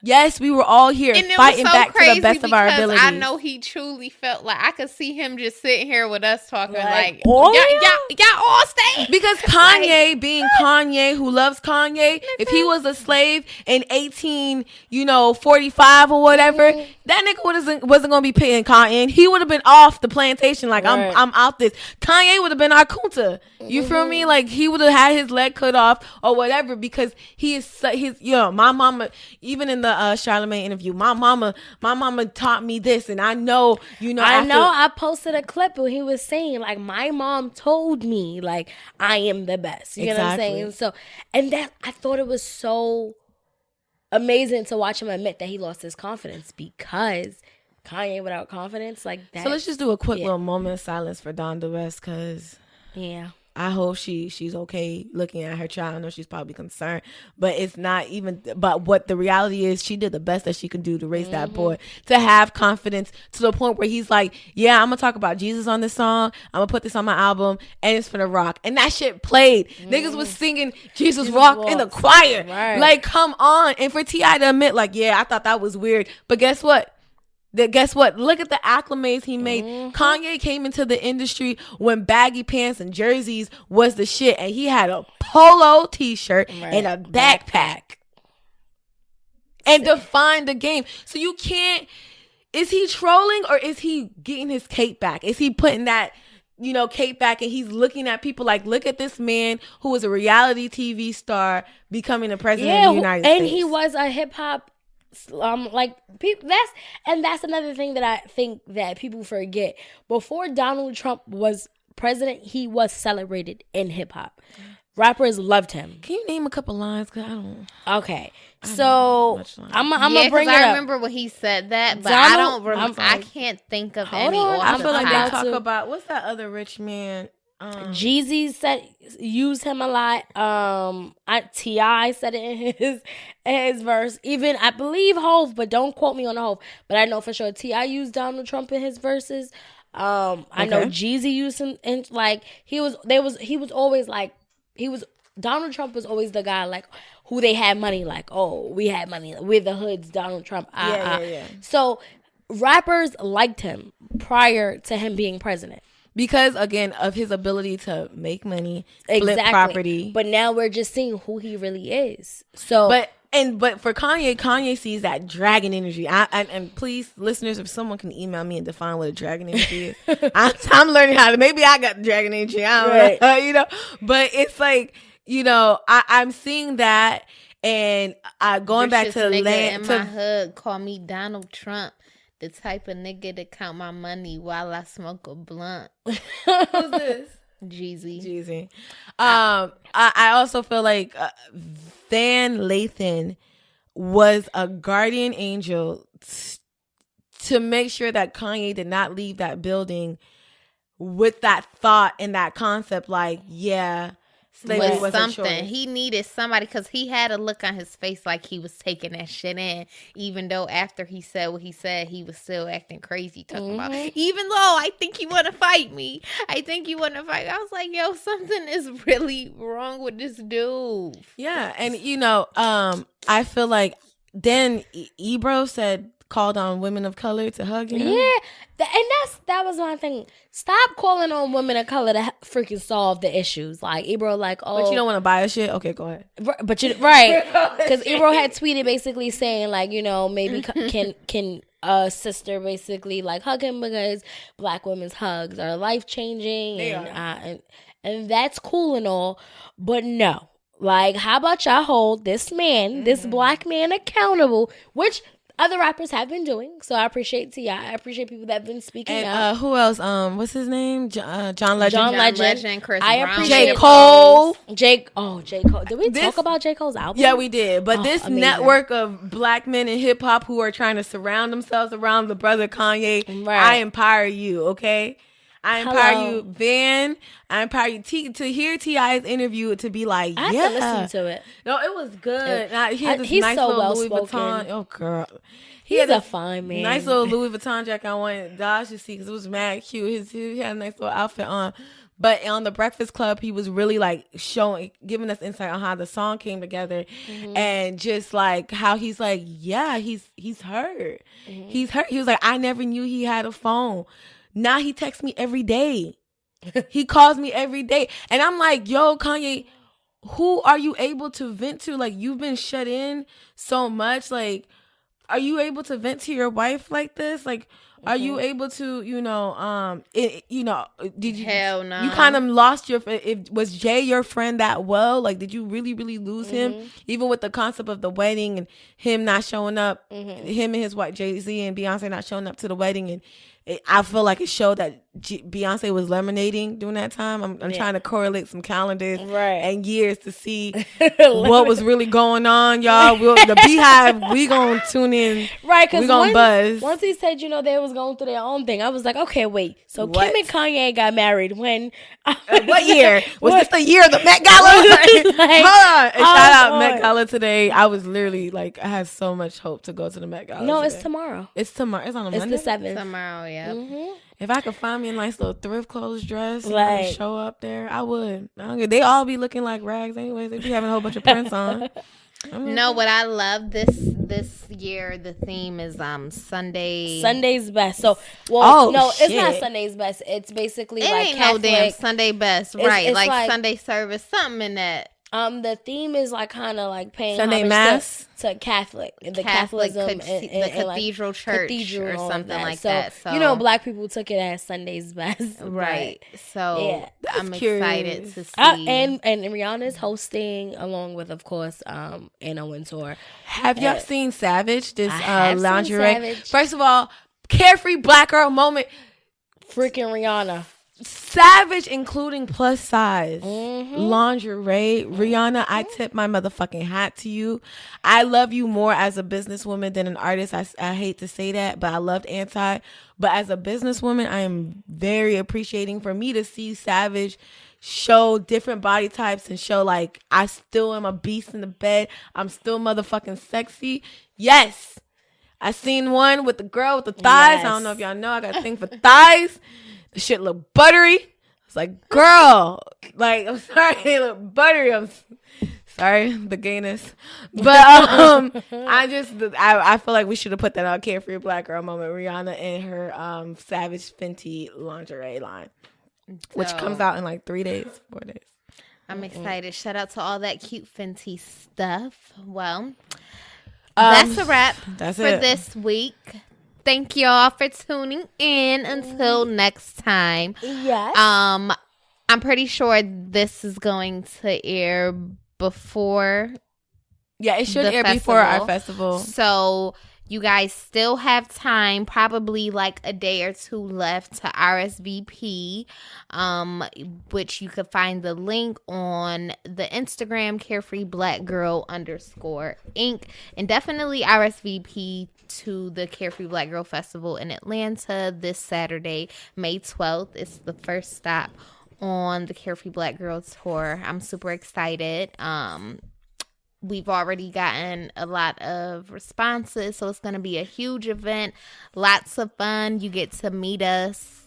Yes, we were all here fighting so back to the best of our abilities. I know he truly felt like I could see him just sitting here with us talking like y'all all stay. Because Kanye, being Kanye, who loves Kanye, if he was a slave in 1845 or whatever, that nigga wasn't gonna be paying cotton. He would have been off the plantation like I'm out this. Kanye would have been our kunta. You feel me? Like he would have had his leg cut off or whatever because my mama, even in the Charlamagne interview, my mama taught me this, and I know. I posted a clip where he was saying like, my mom told me like I am the best. You know what I'm saying? So, and that I thought it was so amazing to watch him admit that he lost his confidence, because Kanye without confidence like that. So let's just do a quick little moment of silence for Donda West, because I hope she's okay looking at her child. I know she's probably concerned, but it's not even. But what the reality is, she did the best that she could do to raise that boy to have confidence to the point where he's like, yeah, I'm gonna talk about Jesus on this song. I'm gonna put this on my album, and it's for the rock. And that shit played. Niggas was singing Jesus Rock in the choir. Right. Like, come on. And for T.I. to admit, like, yeah, I thought that was weird, but guess what? Look at the acclimates he made. Kanye came into the industry when baggy pants and jerseys was the shit, and he had a polo t-shirt and a backpack and defined the game. So you can't. Is he trolling or is he getting his cape back? Is he putting that cape back, and he's looking at people like, look at this man who was a reality TV star becoming the president of the United States, and he was a hip hop. People, that's another thing that I think that people forget. Before Donald Trump was president, he was celebrated in hip hop. Rappers loved him. Can you name a couple lines? Cause I don't. Okay, so I'm gonna bring it up. I remember when he said that, but I don't remember. I can't think of any. I feel like they talk about what's that other rich man. Jeezy used him a lot. T.I. said it in his verse. Even I believe Hov, but don't quote me on the Hov. But I know for sure T.I. used Donald Trump in his verses. I know Jeezy used him, and like Donald Trump was always the guy like who they had money, like, oh, we had money, we're the hoods, Donald Trump. Yeah. So rappers liked him prior to him being president. Because, again, of his ability to make money, flip property. But now we're just seeing who he really is. So, But for Kanye sees that dragon energy. And please, listeners, if someone can email me and define what a dragon energy is, I'm learning how to. Maybe I got the dragon energy. I don't know, you know. But it's like, you know, I'm seeing that, and going back to nigga land in my hood call me Donald Trump. The type of nigga to count my money while I smoke a blunt. Who's this? Jeezy. I also feel like Van Lathan was a guardian angel to make sure that Kanye did not leave that building with that thought and that concept like, yeah, slavery was something. He needed somebody because he had a look on his face like he was taking that shit in, even though after he said what he said, he was still acting crazy, talking about, even though I think you want to fight me. I think you want to fight. I was like, yo, something is really wrong with this dude. Yeah, and you know, I feel like then Ebro called on women of color to hug him. Yeah, that was my thing. Stop calling on women of color to freaking solve the issues. Like Ebro, like, oh, but you don't want to buy a shit. Okay, go ahead. But you right, because Ebro had tweeted basically saying like, you know, maybe can a sister basically like hug him because Black women's hugs are life changing, and that's cool and all, but no. Like, how about y'all hold this man, this Black man accountable, which other rappers have been doing. So I appreciate T.I. I appreciate people that have been speaking out. Who else? What's his name? John Legend. John Legend, Chris Brown. J. Cole. J. Cole. Did we talk about J. Cole's album? Yeah, we did. But this amazing network of Black men in hip hop who are trying to surround themselves around the brother Kanye, right. I empower you, okay? I empower you, Van. I empower you to hear T.I.'s interview to be like, I had to listen to it. No, it was good. He had this he's nice so little well Louis spoken. Vuitton. Oh, girl. He's a fine man. Nice little Louis Vuitton jacket I wanted Daaj to see because it was mad cute. He had a nice little outfit on. But on the Breakfast Club, he was really like giving us insight on how the song came together, and just like how he's like, yeah, he's hurt. He's hurt. He was like, I never knew he had a phone. Now he texts me every day. He calls me every day. And I'm like, yo, Kanye, who are you able to vent to? Like, you've been shut in so much. Like, are you able to vent to your wife like this? Like, are you able to, did you? Hell no. You kind of lost was Jay your friend that well? Like, did you really, really lose him? Even with the concept of the wedding and him not showing up, him and his wife, Jay-Z and Beyonce not showing up to the wedding, and I feel like it showed that Beyonce was lemonading during that time. I'm trying to correlate some calendars and years to see what was really going on, y'all. The Beehive, we gonna tune in. Right, because we gonna buzz. Once he said, they was going through their own thing, I was like, okay, wait. So Kim and Kanye got married when? What year? Was this the year of the Met Gala? And shout out Met Gala today. I was literally like, I had so much hope to go to the Met Gala. No, today. It's tomorrow. It's tomorrow. It's on a Monday? It's the 7th. Tomorrow, yeah. If I could find me a nice little thrift clothes dress and show up there, I would. They all be looking like rags anyways. They be having a whole bunch of prints on. No, what I love this year, the theme is Sunday. Sunday's best. So, it's not Sunday's best. It's basically it like ain't Catholic. no damn Sunday best, right? It's like Sunday service, something in that. The theme is like kind of like paying Sunday mass to Catholic, the Catholicism, the cathedral church or something like that. So Black people took it as Sunday's best, right? So yeah, I'm excited to see. And Rihanna's hosting along with, of course, Anna Wintour. Have y'all seen Savage? This lingerie. First of all, carefree Black girl moment. Freaking Rihanna. Savage, including plus size lingerie. Rihanna, I tip my motherfucking hat to you. I love you more as a businesswoman than an artist. I hate to say that, but I loved Anti. But as a businesswoman, I am very appreciating for me to see Savage show different body types and show like I still am a beast in the bed. I'm still motherfucking sexy. Yes. I seen one with the girl with the thighs. Yes. I don't know if y'all know. I got a thing for thighs. The shit look buttery. It's like, girl, like, I'm sorry, it look buttery. I'm sorry, the gayness. But I feel like we should have put that on Carefree Black Girl moment. Rihanna and her Savage Fenty lingerie line, which comes out in like 3 days, 4 days. I'm excited. Shout out to all that cute Fenty stuff. Well, that's a wrap for this week. Thank y'all for tuning in. Until next time. Yes. I'm pretty sure this is going to air before. Yeah, it should air before our festival. So you guys still have time, probably like a day or two left to RSVP, which you could find the link on the Instagram Carefree Black Girl _Inc. And definitely RSVP to the Carefree Black Girl Festival in Atlanta this Saturday, May 12th. It's the first stop on the Carefree Black Girl Tour. I'm super excited. We've already gotten a lot of responses, so it's going to be a huge event. Lots of fun. You get to meet us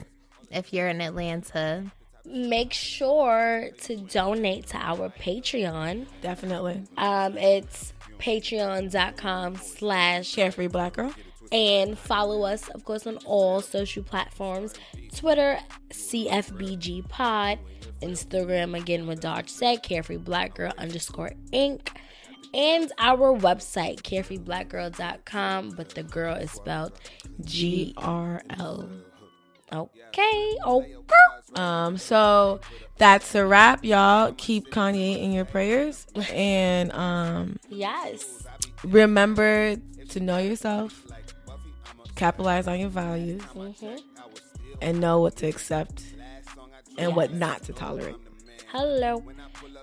if you're in Atlanta. Make sure to donate to our Patreon. Definitely. It's patreon.com/Carefree Black Girl. And follow us, of course, on all social platforms. Twitter, CFBG Pod. Instagram, again, what Daaj said, Carefree Black Girl _Inc. And our website, carefreeblackgirl.com, but the girl is spelled GRL. Okay. So that's a wrap, y'all. Keep Kanye in your prayers. And yes. Remember to know yourself, capitalize on your values, and know what to accept and what not to tolerate. Hello.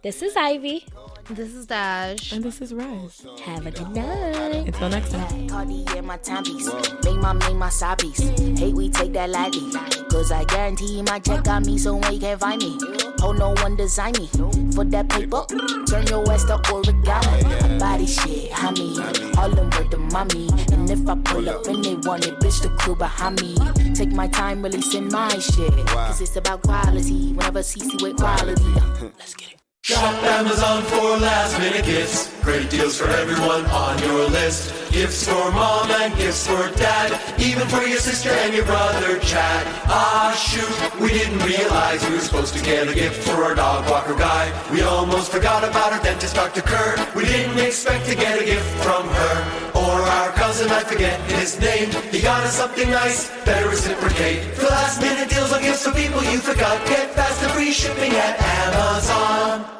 This is Ivy. This is Daaj. And this is Rise. Have a good night. Until next time. Cartier, my timepiece. Make my side piece. Hate we take that lightly. Cause I guarantee my check got me so when you can't find me. Oh, no one design me. For that paper, turn your ass to origami. Body shit, homie. All them with the mommy. And if I pull up and they want it, bitch, the crew behind me. Take my time releasing my shit. Cause it's about quality. Whenever CC with quality. Let's get it. Shop Amazon for last minute gifts. Great deals for everyone on your list. Gifts for mom and gifts for dad. Even for your sister and your brother Chad. Ah shoot, we didn't realize we were supposed to get a gift for our dog walker guy. We almost forgot about our dentist Dr. Kerr. We didn't expect to get a gift from her. Or our cousin, I forget his name. He got us something nice, better reciprocate. For last minute deals on gifts for people you forgot. Get fast and free shipping at Amazon.